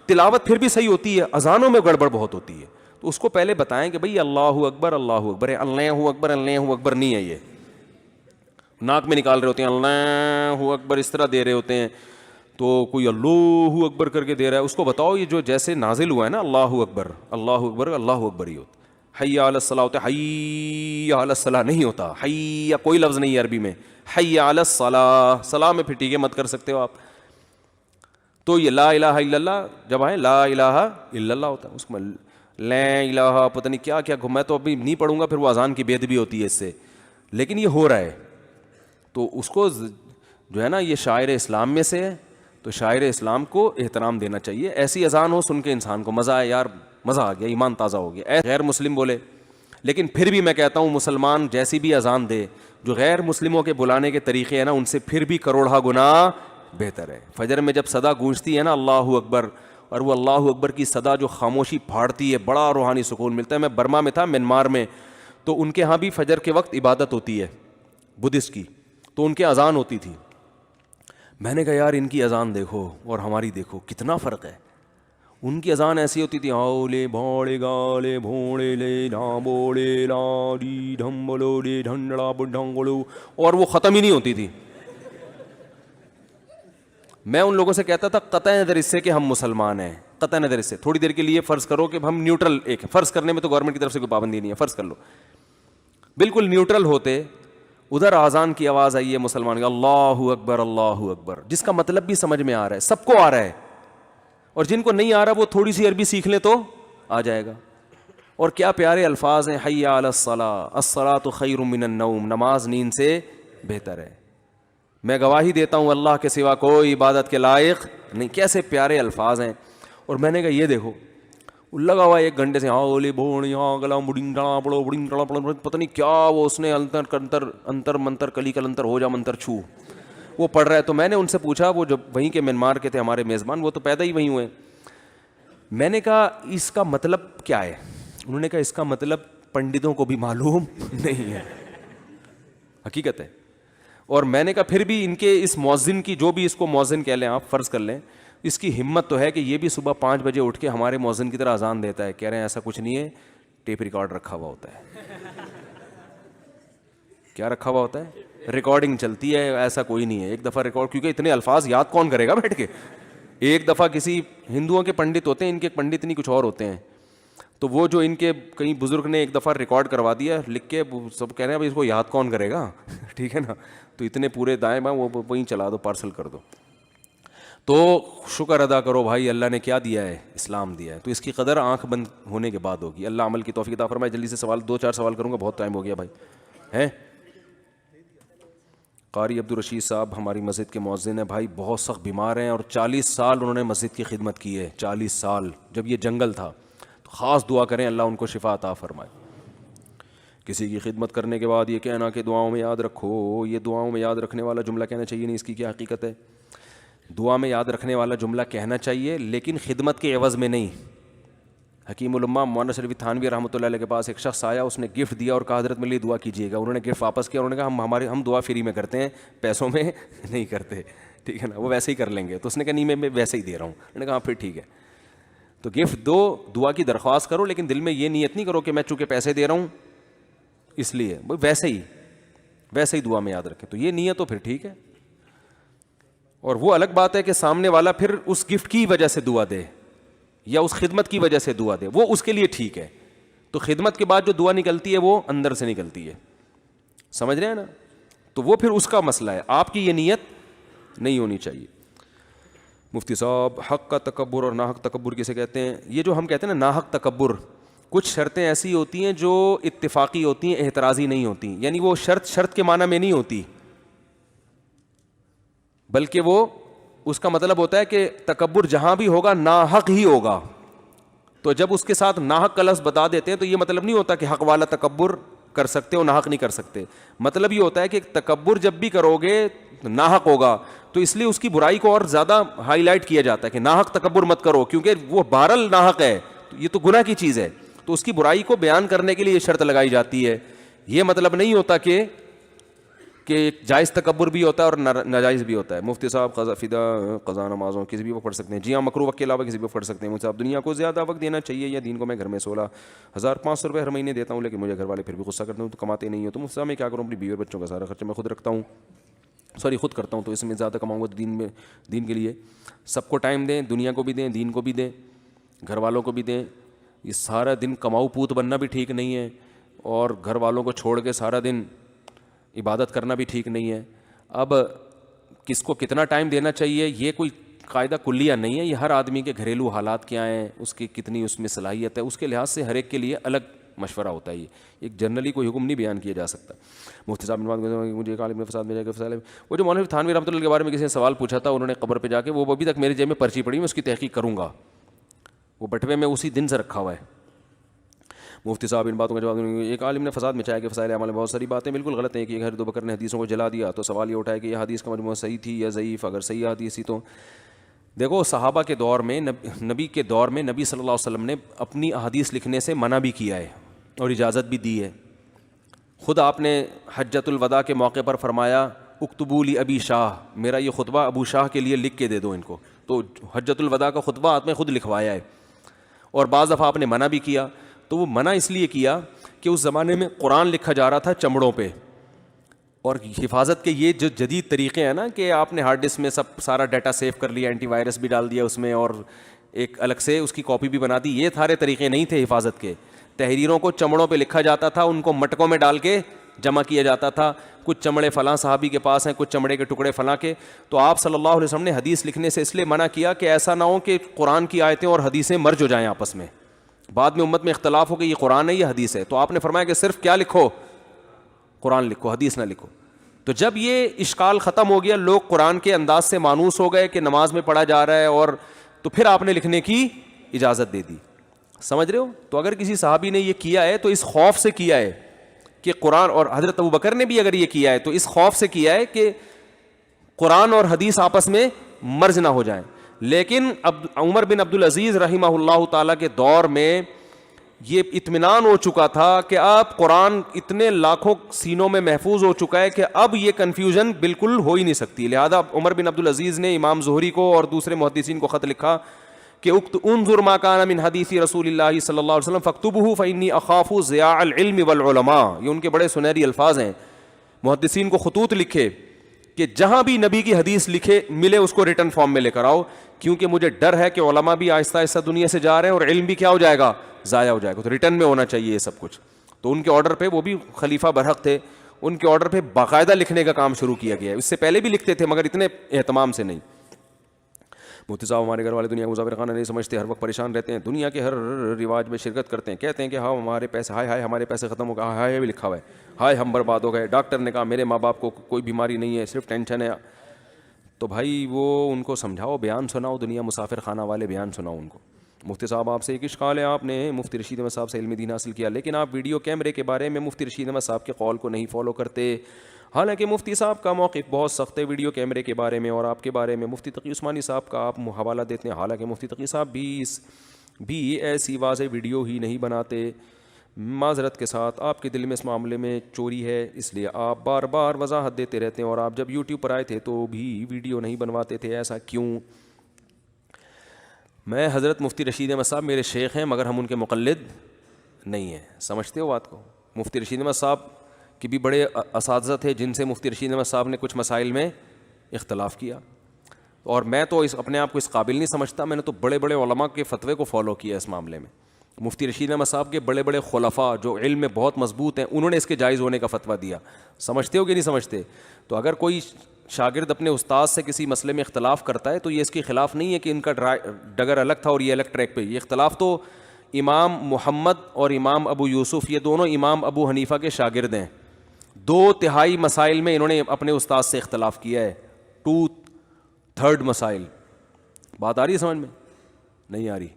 تلاوت پھر بھی صحیح ہوتی ہے, اذانوں میں گڑبڑ بہت ہوتی ہے, تو اس کو پہلے بتائیں کہ بھئی اللہ اکبر اللہ اکبر ہے, اللہ اکبر اللہ اکبر نہیں ہے, یہ ناک میں نکال رہے ہوتے ہیں اللہ اکبر اس طرح دے رہے ہوتے ہیں, تو کوئی اللہ اکبر کر کے دے رہا ہے, اس کو بتاؤ یہ جو جیسے نازل ہوا ہے نا اللہ اکبر اللہ اکبر اللہ اکبر ہی ہوتا, حی علی الصلاۃ ہوتا ہے, حی علی الصلاۃ نہیں ہوتا, حی کوئی لفظ نہیں ہے عربی میں, حی علی الصلاۃ, صلاح میں پھر ٹھیک ہے مت کر سکتے ہو آپ. تو یہ لا الہ الا اللہ جب آئے لا الہ الا اللہ ہوتا ہے, اس میں لا الہ پتہ نہیں کیا کیا, میں تو ابھی نہیں پڑھوں گا, پھر وہ اذان کی بے ادبی ہوتی ہے اس سے, لیکن یہ ہو رہا ہے. تو اس کو جو ہے نا یہ شاعر اسلام میں سے ہے, تو شاعر اسلام کو احترام دینا چاہیے. ایسی اذان ہو سن کے انسان کو مزہ آئے, یار مزہ آ گیا, ایمان تازہ ہو گیا. غیر مسلم بولے, لیکن پھر بھی میں کہتا ہوں مسلمان جیسی بھی اذان دے, جو غیر مسلموں کے بلانے کے طریقے ہیں نا ان سے پھر بھی کروڑہ گنا بہتر ہے. فجر میں جب صدا گونجتی ہے نا اللہ اکبر, اور وہ اللہ اکبر کی صدا جو خاموشی پھاڑتی ہے, بڑا روحانی سکون ملتا ہے. میں برما میں تھا, میانمار میں, تو ان کے ہاں بھی فجر کے وقت عبادت ہوتی ہے بدھسٹ کی, تو ان کے اذان ہوتی تھی. میں نے کہا یار ان کی اذان دیکھو اور ہماری دیکھو کتنا فرق ہے. ان کی اذان ایسی ہوتی تھی, آولے بھاڑے گالے بھوڑے لے ڈھامبوڑے لاڑی ڈھمبلو لے ڈھنڈڑا بڈھنگلو, اور وہ ختم ہی نہیں ہوتی تھی. میں ان لوگوں سے کہتا تھا قطع نظر اس سے کہ ہم مسلمان ہیں, قطع نظر اس سے, تھوڑی دیر کے لیے فرض کرو کہ ہم نیوٹرل ایک, فرض کرنے میں تو گورنمنٹ کی طرف سے کوئی پابندی نہیں ہے, فرض کر لو بالکل نیوٹرل ہوتے. ادھر اذان کی آواز آئی ہے مسلمان کی, اللہ اکبر, جس کا مطلب بھی سمجھ میں آ رہا ہے, سب کو آ رہا ہے, اور جن کو نہیں آ رہا وہ تھوڑی سی عربی سیکھ لیں تو آ جائے گا. اور کیا پیارے الفاظ ہیں, حی علی الصلاۃ, الصلاۃ خیر من النوم, نماز نیند سے بہتر ہے. میں گواہی دیتا ہوں اللہ کے سوا کوئی عبادت کے لائق نہیں. کیسے پیارے الفاظ ہیں. اور میں نے کہا یہ دیکھو لگا ہوا 1 گھنٹے سے, ہاں اولی بوڑ یہاں گلا بڑنگ ڈڑا پڑو بڑنگ ڈڑا پڑو, پتہ نہیں کیا وہ اس نے انتر منتر کلی کلنتر ہو جا منتر چھو وہ پڑھ رہا ہے. تو میں نے ان سے پوچھا, وہ جو وہیں کے میانمار کے تھے ہمارے میزبان, وہ تو پیدا ہی وہیں ہوئے, میں نے کہا اس کا مطلب کیا ہے. انہوں نے کہا اس کا مطلب پنڈتوں کو بھی معلوم نہیں ہے, حقیقت ہے. اور میں نے کہا پھر بھی ان کے اس مؤذن کی, جو بھی اس کو مؤذن کہہ لیں آپ, فرض کر لیں, اس کی ہمت تو ہے کہ یہ بھی صبح 5 بجے اٹھ کے ہمارے مؤذن کی طرح اذان دیتا ہے. کہہ رہے ہیں ایسا کچھ نہیں ہے, ٹیپ ریکارڈ رکھا ہوا ہوتا ہے. کیا رکھا ہوا ہوتا ہے؟ ریکارڈنگ چلتی ہے, ایسا کوئی نہیں ہے. ایک دفعہ ریکارڈ, کیونکہ اتنے الفاظ یاد کون کرے گا بیٹھ کے. ایک دفعہ کسی ہندوؤں کے پنڈت ہوتے ہیں, ان کے پنڈت نہیں کچھ اور ہوتے ہیں, تو وہ جو ان کے کئی بزرگ نے ایک دفعہ ریکارڈ کروا دیا لکھ کے, سب کہہ رہے ہیں بھائی اس کو یاد کون کرے گا. ٹھیک ہے نا, تو اتنے پورے دائیں بائیں وہ وہیں چلا دو, پارسل کر دو. تو شکر ادا کرو بھائی, اللہ نے کیا دیا ہے, اسلام دیا ہے, تو اس کی قدر آنکھ بند ہونے کے بعد ہوگی. اللہ عمل کی توفیق عطا فرمائے. جلدی سے سوال 2-4 سوال کروں گا, بہت ٹائم ہو گیا بھائی. ہیں قاری عبدالرشید صاحب ہماری مسجد کے مؤذن ہیں بھائی, بہت سخت بیمار ہیں, اور 40 سال انہوں نے مسجد کی خدمت کی ہے. 40 سال جب یہ جنگل تھا. تو خاص دعا کریں اللہ ان کو شفا عطا فرمائے. کسی کی خدمت کرنے کے بعد یہ کہنا کہ دعاؤں میں یاد رکھو, یہ دعاؤں میں یاد رکھنے والا جملہ کہنا چاہیے نہیں, اس کی کیا حقیقت ہے؟ دعا میں یاد رکھنے والا جملہ کہنا چاہیے, لیکن خدمت کے عوض میں نہیں. حکیم الامہ مولانا شریف تھانوی رحمۃ اللہ علیہ کے پاس ایک شخص آیا, اس نے گفٹ دیا اور کہا حضرت میرے لیے دعا کیجیے گا. انہوں نے گفٹ واپس کیا, انہوں نے کہا ہم دعا فری میں کرتے ہیں, پیسوں میں نہیں کرتے. ٹھیک ہے نا, وہ ویسے ہی کر لیں گے. تو اس نے کہا نہیں میں ویسے ہی دے رہا ہوں. انہوں نے کہا پھر ٹھیک ہے. تو گفٹ دو, دعا کی درخواست کرو, لیکن دل میں یہ نیت نہیں کرو کہ میں چونکہ پیسے دے رہا ہوں اس لیے, ویسے ہی دعا میں یاد رکھیں. تو یہ نیت تو پھر ٹھیک ہے. اور وہ الگ بات ہے کہ سامنے والا پھر اس گفٹ کی وجہ سے دعا دے یا اس خدمت کی وجہ سے دعا دے, وہ اس کے لیے ٹھیک ہے. تو خدمت کے بعد جو دعا نکلتی ہے وہ اندر سے نکلتی ہے, سمجھ رہے ہیں نا, تو وہ پھر اس کا مسئلہ ہے, آپ کی یہ نیت نہیں ہونی چاہیے. مفتی صاحب حق کا تکبر اور ناحق تکبر کسے کہتے ہیں؟ یہ جو ہم کہتے ہیں نا ناحق تکبر, کچھ شرطیں ایسی ہوتی ہیں جو اتفاقی ہوتی ہیں, اعتراضی نہیں ہوتی, یعنی وہ شرط کے معنی میں نہیں ہوتی, بلکہ وہ اس کا مطلب ہوتا ہے کہ تکبر جہاں بھی ہوگا ناحق ہی ہوگا. تو جب اس کے ساتھ ناحق کا لفظ بتا دیتے ہیں تو یہ مطلب نہیں ہوتا کہ حق والا تکبر کر سکتے ہو ناحق نہیں کر سکتے, مطلب یہ ہوتا ہے کہ تکبر جب بھی کرو گے ناحق ہوگا, تو اس لیے اس کی برائی کو اور زیادہ ہائی لائٹ کیا جاتا ہے کہ ناحق تکبر مت کرو, کیونکہ وہ بہرحال ناحق ہے, یہ تو گناہ کی چیز ہے, تو اس کی برائی کو بیان کرنے کے لیے یہ شرط لگائی جاتی ہے. یہ مطلب نہیں ہوتا کہ جائز تکبر بھی ہوتا ہے اور ناجائز بھی ہوتا ہے. مفتی صاحب قضا نمازوں کسی بھی وقت پڑھ سکتے ہیں؟ جی ہاں, مکروہ وقت کے علاوہ کسی بھی وقت پڑھ سکتے ہیں. مجھے صاحب دنیا کو زیادہ وقت دینا چاہیے یا دین کو؟ میں گھر میں 16,500 روپے ہر مہینے دیتا ہوں, لیکن مجھے گھر والے پھر بھی غصہ کرتے ہیں, تو کماتے نہیں ہو, تو مفتی صاحب میں کیا کروں؟ اپنی بیوی اور بچوں کا سارا خرچہ میں خود رکھتا ہوں, خود کرتا ہوں, تو اس میں زیادہ کماؤں گا تو دین کے لیے سب کو ٹائم دیں, دنیا کو بھی دیں, دین کو بھی دیں, گھر والوں کو بھی دیں. یہ سارا دن کماؤ پوت بننا بھی ٹھیک نہیں ہے, اور گھر والوں کو چھوڑ کے سارا دن عبادت کرنا بھی ٹھیک نہیں ہے. اب کس کو کتنا ٹائم دینا چاہیے یہ کوئی قاعدہ کلیہ نہیں ہے, یہ ہر آدمی کے گھریلو حالات کیا ہیں, اس کی کتنی اس میں صلاحیت ہے, اس کے لحاظ سے ہر ایک کے لیے الگ مشورہ ہوتا ہے. یہ ایک جنرلی کوئی حکم نہیں بیان کیا جا سکتا. مفتی صاحب مجھے ایک عالم نے فساد میں جا کے فساد, وہ جو مولوی تھانوی رحمۃ اللہ کے بارے میں کسی نے سوال پوچھا تھا, انہوں نے قبر پہ جا کے, وہ ابھی تک میری جیب میں پرچی پڑی, میں اس کی تحقیق کروں گا, وہ بٹوے میں اسی دن سے رکھا ہوا ہے. مفتی صاحب ان باتوں کا جواب, ایک عالم نے فساد مچایا کہ فضائل اعمال میں بہت ساری باتیں بالکل غلط ہیں, کہ ایک ابو بکر نے حدیثوں کو جلا دیا, تو سوال یہ اٹھا ہے کہ یہ حدیث کا مجموعہ صحیح تھی یا ضعیف؟ اگر صحیح حدیث تھی تو دیکھو, صحابہ کے دور میں نبی کے دور میں نبی صلی اللہ علیہ وسلم نے اپنی احادیث لکھنے سے منع بھی کیا ہے اور اجازت بھی دی ہے. خود آپ نے حجۃ الوداع کے موقع پر فرمایا اکتبوا لی ابی شاہ, میرا یہ خطبہ ابو شاہ کے لیے لکھ کے دے دو ان کو, تو حجۃ الوداع کا خطبہ آپ نے خود لکھوایا ہے. اور بعض دفعہ آپ نے منع بھی کیا, تو وہ منع اس لیے کیا کہ اس زمانے میں قرآن لکھا جا رہا تھا چمڑوں پہ, اور حفاظت کے یہ جو جدید طریقے ہیں نا کہ آپ نے ہارڈ ڈسک میں سارا ڈیٹا سیو کر لیا, اینٹی وائرس بھی ڈال دیا اس میں, اور ایک الگ سے اس کی کاپی بھی بنا دی, یہ سارے طریقے نہیں تھے حفاظت کے. تحریروں کو چمڑوں پہ لکھا جاتا تھا, ان کو مٹکوں میں ڈال کے جمع کیا جاتا تھا, کچھ چمڑے فلاں صحابی کے پاس ہیں, کچھ چمڑے کے ٹکڑے فلاں کے. تو آپ صلی اللہ علیہ وسلم نے حدیث لکھنے سے اس لیے منع کیا کہ ایسا نہ ہو کہ قرآن کی آیتیں اور حدیثیں مرج ہو جائیں آپس میں, بعد میں امت میں اختلاف ہو کہ یہ قرآن ہے یہ حدیث ہے. تو آپ نے فرمایا کہ صرف کیا لکھو, قرآن لکھو, حدیث نہ لکھو. تو جب یہ اشکال ختم ہو گیا, لوگ قرآن کے انداز سے مانوس ہو گئے کہ نماز میں پڑھا جا رہا ہے, اور تو پھر آپ نے لکھنے کی اجازت دے دی. سمجھ رہے ہو؟ تو اگر کسی صحابی نے یہ کیا ہے تو اس خوف سے کیا ہے کہ قرآن, اور حضرت ابو بکر نے بھی اگر یہ کیا ہے تو اس خوف سے کیا ہے کہ قرآن اور حدیث آپس میں مرج نہ ہو جائیں. لیکن اب عمر بن عبدالعزیز رحمہ اللہ تعالیٰ کے دور میں یہ اطمینان ہو چکا تھا کہ اب قرآن اتنے لاکھوں سینوں میں محفوظ ہو چکا ہے کہ اب یہ کنفیوژن بالکل ہو ہی نہیں سکتی. لہذا عمر بن عبدالعزیز نے امام زہری کو اور دوسرے محدثین کو خط لکھا کہ انظر ما کان من حدیث رسول اللہ صلی اللہ علیہ وسلم فاکتبہ فانی اخاف ضیاع العلم والعلماء. یہ ان کے بڑے سنہری الفاظ ہیں. محدثین کو خطوط لکھے کہ جہاں بھی نبی کی حدیث لکھے ملے اس کو ریٹن فارم میں لے کر آؤ, کیونکہ مجھے ڈر ہے کہ علماء بھی آہستہ آہستہ دنیا سے جا رہے ہیں اور علم بھی کیا ہو جائے گا, ضائع ہو جائے گا, تو ریٹن میں ہونا چاہیے یہ سب کچھ. تو ان کے آرڈر پہ, وہ بھی خلیفہ برحق تھے, ان کے آرڈر پہ باقاعدہ لکھنے کا کام شروع کیا گیا ہے. اس سے پہلے بھی لکھتے تھے مگر اتنے اہتمام سے نہیں. مفتی صاحب ہمارے گھر والے دنیا کو مسافر خانہ نہیں سمجھتے, ہر وقت پریشان رہتے ہیں, دنیا کے ہر رواج میں شرکت کرتے ہیں, کہتے ہیں کہ ہاں ہمارے پیسے, ہائے ہائے ہمارے پیسے ختم ہو گئے, ہائے بھی لکھا ہوا ہے, ہائے ہم برباد ہو گئے, ڈاکٹر نے کہا میرے ماں باپ کو کوئی بیماری نہیں ہے, صرف ٹینشن ہے. تو بھائی وہ ان کو سمجھاؤ, بیان سناؤ, دنیا مسافر خانہ والے بیان سناؤ ان کو. مفتی صاحب آپ سے ایک اشکال ہے, آپ نے مفتی رشید احمد صاحب سے علم دین حاصل کیا, لیکن آپ ویڈیو کیمرے کے بارے میں مفتی رشید احمد صاحب کے قول کو نہیں فالو کرتے. حالانکہ مفتی صاحب کا موقف بہت سخت ہے ویڈیو کیمرے کے بارے میں, اور آپ کے بارے میں مفتی تقی عثمانی صاحب کا آپ حوالہ دیتے ہیں, حالانکہ مفتی تقی صاحب بھی ایسی واضح ویڈیو ہی نہیں بناتے. معذرت کے ساتھ آپ کے دل میں اس معاملے میں چوری ہے, اس لیے آپ بار بار وضاحت دیتے رہتے ہیں, اور آپ جب یوٹیوب پر آئے تھے تو بھی ویڈیو نہیں بنواتے تھے, ایسا کیوں؟ میں حضرت مفتی رشید احمد صاحب میرے شیخ ہیں مگر ہم ان کے مقلد نہیں ہیں. سمجھتے ہو بات کو؟ مفتی رشید احمد صاحب کہ بھی بڑے اساتذہ تھے جن سے مفتی رشید احمد صاحب نے کچھ مسائل میں اختلاف کیا, اور میں تو اپنے آپ کو اس قابل نہیں سمجھتا, میں نے تو بڑے بڑے علماء کے فتوے کو فالو کیا اس معاملے میں. مفتی رشید احمد صاحب کے بڑے بڑے خلفاء جو علم میں بہت مضبوط ہیں, انہوں نے اس کے جائز ہونے کا فتویٰ دیا. سمجھتے ہو کہ نہیں سمجھتے؟ تو اگر کوئی شاگرد اپنے استاد سے کسی مسئلے میں اختلاف کرتا ہے تو یہ اس کے خلاف نہیں ہے کہ ان کا ڈگر الگ تھا اور یہ الگ ٹریک پہ. یہ اختلاف تو امام محمد اور امام ابو یوسف, یہ دونوں امام ابو حنیفہ کے شاگرد ہیں. 2/3 مسائل میں انہوں نے اپنے استاد سے اختلاف کیا ہے. 2/3 مسائل. بات آ رہی ہے سمجھ میں؟ نہیں آ رہی.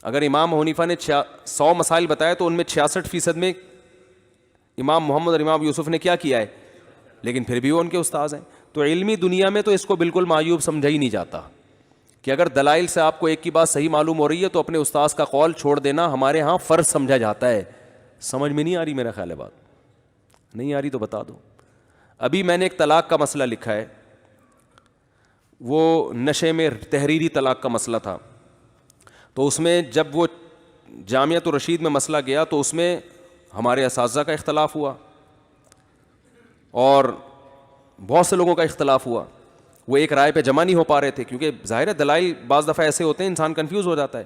اگر امام حنیفہ نے 100 مسائل بتائے تو ان میں 66% میں امام محمد اور امام یوسف نے کیا کیا ہے, لیکن پھر بھی وہ ان کے استاذ ہیں. تو علمی دنیا میں تو اس کو بالکل معیوب سمجھا ہی نہیں جاتا کہ اگر دلائل سے آپ کو ایک کی بات صحیح معلوم ہو رہی ہے تو اپنے استاذ کا قول چھوڑ دینا ہمارے ہاں فرض سمجھا جاتا ہے. سمجھ میں نہیں آ رہی میرا خیال ہے بات؟ نہیں آ رہی تو بتا دو. ابھی میں نے ایک طلاق کا مسئلہ لکھا ہے, وہ نشے میں تحریری طلاق کا مسئلہ تھا. تو اس میں جب وہ جامعۃ الرشید میں مسئلہ گیا تو اس میں ہمارے اساتذہ کا اختلاف ہوا اور بہت سے لوگوں کا اختلاف ہوا. وہ ایک رائے پہ جمع نہیں ہو پا رہے تھے کیونکہ ظاہر ہے دلائل بعض دفعہ ایسے ہوتے ہیں انسان کنفیوز ہو جاتا ہے.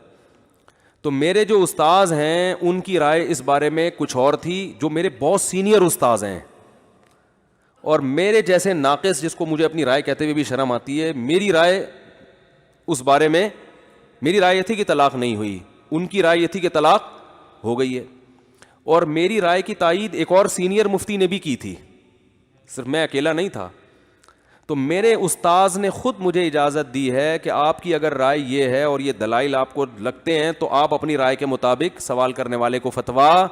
تو میرے جو استاذ ہیں ان کی رائے اس بارے میں کچھ اور تھی, جو میرے بہت سینئر استاذ ہیں, اور میرے جیسے ناقص جس کو مجھے اپنی رائے کہتے ہوئے بھی شرم آتی ہے, میری رائے اس بارے میں, میری رائے یہ تھی کہ طلاق نہیں ہوئی, ان کی رائے یہ تھی کہ طلاق ہو گئی ہے. اور میری رائے کی تائید ایک اور سینئر مفتی نے بھی کی تھی, صرف میں اکیلا نہیں تھا. تو میرے استاذ نے خود مجھے اجازت دی ہے کہ آپ کی اگر رائے یہ ہے اور یہ دلائل آپ کو لگتے ہیں تو آپ اپنی رائے کے مطابق سوال کرنے والے کو فتویٰ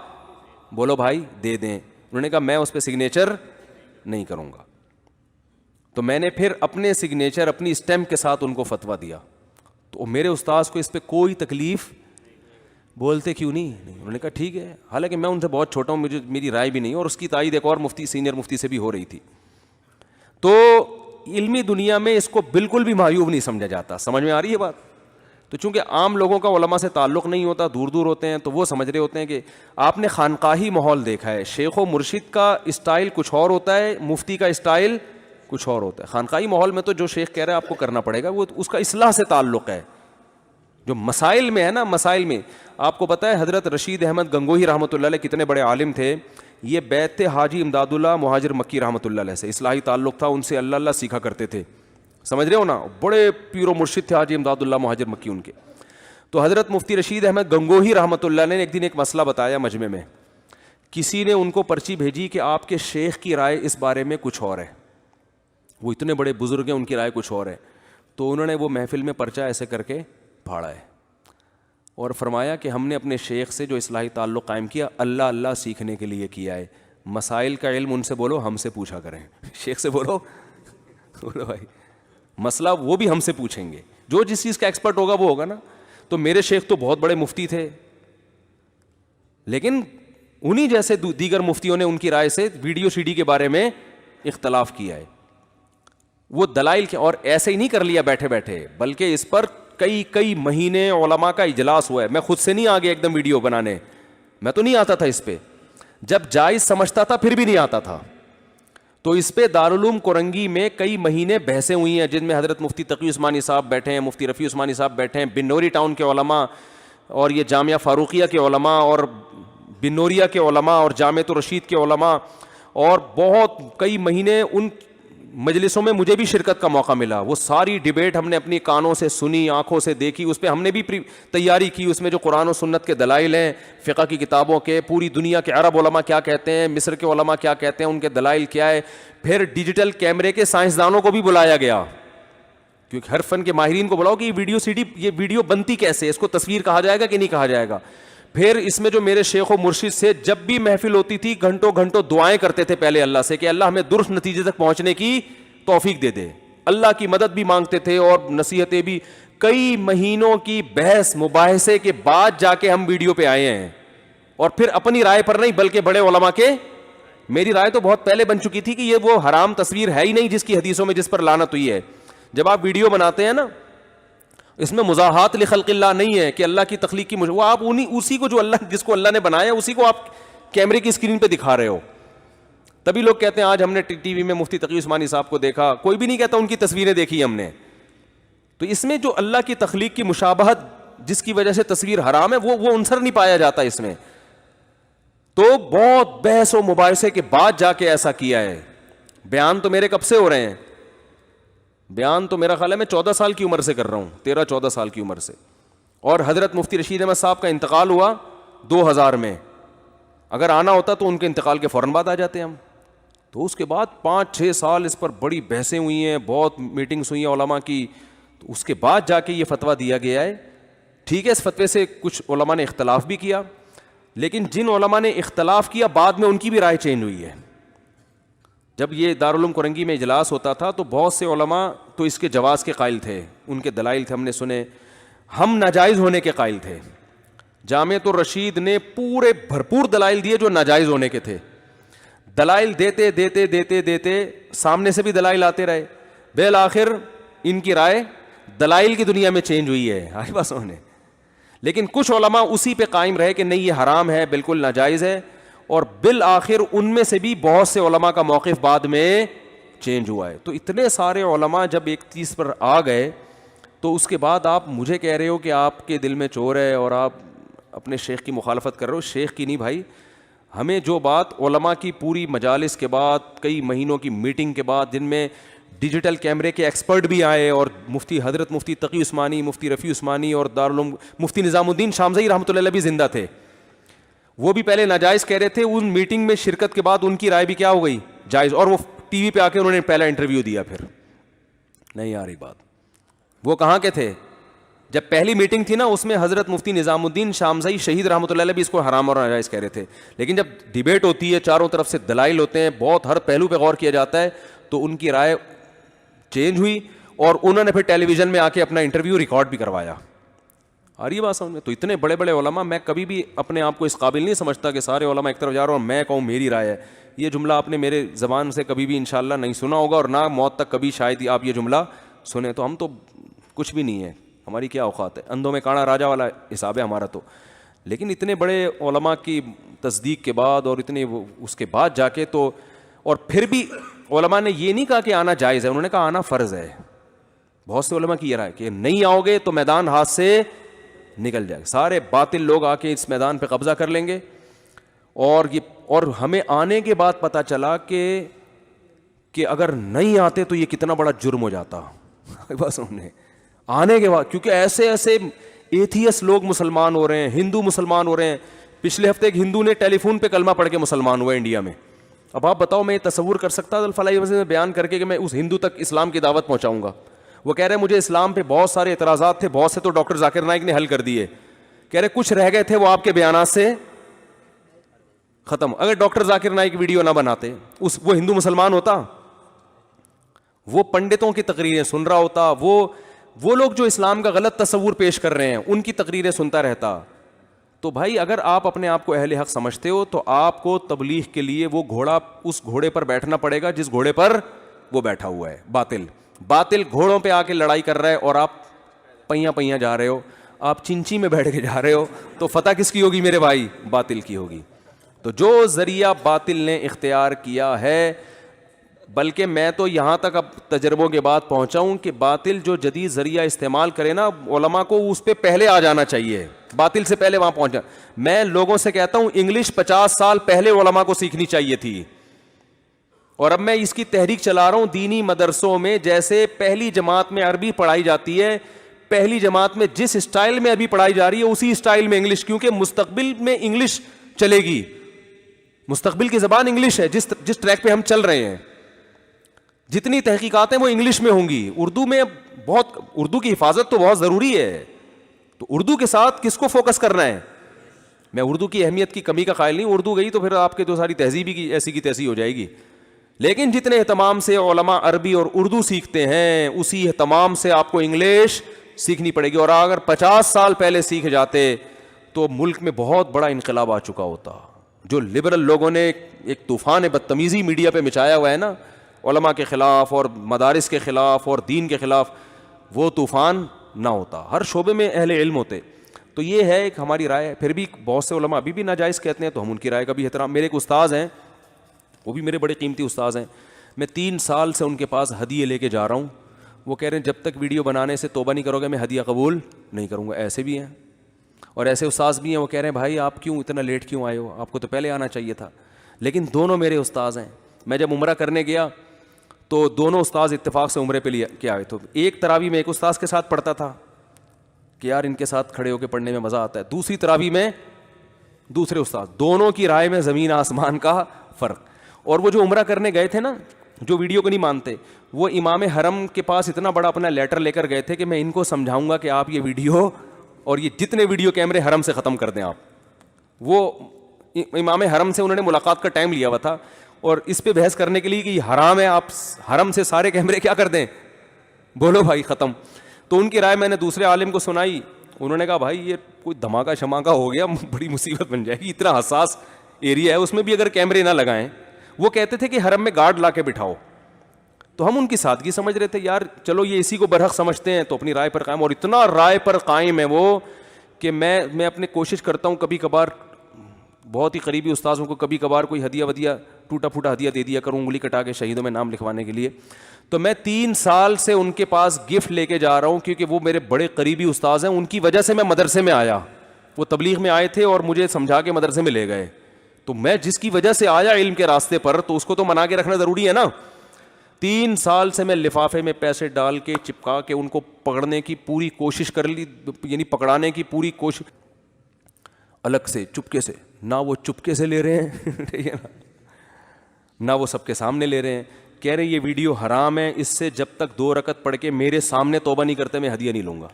بولو بھائی دے دیں. انہوں نے کہا میں اس پہ سگنیچر نہیں کروں گا. تو میں نے پھر اپنے سگنیچر اپنی اسٹیمپ کے ساتھ ان کو فتویٰ دیا. تو میرے استاذ کو اس پہ کوئی تکلیف, بولتے کیوں نہیں, انہوں نے کہا ٹھیک ہے. حالانکہ میں ان سے بہت چھوٹا ہوں, مجھے میری رائے بھی نہیں, اور اس کی تائید ایک اور مفتی سینئر مفتی سے بھی ہو رہی تھی. تو علمی دنیا میں اس کو بالکل بھی معیوب نہیں سمجھا جاتا. سمجھ میں آ رہی ہے بات؟ تو چونکہ عام لوگوں کا علماء سے تعلق نہیں ہوتا, دور دور ہوتے ہیں, تو وہ سمجھ رہے ہوتے ہیں کہ آپ نے خانقاہی ماحول دیکھا ہے, شیخ و مرشد کا اسٹائل کچھ اور ہوتا ہے, مفتی کا اسٹائل کچھ اور ہوتا ہے. خانقاہی ماحول میں تو جو شیخ کہہ رہا ہے آپ کو کرنا پڑے گا, وہ اس کا اصلاح سے تعلق ہے. جو مسائل میں ہے نا, مسائل میں آپ کو پتہ ہے حضرت رشید احمد گنگوہی رحمۃ اللہ علیہ کتنے بڑے عالم تھے. یہ بیت حاجی امداد اللہ مہاجر مکی رحمۃ اللہ علیہ سے اصلاحی تعلق تھا, ان سے اللہ اللہ سیکھا کرتے تھے. سمجھ رہے ہو نا, بڑے پیر و مرشد تھے حاجی امداد اللہ مہاجر مکی ان کے. تو حضرت مفتی رشید احمد گنگوہی رحمۃ اللہ علیہ نے ایک دن ایک مسئلہ بتایا مجمع میں. کسی نے ان کو پرچی بھیجی کہ آپ کے شیخ کی رائے اس بارے میں کچھ اور ہے, وہ اتنے بڑے بزرگ ہیں, ان کی رائے کچھ اور ہے. تو انہوں نے وہ محفل میں پرچہ ایسے کر کے پھاڑا ہے اور فرمایا کہ ہم نے اپنے شیخ سے جو اصلاحی تعلق قائم کیا اللہ اللہ سیکھنے کے لیے کیا ہے. مسائل کا علم ان سے بولو, ہم سے پوچھا کریں. شیخ سے بولو بھائی مسئلہ وہ بھی ہم سے پوچھیں گے, جو جس چیز کا ایکسپرٹ ہوگا وہ ہوگا نا. تو میرے شیخ تو بہت بڑے مفتی تھے, لیکن انہی جیسے دیگر مفتیوں نے ان کی رائے سے ویڈیو سی ڈی کے بارے میں اختلاف کیا ہے. وہ دلائل کے, اور ایسے ہی نہیں کر لیا بیٹھے بیٹھے, بلکہ اس پر کئی مہینے علماء کا اجلاس ہوا ہے. میں خود سے نہیں آگے ایک دم ویڈیو بنانے, میں تو نہیں آتا تھا اس پہ, جب جائز سمجھتا تھا پھر بھی نہیں آتا تھا. تو اس پہ دارالعلوم کورنگی میں کئی مہینے بحثیں ہوئی ہیں, جن میں حضرت مفتی تقی عثمانی صاحب بیٹھے ہیں, مفتی رفیع عثمانی صاحب بیٹھے ہیں, بنوری ٹاؤن کے علماء اور یہ جامعہ فاروقیہ کے علماء اور بنوریا کے علماء اور جامعۃ الرشید کے علماء, اور بہت کئی مہینے ان مجلسوں میں مجھے بھی شرکت کا موقع ملا. وہ ساری ڈیبیٹ ہم نے اپنی کانوں سے سنی, آنکھوں سے دیکھی, اس پہ ہم نے بھی تیاری کی. اس میں جو قرآن و سنت کے دلائل ہیں, فقہ کی کتابوں کے, پوری دنیا کے عرب علماء کیا کہتے ہیں, مصر کے علماء کیا کہتے ہیں, ان کے دلائل کیا ہے. پھر ڈیجیٹل کیمرے کے سائنسدانوں کو بھی بلایا گیا, کیونکہ ہر فن کے ماہرین کو بلاؤ کہ یہ ویڈیو سی ڈی, یہ ویڈیو بنتی کیسے, اس کو تصویر کہا جائے گا کہ نہیں کہا جائے گا. پھر اس میں جو میرے شیخ و مرشد سے جب بھی محفل ہوتی تھی گھنٹوں گھنٹوں دعائیں کرتے تھے پہلے اللہ سے کہ اللہ ہمیں درست نتیجے تک پہنچنے کی توفیق دے دے. اللہ کی مدد بھی مانگتے تھے اور نصیحتیں بھی. کئی مہینوں کی بحث مباحثے کے بعد جا کے ہم ویڈیو پہ آئے ہیں, اور پھر اپنی رائے پر نہیں بلکہ بڑے علماء کے. میری رائے تو بہت پہلے بن چکی تھی کہ یہ وہ حرام تصویر ہے ہی نہیں جس کی حدیثوں میں جس پر لعنت ہوئی ہے. جب آپ ویڈیو بناتے ہیں نا, اس میں مزاحات لخلق اللہ نہیں ہے کہ اللہ کی تخلیق کی, وہ آپ اسی کو جو اللہ, جس کو اللہ نے بنایا اسی کو آپ کیمرے کی اسکرین پہ دکھا رہے ہو. تبھی لوگ کہتے ہیں آج ہم نے ٹی وی میں مفتی تقی عثمانی صاحب کو دیکھا, کوئی بھی نہیں کہتا ان کی تصویریں دیکھی ہم نے. تو اس میں جو اللہ کی تخلیق کی مشابہت جس کی وجہ سے تصویر حرام ہے وہ عنصر نہیں پایا جاتا اس میں. تو بہت بحث و مباحثے کے بعد جا کے ایسا کیا ہے. بیان تو میرے کب سے ہو رہے ہیں, بیان تو میرا خیال ہے میں 14 سال کی عمر سے کر رہا ہوں, 13-14 سال کی عمر سے. اور حضرت مفتی رشید احمد صاحب کا انتقال ہوا 2000 میں. اگر آنا ہوتا تو ان کے انتقال کے فوراً بعد آ جاتے ہم. تو اس کے بعد 5-6 سال اس پر بڑی بحثیں ہوئی ہیں, بہت میٹنگز ہوئی ہیں علماء کی. تو اس کے بعد جا کے یہ فتویٰ دیا گیا ہے. ٹھیک ہے, اس فتوے سے کچھ علماء نے اختلاف بھی کیا, لیکن جن علماء نے اختلاف کیا بعد میں ان کی بھی رائے چینج ہوئی ہے. جب یہ دارالعلوم کرنگی میں اجلاس ہوتا تھا تو بہت سے علماء تو اس کے جواز کے قائل تھے, ان کے دلائل تھے, ہم نے سنے. ہم ناجائز ہونے کے قائل تھے. جامعۃ الرشید نے پورے بھرپور دلائل دیے جو ناجائز ہونے کے تھے. دلائل دیتے دیتے دیتے دیتے سامنے سے بھی دلائل آتے رہے. بالآخر ان کی رائے دلائل کی دنیا میں چینج ہوئی ہے, آئی بات سمجھنے. لیکن کچھ علماء اسی پہ قائم رہے کہ نہیں یہ حرام ہے, بالکل ناجائز ہے. اور بالآخر ان میں سے بھی بہت سے علماء کا موقف بعد میں چینج ہوا ہے. تو اتنے سارے علماء جب ایک چیز پر آ گئے تو اس کے بعد آپ مجھے کہہ رہے ہو کہ آپ کے دل میں چور ہے اور آپ اپنے شیخ کی مخالفت کر رہے ہو. شیخ کی نہیں بھائی, ہمیں جو بات علماء کی پوری مجالس کے بعد, کئی مہینوں کی میٹنگ کے بعد, جن میں ڈیجیٹل کیمرے کے ایکسپرٹ بھی آئے اور مفتی حضرت مفتی تقی عثمانی, مفتی رفیع عثمانی اور دارالعلوم مفتی نظام الدین شامزئی رحمۃ اللہ علیہ بھی زندہ تھے. وہ بھی پہلے ناجائز کہہ رہے تھے, ان میٹنگ میں شرکت کے بعد ان کی رائے بھی کیا ہو گئی, جائز. اور وہ ٹی وی پہ آ کے انہوں نے پہلا انٹرویو دیا. پھر نہیں آ رہی بات. وہ کہاں کے تھے جب پہلی میٹنگ تھی نا, اس میں حضرت مفتی نظام الدین شامزئی شہید رحمۃ اللہ علیہ بھی اس کو حرام اور ناجائز کہہ رہے تھے. لیکن جب ڈیبیٹ ہوتی ہے, چاروں طرف سے دلائل ہوتے ہیں, بہت ہر پہلو پہ غور کیا جاتا ہے, تو ان کی رائے چینج ہوئی اور انہوں نے پھر ٹیلی ویژن میں آ کے اپنا انٹرویو ریکارڈ بھی کروایا. آ رہی بات سمجھ میں. تو اتنے بڑے بڑے علماء, میں کبھی بھی اپنے آپ کو اس قابل نہیں سمجھتا کہ سارے علماء ایک طرف جا رہا ہوں اور میں کہوں میری رائے ہے. یہ جملہ آپ نے میرے زبان سے کبھی بھی انشاءاللہ نہیں سنا ہوگا, اور نہ موت تک کبھی شاید آپ یہ جملہ سنیں. تو ہم تو کچھ بھی نہیں ہے, ہماری کیا اوقات ہے, اندھوں میں کانا راجا والا حساب ہے ہمارا تو. لیکن اتنے بڑے علماء کی تصدیق کے بعد اور اتنے اس کے بعد جا کے تو, اور پھر بھی علماء نے یہ نہیں کہا کہ آنا جائز ہے, انہوں نے کہا آنا فرض ہے. بہت سے علماء کی یہ رائے کہ نہیں آؤ گے تو میدان ہاتھ سے نکل جائے گا, سارے باطل لوگ آ کے اس میدان پہ قبضہ کر لیں گے. اور ہمیں آنے کے بعد پتہ چلا کہ اگر نہیں آتے تو یہ کتنا بڑا جرم ہو جاتا. بس انہیں آنے کے بعد, کیونکہ ایسے ایسے ایتھیس لوگ مسلمان ہو رہے ہیں, ہندو مسلمان ہو رہے ہیں. پچھلے ہفتے ایک ہندو نے ٹیلی فون پہ کلمہ پڑھ کے مسلمان ہوا انڈیا میں. اب آپ بتاؤ, میں یہ تصور کر سکتا تھا فلاحی وجہ میں بیان کر کے کہ میں اس ہندو تک اسلام کی دعوت پہنچاؤں گا. وہ کہہ رہے مجھے اسلام پہ بہت سارے اعتراضات تھے, بہت سے تو ڈاکٹر ذاکر نائک نے حل کر دیے. کہہ رہے کچھ رہ گئے تھے وہ آپ کے بیانات سے ختم. اگر ڈاکٹر ذاکر نائک ویڈیو نہ بناتے, وہ ہندو مسلمان ہوتا, وہ پنڈتوں کی تقریریں سن رہا ہوتا, وہ لوگ جو اسلام کا غلط تصور پیش کر رہے ہیں ان کی تقریریں سنتا رہتا. تو بھائی اگر آپ اپنے آپ کو اہل حق سمجھتے ہو تو آپ کو تبلیغ کے لیے وہ گھوڑا, اس گھوڑے پر بیٹھنا پڑے گا جس گھوڑے پر وہ بیٹھا ہوا ہے. باطل گھوڑوں پہ آ کے لڑائی کر رہا ہے اور آپ پہیاں جا رہے ہو, آپ چنچی میں بیٹھ کے جا رہے ہو, تو فتح کس کی ہوگی میرے بھائی؟ باطل کی ہوگی. تو جو ذریعہ باطل نے اختیار کیا ہے, بلکہ میں تو یہاں تک اب تجربوں کے بعد پہنچا ہوں کہ باطل جو جدید ذریعہ استعمال کرے نا, علماء کو اس پہ پہلے آ جانا چاہیے, باطل سے پہلے وہاں پہنچا. میں لوگوں سے کہتا ہوں انگلش 50 سال پہلے علماء کو سیکھنی چاہیے تھی, اور اب میں اس کی تحریک چلا رہا ہوں. دینی مدرسوں میں جیسے پہلی جماعت میں عربی پڑھائی جاتی ہے, پہلی جماعت میں جس اسٹائل میں ابھی پڑھائی جا رہی ہے اسی اسٹائل میں انگلش, کیونکہ مستقبل میں انگلش چلے گی, مستقبل کی زبان انگلش ہے. جس ٹریک پہ ہم چل رہے ہیں, جتنی تحقیقات ہیں وہ انگلش میں ہوں گی. اردو میں بہت, اردو کی حفاظت تو بہت ضروری ہے, تو اردو کے ساتھ کس کو فوکس کرنا ہے؟ میں اردو کی اہمیت کی کمی کا قائل نہیں, اردو گئی تو پھر آپ کے تو ساری تہذیب کی ایسی کی تیسی ہو جائے گی. لیکن جتنے اہتمام سے علماء عربی اور اردو سیکھتے ہیں اسی اہتمام سے آپ کو انگلش سیکھنی پڑے گی. اور اگر 50 سال پہلے سیکھ جاتے تو ملک میں بہت بڑا انقلاب آ چکا ہوتا. جو لبرل لوگوں نے ایک طوفان بدتمیزی میڈیا پہ مچایا ہوا ہے نا, علماء کے خلاف اور مدارس کے خلاف اور دین کے خلاف, وہ طوفان نہ ہوتا, ہر شعبے میں اہل علم ہوتے. تو یہ ہے ایک ہماری رائے ہے. پھر بھی بہت سے علماء ابھی بھی ناجائز کہتے ہیں, تو ہم ان کی رائے کا بھی احترام. میرے ایک استاذ ہیں, وہ بھی میرے بڑے قیمتی استاذ ہیں, میں 3 سال سے ان کے پاس ہدیے لے کے جا رہا ہوں. وہ کہہ رہے ہیں جب تک ویڈیو بنانے سے توبہ نہیں کرو گے میں ہدیہ قبول نہیں کروں گا. ایسے بھی ہیں اور ایسے استاذ بھی ہیں, وہ کہہ رہے ہیں بھائی آپ کیوں اتنا لیٹ کیوں آئے ہو, آپ کو تو پہلے آنا چاہیے تھا. لیکن دونوں میرے استاذ ہیں. میں جب عمرہ کرنے گیا تو دونوں استاذ اتفاق سے عمرے پہ لے کے آئے. تو ایک تراویح میں ایک استاذ کے ساتھ پڑھتا تھا کہ یار ان کے ساتھ کھڑے ہو کے پڑھنے میں مزہ آتا ہے, دوسری تراویح میں دوسرے استاد. دونوں کی رائے میں زمین آسمان کا فرق. اور وہ جو عمرہ کرنے گئے تھے نا, جو ویڈیو کو نہیں مانتے, وہ امام حرم کے پاس اتنا بڑا اپنا لیٹر لے کر گئے تھے کہ میں ان کو سمجھاؤں گا کہ آپ یہ ویڈیو اور یہ جتنے ویڈیو کیمرے حرم سے ختم کر دیں آپ. وہ امام حرم سے انہوں نے ملاقات کا ٹائم لیا ہوا تھا اور اس پہ بحث کرنے کے لیے کہ یہ حرام ہے, آپ حرم سے سارے کیمرے کیا کر دیں, بولو بھائی ختم. تو ان کی رائے میں نے دوسرے عالم کو سنائی. انہوں نے کہا بھائی یہ کوئی دھماکہ شماکہ ہو گیا, بڑی مصیبت بن جائے گی, اتنا حساس ایریا ہے اس میں بھی اگر کیمرے نہ لگائیں. وہ کہتے تھے کہ حرم میں گارڈ لا کے بٹھاؤ. تو ہم ان کی سادگی سمجھ رہے تھے, یار چلو یہ اسی کو برحق سمجھتے ہیں تو اپنی رائے پر قائم. اور اتنا رائے پر قائم ہے وہ کہ میں اپنے کوشش کرتا ہوں کبھی کبھار بہت ہی قریبی استاذوں کو کبھی کبھار کوئی ہدیہ ودیہ ٹوٹا پھوٹا ہدیہ دے دیا کروں, انگلی کٹا کے شہیدوں میں نام لکھوانے کے لیے. تو میں 3 سال سے ان کے پاس گفٹ لے کے جا رہا ہوں کیونکہ وہ میرے بڑے قریبی استاذ ہیں. ان کی وجہ سے میں مدرسے میں آیا. وہ تبلیغ میں آئے تھے اور مجھے سمجھا کے مدرسے میں لے گئے. تو میں جس کی وجہ سے آیا علم کے راستے پر تو اس کو تو منا کے رکھنا ضروری ہے نا. 3 سال سے میں لفافے میں پیسے ڈال کے چپکا کے ان کو پکڑنے کی پوری کوشش کر لی, یعنی پکڑانے کی پوری کوشش, الگ سے چپکے سے. نہ وہ چپکے سے لے رہے ہیں نہ وہ سب کے سامنے لے رہے ہیں. کہہ رہے یہ ویڈیو حرام ہے, اس سے جب تک 2 رکعت پڑھ کے میرے سامنے توبہ نہیں کرتے میں ہدیہ نہیں لوں گا.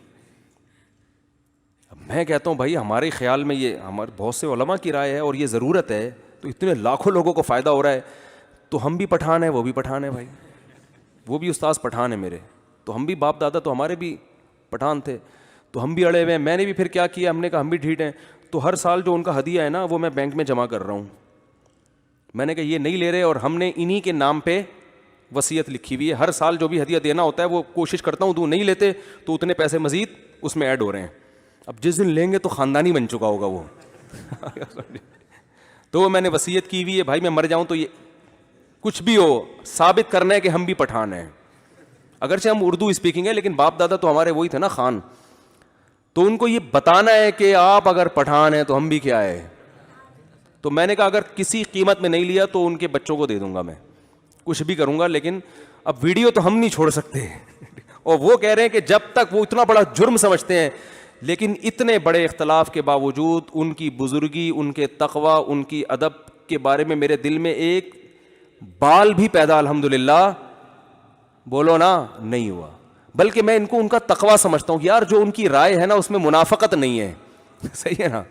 میں کہتا ہوں بھائی ہمارے خیال میں یہ ہمارے بہت سے علماء کی رائے ہے اور یہ ضرورت ہے, تو اتنے لاکھوں لوگوں کو فائدہ ہو رہا ہے. تو ہم بھی پٹھان ہیں, وہ بھی پٹھان ہے بھائی, وہ بھی استاذ پٹھان ہیں میرے. تو ہم بھی باپ دادا تو ہمارے بھی پٹھان تھے, تو ہم بھی اڑے ہوئے ہیں. میں نے بھی پھر کیا کیا, ہم نے کہا ہم بھی ڈھیٹ ہیں. تو ہر سال جو ان کا ہدیہ ہے نا وہ میں بینک میں جمع کر رہا ہوں. میں نے کہا یہ نہیں لے رہے, اور ہم نے انہی کے نام پہ وصیت لکھی ہوئی ہے. ہر سال جو بھی ہدیہ دینا ہوتا ہے وہ کوشش کرتا ہوں, نہیں لیتے تو اتنے پیسے مزید اس میں ایڈ ہو رہے ہیں. اب جس دن لیں گے تو خاندانی بن چکا ہوگا وہ. تو وہ میں نے وصیت کی ہوئی ہے بھائی میں مر جاؤں تو یہ کچھ بھی ہو ثابت کرنا ہے کہ ہم بھی پٹھان ہیں. اگرچہ ہم اردو اسپیکنگ ہے لیکن باپ دادا تو ہمارے وہی تھے نا خان. تو ان کو یہ بتانا ہے کہ آپ اگر پٹھان ہیں تو ہم بھی کیا ہے. تو میں نے کہا اگر کسی قیمت میں نہیں لیا تو ان کے بچوں کو دے دوں گا, میں کچھ بھی کروں گا, لیکن اب ویڈیو تو ہم نہیں چھوڑ سکتے. اور وہ کہہ رہے ہیں کہ جب تک وہ اتنا بڑا جرم سمجھتے ہیں, لیکن اتنے بڑے اختلاف کے باوجود ان کی بزرگی, ان کے تقوی, ان کی ادب کے بارے میں میرے دل میں ایک بال بھی پیدا الحمدللہ بولو نا نہیں ہوا. بلکہ میں ان کو ان کا تقوی سمجھتا ہوں کہ یار جو ان کی رائے ہے نا اس میں منافقت نہیں ہے. صحیح ہے نا,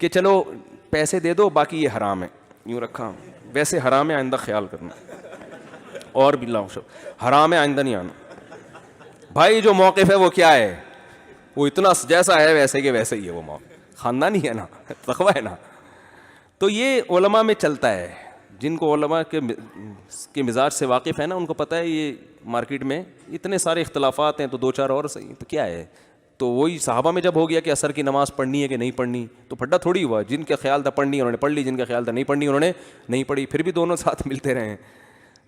کہ چلو پیسے دے دو باقی یہ حرام ہے, یوں رکھا ویسے حرام ہے آئندہ خیال کرنا, اور بھی لاؤ حرام ہے آئندہ نہیں آنا. بھائی جو موقف ہے وہ کیا ہے, وہ اتنا جیسا ہے ویسے کہ ویسے ہی ہے, وہ موقف خاندانی ہے نا, تقوی ہے نا. تو یہ علماء میں چلتا ہے, جن کو علماء کے مزاج سے واقف ہے نا ان کو پتہ ہے یہ مارکیٹ میں اتنے سارے اختلافات ہیں تو 2-4 اور صحیح تو کیا ہے. تو وہی صحابہ میں جب ہو گیا کہ عصر کی نماز پڑھنی ہے کہ نہیں پڑھنی, تو پھڈا تھوڑی ہوا, جن کا خیال تھا پڑھنی انہوں نے پڑھ لی, جن کا خیال تھا نہیں پڑھنی انہوں نے نہیں پڑھی, پھر بھی دونوں ساتھ ملتے رہے ہیں.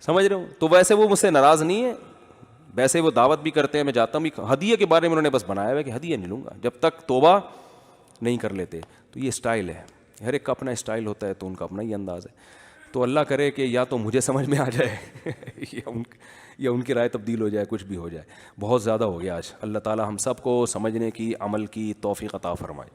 سمجھ رہے ہو. تو ویسے وہ مجھ سے ناراض نہیں ہے, ویسے وہ دعوت بھی کرتے ہیں, میں جاتا ہوں. ہدیہ کے بارے میں انہوں نے بس بنایا ہوا ہے کہ ہدیہ نہیں لوں گا جب تک توبہ نہیں کر لیتے. تو یہ اسٹائل ہے, ہر ایک کا اپنا اسٹائل ہوتا ہے, تو ان کا اپنا ہی انداز ہے. تو اللہ کرے کہ یا تو مجھے سمجھ میں آ جائے یا ان کی رائے تبدیل ہو جائے, کچھ بھی ہو جائے. بہت زیادہ ہو گیا آج. اللہ تعالی ہم سب کو سمجھنے کی, عمل کی توفیق عطا فرمائے.